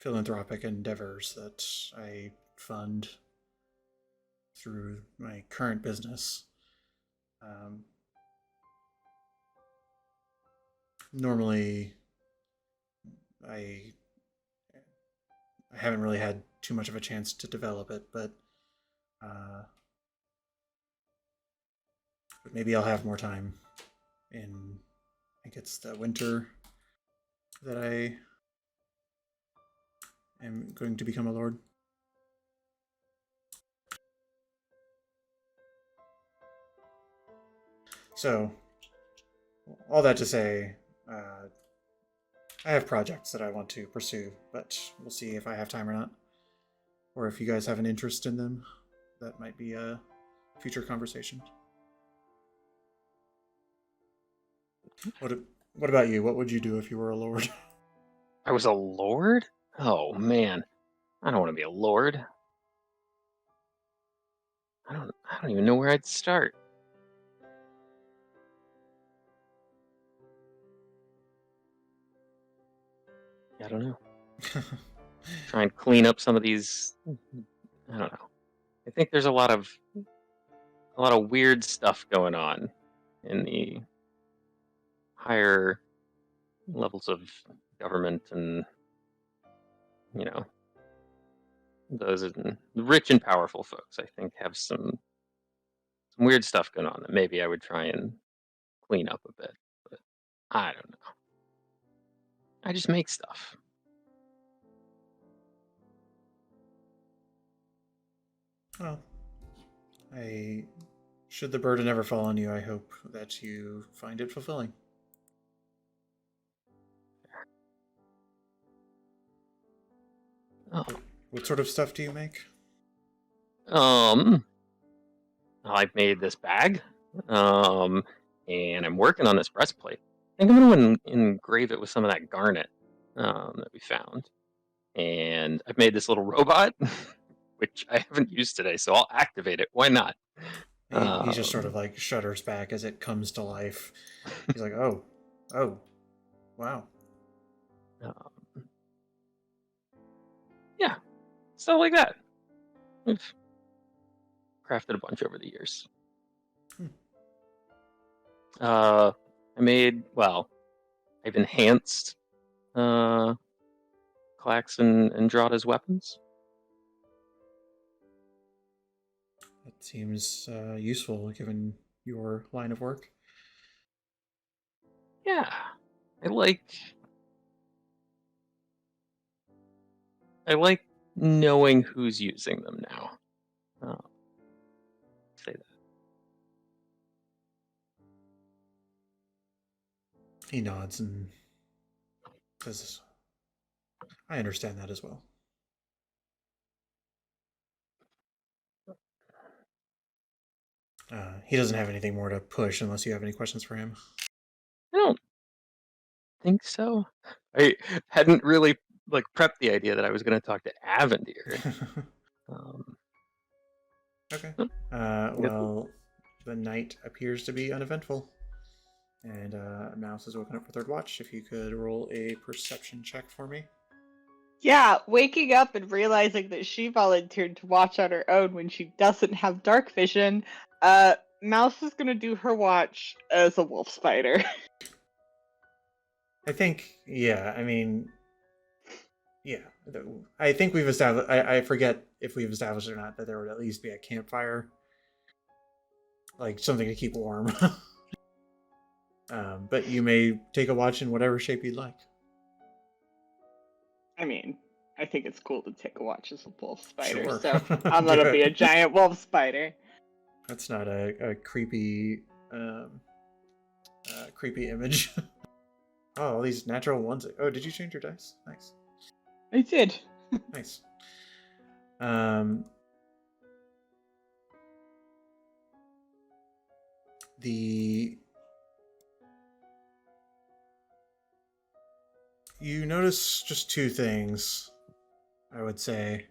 philanthropic endeavors that I fund through my current business. Normally, I haven't really had too much of a chance to develop it, but maybe I'll have more time in, I think it's the winter that I am going to become a lord. So, all that to say, I have projects that I want to pursue, but we'll see if I have time or not. Or if you guys have an interest in them, that might be a future conversation. What about you? What would you do if you were a lord? I was a lord? Oh man, I don't want to be a lord. I don't even know where I'd start. I don't know. Try and clean up some of these. I don't know. I think there's a lot of weird stuff going on in the higher levels of government, and those rich and powerful folks, I think, have some weird stuff going on that maybe I would try and clean up a bit. But I don't know. I just make stuff. Well, should the burden ever fall on you, I hope that you find it fulfilling. Oh. What sort of stuff do you make? I've made this bag, and I'm working on this breastplate. I think I'm going to engrave it with some of that garnet that we found. And I've made this little robot, which I haven't used today, so I'll activate it. Why not? He just sort of like shudders back as it comes to life. He's like, oh, wow. Yeah, stuff like that. We've crafted a bunch over the years. I've enhanced Klax and Andrada's weapons. That seems useful given your line of work. Yeah, I like knowing who's using them now. Say that. He nods and says, I understand that as well. He doesn't have anything more to push unless you have any questions for him. I don't think so. I hadn't really prepped the idea that I was going to talk to Avendir. Okay. Well, the night appears to be uneventful. And Mouse is woken up for third watch. If you could roll a perception check for me. Yeah, waking up and realizing that she volunteered to watch on her own when she doesn't have dark vision, Mouse is gonna do her watch as a wolf spider. I think, yeah, I think we've established, I forget if we've established or not, that there would at least be a campfire. Like, something to keep warm. But you may take a watch in whatever shape you'd like. I mean, I think it's cool to take a watch as a wolf spider, Sure. so I'm gonna be a giant wolf spider. That's not a creepy, creepy image. Oh, all these natural ones. Oh, did you change your dice? Nice. I did. Nice. You notice just two things, I would say.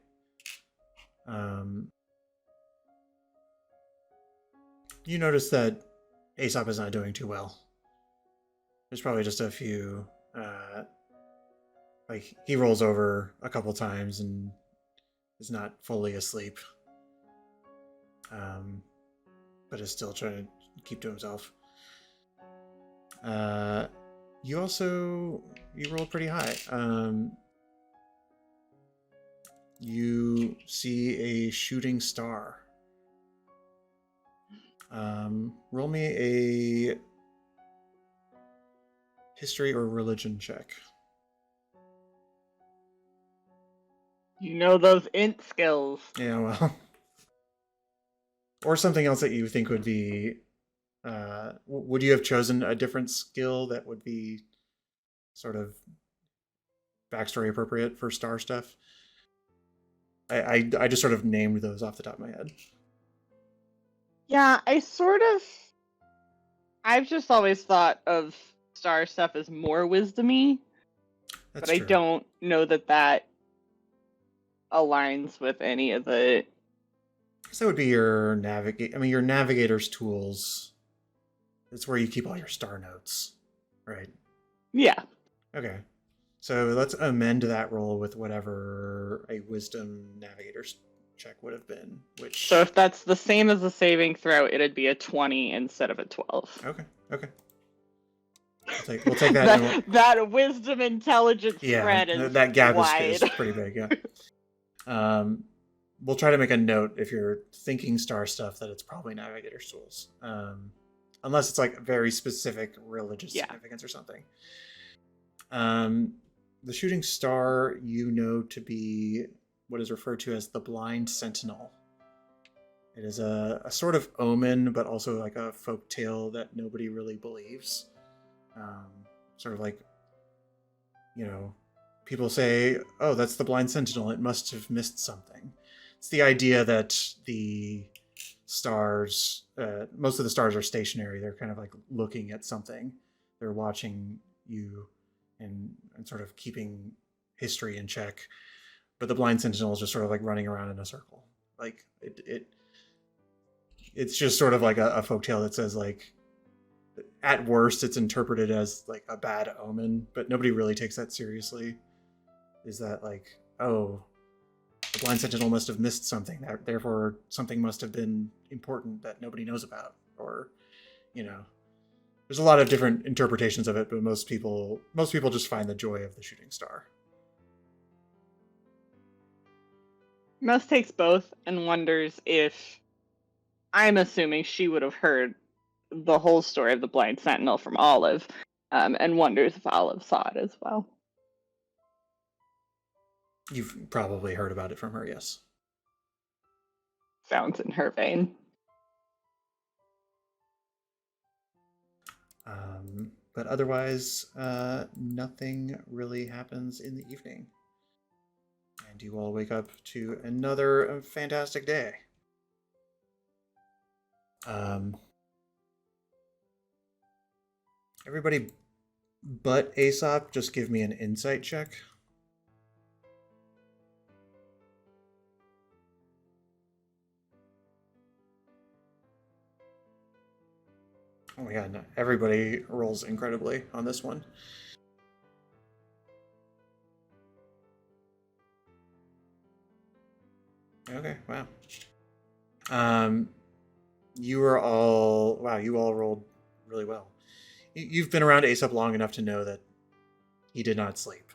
You notice that Aesopp is not doing too well. There's probably just a few, he rolls over a couple times and is not fully asleep. But is still trying to keep to himself. You rolled pretty high. You see a shooting star. Roll me a history or religion check. You know those int skills. Yeah, well. Or something else that you think would be... would you have chosen a different skill that would be sort of backstory appropriate for star stuff? I just sort of named those off the top of my head. Yeah, I've just always thought of star stuff as more wisdom-y, That's but true. I don't know that aligns with any of the... So that would be your your navigator's tools. It's where you keep all your star notes, right? Yeah. Okay. So let's amend that roll with whatever a wisdom navigator's check would have been. So if that's the same as a saving throw, it'd be a 20 instead of a 12. Okay. We'll take that. that wisdom intelligence spread is that gap wide. is pretty big. Yeah. We'll try to make a note if you're thinking star stuff that it's probably navigator's tools, unless it's like very specific religious significance or something. The shooting star you know to be what is referred to as the blind sentinel. It is a sort of omen, but also like a folk tale that nobody really believes. Um, sort of like, you know, people say, "Oh, that's the blind sentinel. It must have missed something." It's the idea that the stars, most of the stars are stationary. They're kind of like looking at something. They're watching you and sort of keeping history in check. But the blind sentinel is just sort of like running around in a circle. Like it's just sort of like a folktale that says like at worst it's interpreted as like a bad omen, but nobody really takes that seriously. Is that like, oh, the blind sentinel must have missed something, therefore something must have been important that nobody knows about, or you know, there's a lot of different interpretations of it, but most people just find the joy of the shooting star. Mouse takes both and wonders if, I'm assuming she would have heard the whole story of the blind sentinel from Olive, and wonders if Olive saw it as well. You've probably heard about it from her, yes. Sounds in her vein. But otherwise, nothing really happens in the evening. And you all wake up to another fantastic day. Everybody but Aesopp, just give me an insight check. Oh my god, no. Everybody rolls incredibly on this one. Okay, wow. You all rolled really well. You've been around Aesopp long enough to know that he did not sleep.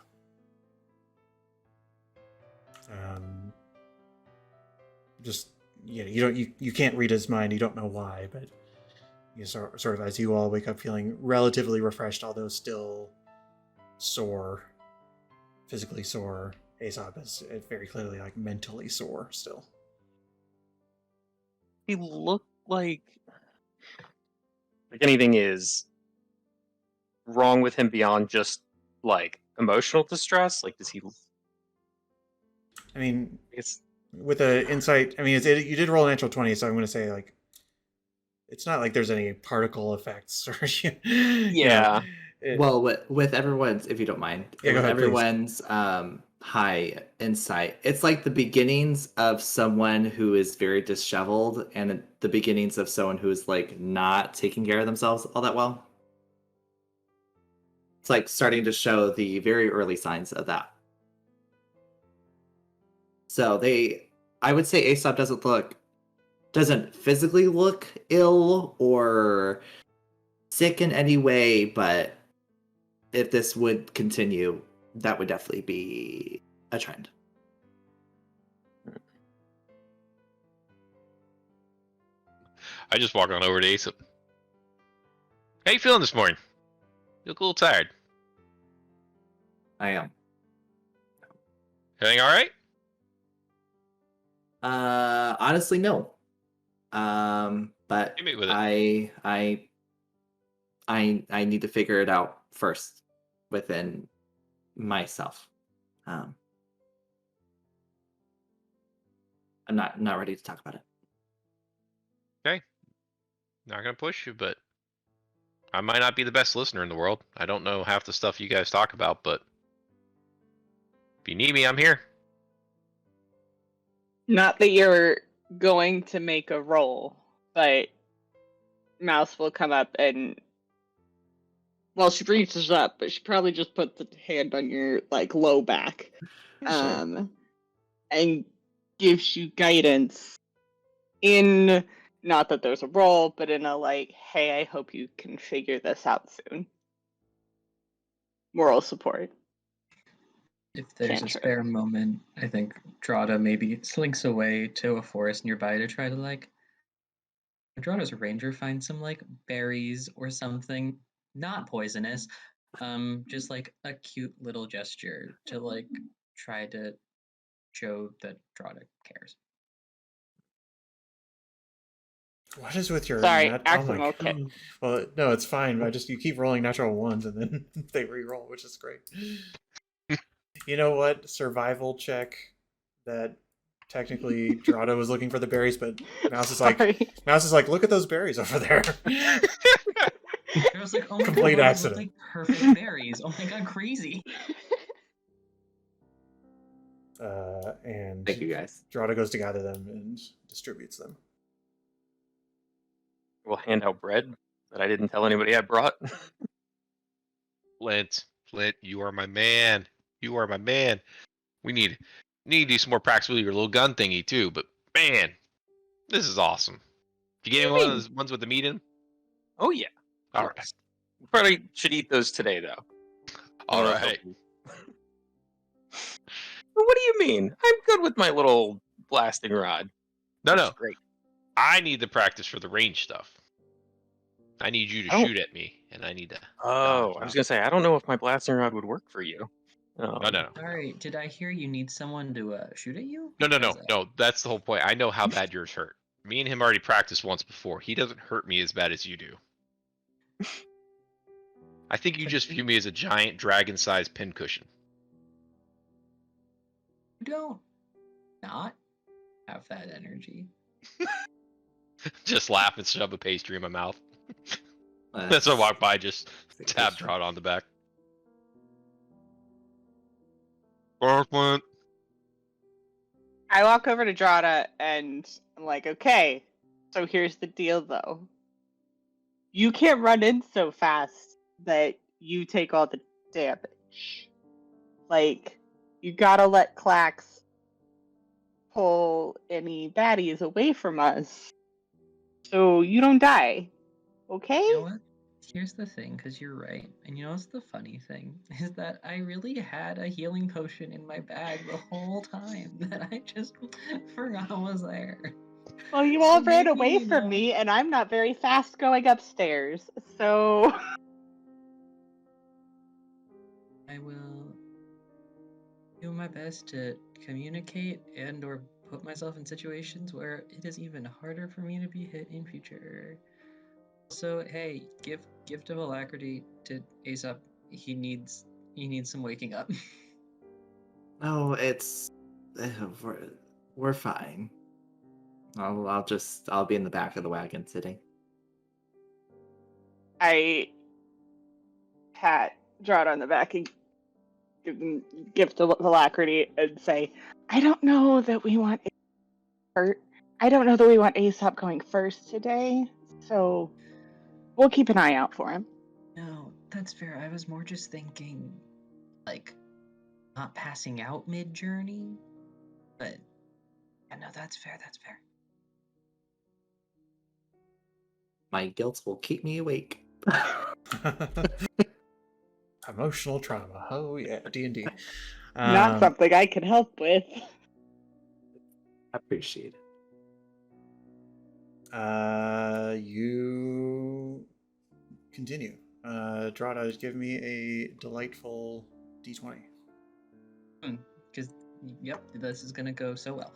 Just you can't read his mind. You don't know why, but you sort of as you all wake up feeling relatively refreshed, although still sore, physically sore. Aesopp is very clearly like mentally sore still. He looked like anything is wrong with him beyond just like emotional distress. Like, does he? I mean, It's with the insight. I mean, you did roll a natural 20, so I'm going to say like it's not like there's any particle effects or yeah. Well, with everyone's, if you don't mind, Yeah, go with ahead, everyone's high insight, it's like the beginnings of someone who is very disheveled, and the beginnings of someone who is like not taking care of themselves all that well. It's like starting to show the very early signs of that. So I would say Aesopp doesn't physically look ill or sick in any way, but if this would continue, that would definitely be a trend. I just walk on over to Aesopp. How you feeling this morning? You look a little tired. I am. Everything all right? Honestly, no. But Hit me with it. I need to figure it out first within myself. I'm not ready to talk about it. Okay. Not gonna push you, but I might not be the best listener in the world. I don't know half the stuff you guys talk about, but if you need me, I'm here. Not that you're going to make a roll, but Mouse will come up and, well, she reaches up, but she probably just puts a hand on your like low back, Sure. and gives you guidance in, not that there's a roll, but in a like, hey, I hope you can figure this out soon. Moral support. If there's a Cantrip. spare moment, I think Drada maybe slinks away to a forest nearby to try to like. Drada's a ranger, find some like berries or something, not poisonous. Just like a cute little gesture to like try to show that Drada cares. What is with your Sorry, oh my accidental God. kick. Well, no, it's fine. You keep rolling natural ones and then they re-roll, which is great. You know what? Survival check that technically Dorado was looking for the berries, but Mouse is like, Sorry. look at those berries over there. I was like, oh my Complete god, those look accident. like perfect berries. Oh my god, crazy. And Thank you, guys. Dorado goes to gather them and distributes them. We'll hand out bread that I didn't tell anybody I brought. Flint, you are my man. You are my man. We need to do some more practice with your little gun thingy too. But man, this is awesome. Did you get any one of those ones with the meat in? Oh yeah. All right. We probably should eat those today though. All Oh, right. What do you mean? I'm good with my little blasting rod. No, That's no. great. I need the practice for the range stuff. I need you to I don't- shoot at me, and I need to. Oh, dodge I was out. gonna say I don't know if my blasting rod would work for you. No. Sorry, did I hear you need someone to shoot at you? No. Because, No. That's the whole point. I know how bad yours hurt. Me and him already practiced once before. He doesn't hurt me as bad as you do. I think you just view me as a giant dragon-sized pincushion. You don't not have that energy. Just laugh and shove a pastry in my mouth. That's why I walk by, just tap Trot on the back. Flint. I walk over to Drada and I'm like, okay, so here's the deal though. You can't run in so fast that you take all the damage. Like, you gotta let Clax pull any baddies away from us so you don't die. Okay? You know what? Here's the thing, because you're right. And you know what's the funny thing? Is that I really had a healing potion in my bag the whole time that I just forgot was there. Well, you all So ran maybe, away you from know- me, and I'm not very fast going upstairs, so... I will do my best to communicate and or put myself in situations where it is even harder for me to be hit in future. So hey, gift of alacrity to Aesopp. He needs some waking up. No, it's we're fine. I'll be in the back of the wagon sitting. I pat Drod on the back and give him gift of alacrity and say, I don't know that we want Aesopp going first today, so we'll keep an eye out for him. No, that's fair. I was more just thinking, like, not passing out mid-journey. But, yeah, no, that's fair, that's fair. My guilt will keep me awake. Emotional trauma. Oh yeah, D&D. Not something I can help with. I appreciate it. You continue. Drada, give me a delightful D20. Because, yep, this is gonna go so well.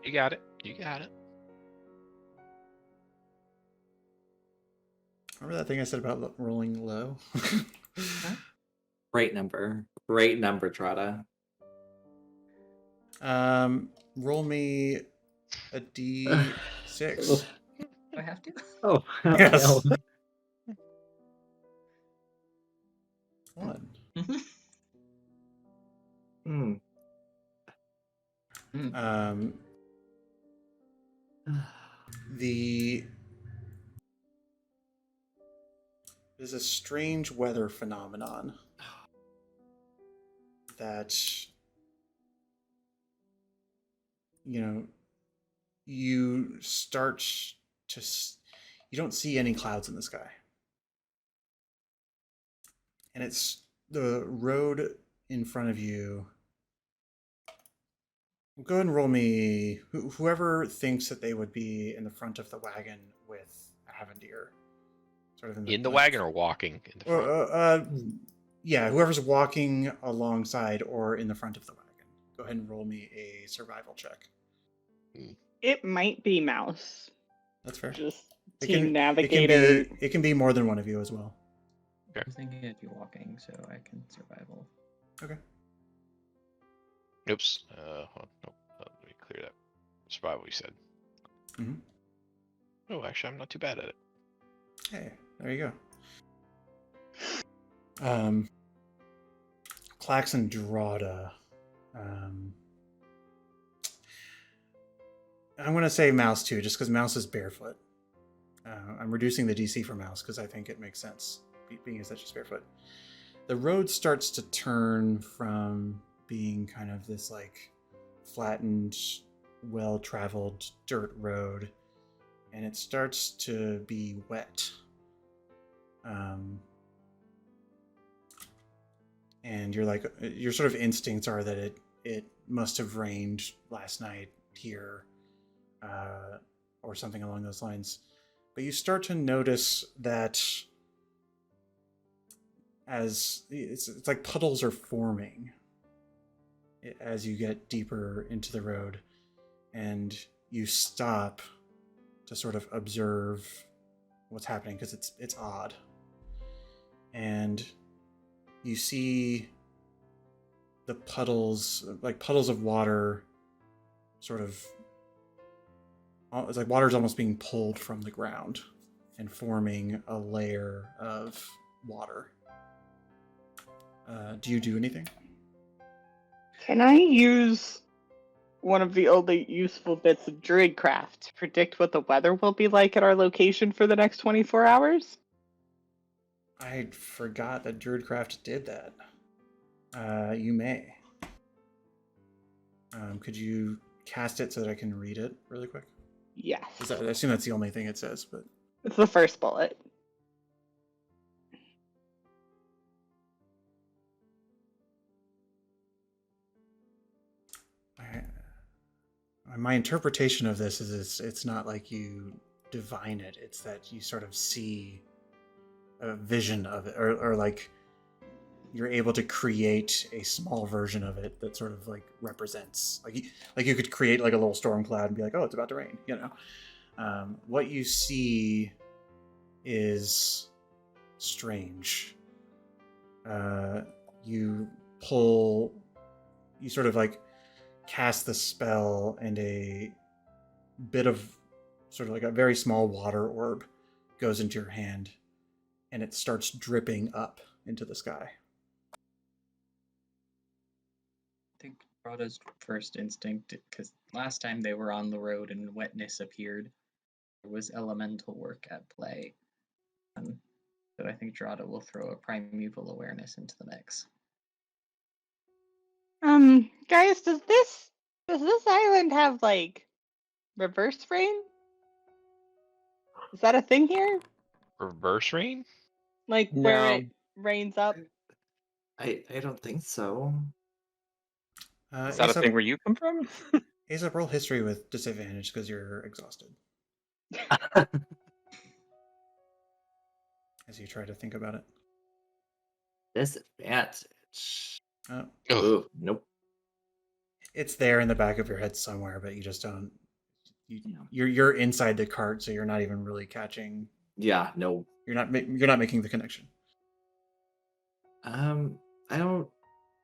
You got it. Remember that thing I said about rolling low? Great number, Trotta. Roll me a D6. Do I have to? Oh, Yes. One. Hmm. There's a strange weather phenomenon that, you start to, you don't see any clouds in the sky. And it's the road in front of you. Go ahead and roll me, whoever thinks that they would be in the front of the wagon with Avendir. Sort of In the wagon or walking in the front? Yeah, whoever's walking alongside or in the front of the wagon. Go ahead and roll me a survival check. It might be Mouse. That's fair. Just It team can, navigator. it can be more than one of you as well. I was thinking it'd be walking, so I can survival. Okay. Oops. Hold on. Nope. Let me clear that. Survival, you said. Mhm. Oh, actually, I'm not too bad at it. Hey, there you go. Klax and Drada. I'm going to say Mouse too, just because Mouse is barefoot. I'm reducing the DC for Mouse because I think it makes sense, being as such as barefoot. The road starts to turn from being kind of this like flattened, well-traveled dirt road, and it starts to be wet. And your sort of instincts are that it must have rained last night here, or something along those lines. But you start to notice that as it's like puddles are forming as you get deeper into the road, and you stop to sort of observe what's happening because it's odd. And you see the puddles, like puddles of water, sort of, it's like water's almost being pulled from the ground and forming a layer of water. Do you do anything? Can I use one of the only useful bits of Druidcraft to predict what the weather will be like at our location for the next 24 hours? I forgot that Druidcraft did that. You may. Could you cast it so that I can read it really quick? Yes. I assume that's the only thing it says, but... It's the first bullet. My interpretation of this is it's not like you divine it, it's that you sort of see a vision of it, or like you're able to create a small version of it that sort of like represents, like you could create like a little storm cloud and be like, oh, it's about to rain, you know. What you see is strange. You sort of like cast the spell, and a bit of sort of like a very small water orb goes into your hand, and it starts dripping up into the sky. I think Rada's first instinct, because last time they were on the road and wetness appeared, there was elemental work at play. So I think Drada will throw a primeval awareness into the mix. Guys, does this island have like reverse rain? Is that a thing here? Reverse rain? Like where No. it rains up? I don't think so. Is that a thing where you come from? Aesopp, roll history with disadvantage because you're exhausted. As you try to think about it. Disadvantage. Oh, Ooh, nope. it's there in the back of your head somewhere, but you just don't. You're inside the cart, so you're not even really catching. Yeah, no. You're not making the connection. I don't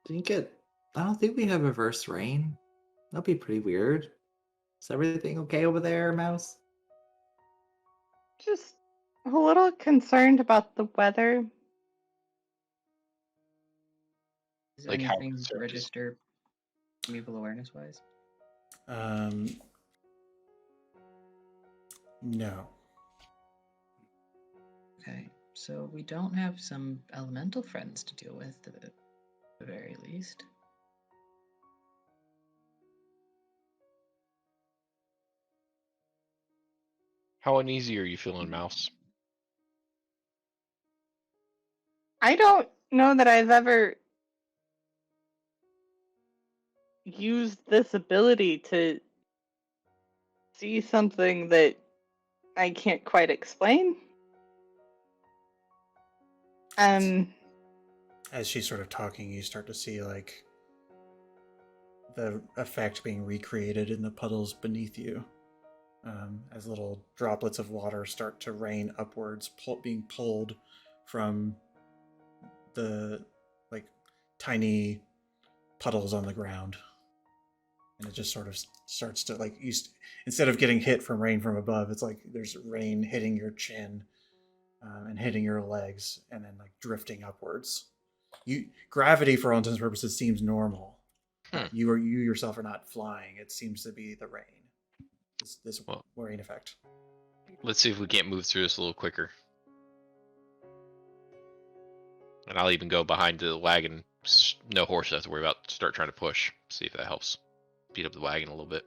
think we have reverse rain. That'd be pretty weird. Is everything okay over there, Mouse? Just a little concerned about the weather. Is Like how anything concerned is- register primeval awareness wise? No. Okay, so we don't have some elemental friends to deal with at the very least. How uneasy are you feeling, Mouse? I don't know that I've ever used this ability to see something that I can't quite explain. As she's sort of talking, you start to see like the effect being recreated in the puddles beneath you. as little droplets of water start to rain upwards, being pulled from the like tiny puddles on the ground, and it just sort of starts to like instead of getting hit from rain from above, it's like there's rain hitting your chin and hitting your legs, and then like drifting upwards. Gravity, for all intents and purposes, seems normal. You yourself are not flying. It seems to be the rain. This rain effect. Let's see if we can't move through this a little quicker. And I'll even go behind the wagon. No horse I have to worry about. Start trying to push. See if that helps speed up the wagon a little bit.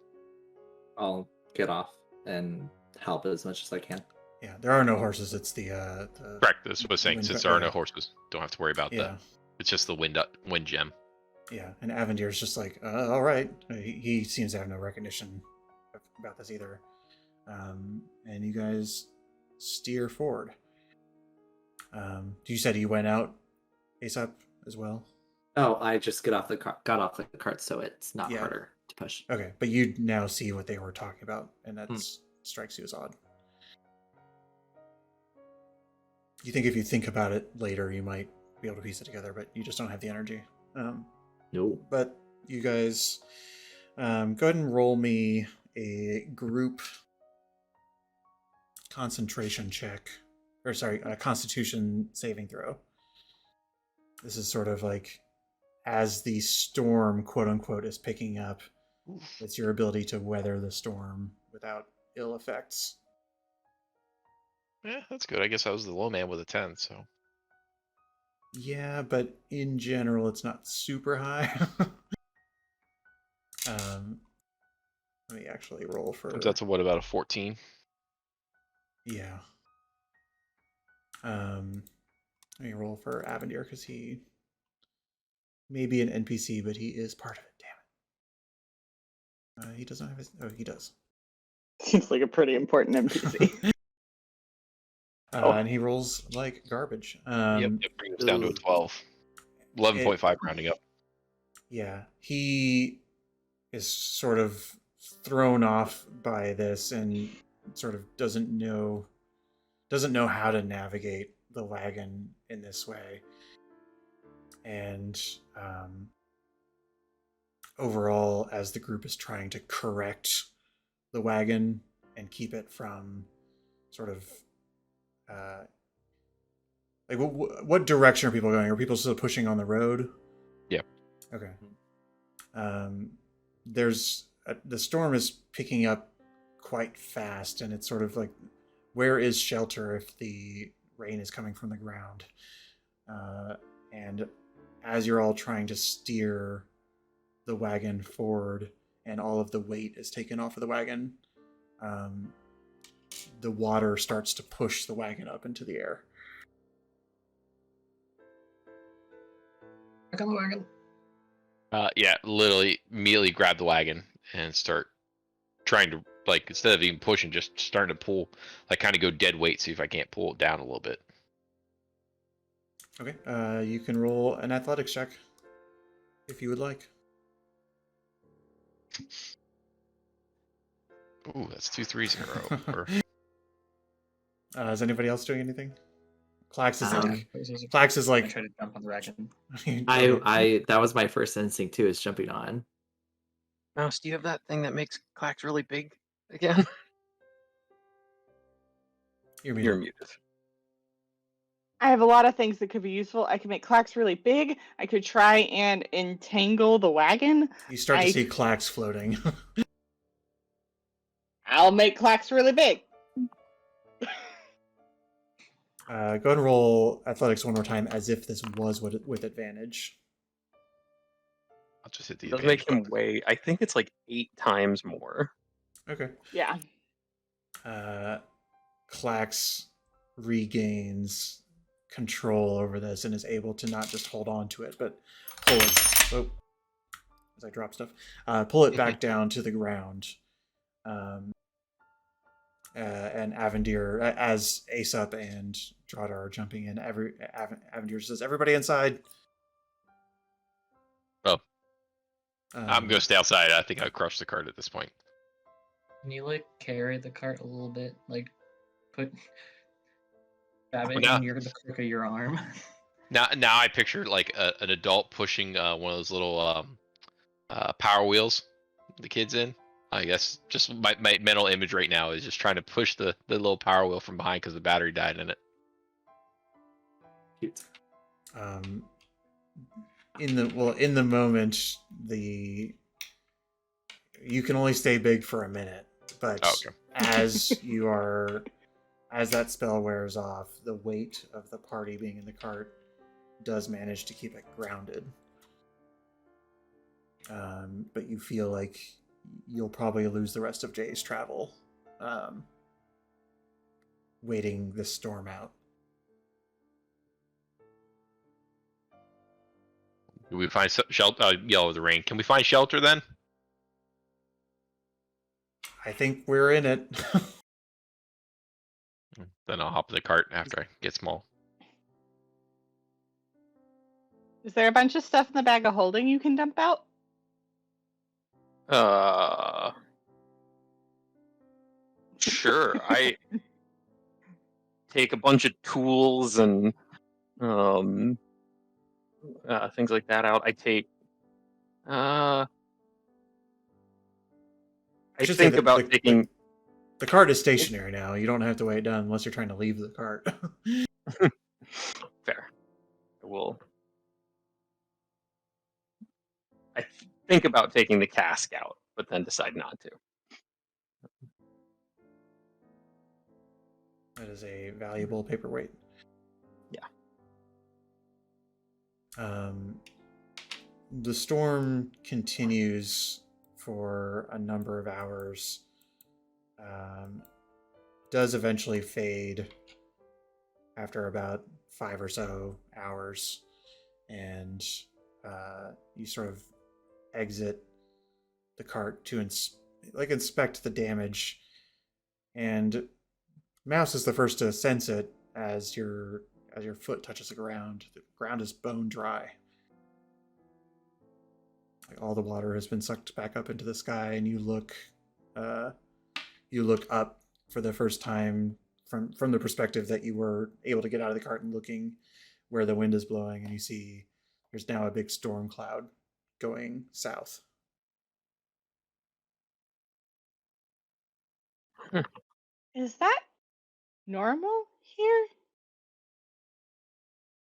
I'll get off and help as much as I can. Yeah, there are no horses. It's the correct. That's what I was saying. Since there are no horses, don't have to worry about that. It's just the wind gem. Yeah, and Avendir's just like, all right. He seems to have no recognition about this either. And you guys steer forward. You said you went out, Aesopp, as well? Oh, I just got off the cart, so it's not harder to push. Okay, but you now see what they were talking about, and that strikes you as odd. You think if you think about it later, you might be able to piece it together, but you just don't have the energy. No. But you guys, go ahead and roll me a group concentration check. Or sorry, a constitution saving throw. This is sort of like as the storm, quote unquote, is picking up. It's your ability to weather the storm without ill effects. Yeah, that's good. I guess I was the low man with a 10, so. Yeah, but in general, it's not super high. Let me actually roll for... That's what, about a 14? Yeah. Let me roll for Avendir, because he may be an NPC, but he is part of it. Damn it. He doesn't have his... Oh, he does. Seems like a pretty important NPC. And he rolls like garbage. It brings us down to a 12. 11.5 rounding up. Yeah, he is sort of thrown off by this and sort of doesn't know how to navigate the wagon in this way. And overall, as the group is trying to correct the wagon and keep it from sort of like what direction are people going? Are people still pushing on the road? Yeah. Okay. The storm is picking up quite fast, and it's sort of like, where is shelter if the rain is coming from the ground? And as you're all trying to steer the wagon forward, and all of the weight is taken off of the wagon, the water starts to push the wagon up into the air. Back on the wagon. Yeah, literally immediately grab the wagon and start trying to, like, instead of even pushing, just starting to pull, like, kind of go dead weight, see if I can't pull it down a little bit. Okay, you can roll an athletics check if you would like. Ooh, that's 2 3s in a row. Is anybody else doing anything? Klax is I like try to jump on the wagon. I that was my first instinct too, is jumping on. Mouse, do you have that thing that makes Clax really big again? You're muted. I have a lot of things that could be useful. I could make Clax really big. I could try and entangle the wagon. You start to see Klax floating. I'll make Clax really big. Go ahead and roll athletics one more time, as if this was with advantage. I'll just hit the It does make him weigh, I think it's like 8 times more. Okay. Yeah. Klax regains control over this and is able to not just hold on to it, but pull it. Oh, as I drop stuff, pull it back down to the ground. And Avendir, as Aesopp and Drada are jumping in, Avendir says, "Everybody inside." Oh, I'm gonna stay outside. I think I crushed the cart at this point. Can you like carry the cart a little bit? Like grab it now, in the crook of your arm. now I picture like an adult pushing one of those little power wheels the kids in. I guess just my mental image right now is just trying to push the little power wheel from behind because the battery died in it. Cute. In the moment, you can only stay big for a minute, but Okay. as that spell wears off, the weight of the party being in the cart does manage to keep it grounded. But you feel like you'll probably lose the rest of Jay's travel, waiting this storm out. Do we find shelter? Yell the rain. Can we find shelter then? I think we're in it. Then I'll hop in the cart after I get small. Is there a bunch of stuff in the bag of holding you can dump out? Sure. I take a bunch of tools and things like that out. I take. I should think say that about taking. The cart is stationary now. You don't have to weigh it down unless you're trying to leave the cart. Fair. I will. I think about taking the cask out, but then decide not to. That is a valuable paperweight. Yeah. The storm continues for a number of hours. Does eventually fade after about 5 or so hours, and you sort of exit the cart to inspect the damage. And Mouse is the first to sense it as your foot touches the ground. The ground is bone dry. Like all the water has been sucked back up into the sky, and you look up for the first time from the perspective that you were able to get out of the cart and looking where the wind is blowing, and you see there's now a big storm cloud going south. Is that normal here?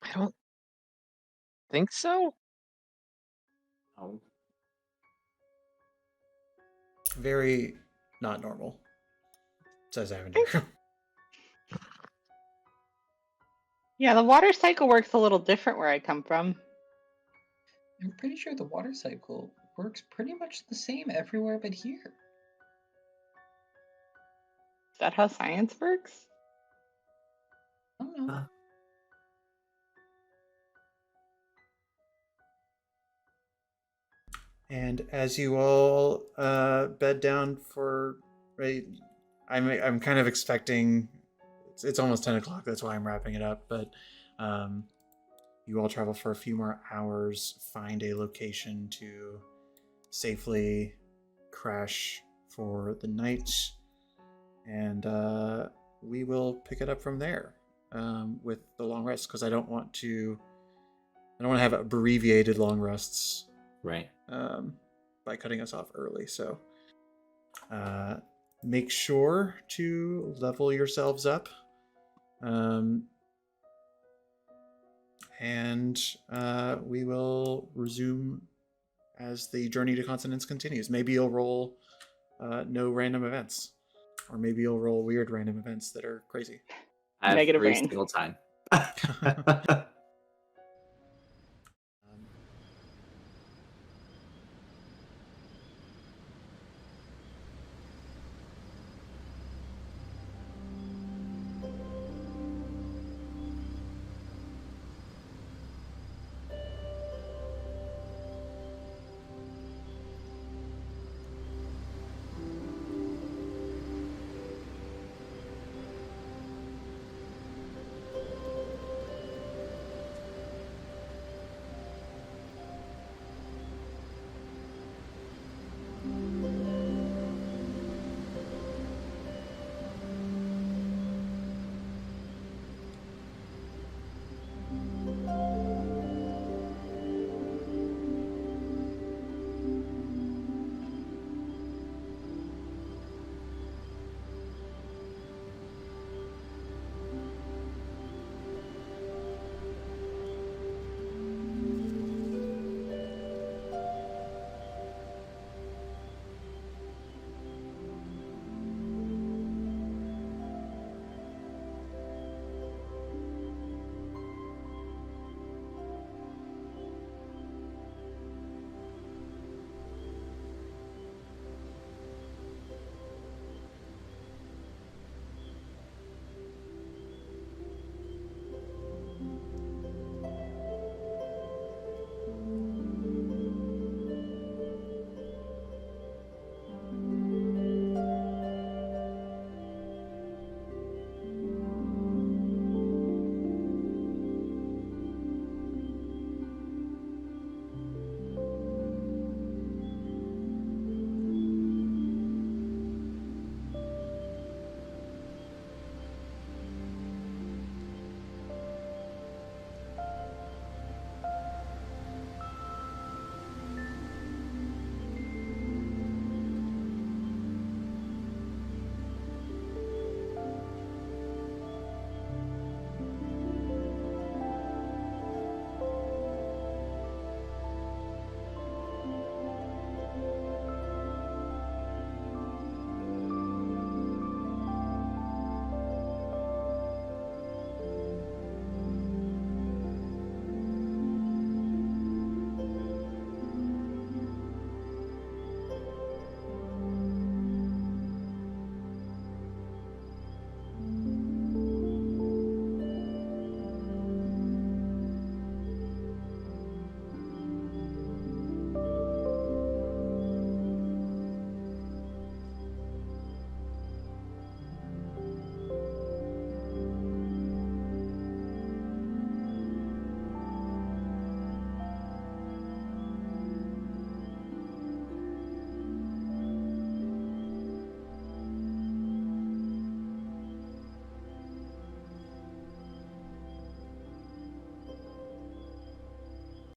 I don't think so. Oh. Very not normal, says Avenger. Yeah, the water cycle works a little different where I come from. I'm pretty sure the water cycle works pretty much the same everywhere but here. Is that how science works? I don't know. And as you all bed down for, right, I'm kind of expecting it's almost 10 o'clock. That's why I'm wrapping it up. But you all travel for a few more hours, find a location to safely crash for the night, and we will pick it up from there with the long rest, because I don't want to have abbreviated long rests. Right. By cutting us off early. So make sure to level yourselves up. And we will resume as the journey to consonance continues. Maybe you'll roll no random events. Or maybe you'll roll weird random events that are crazy. I have Negative every brain. single time.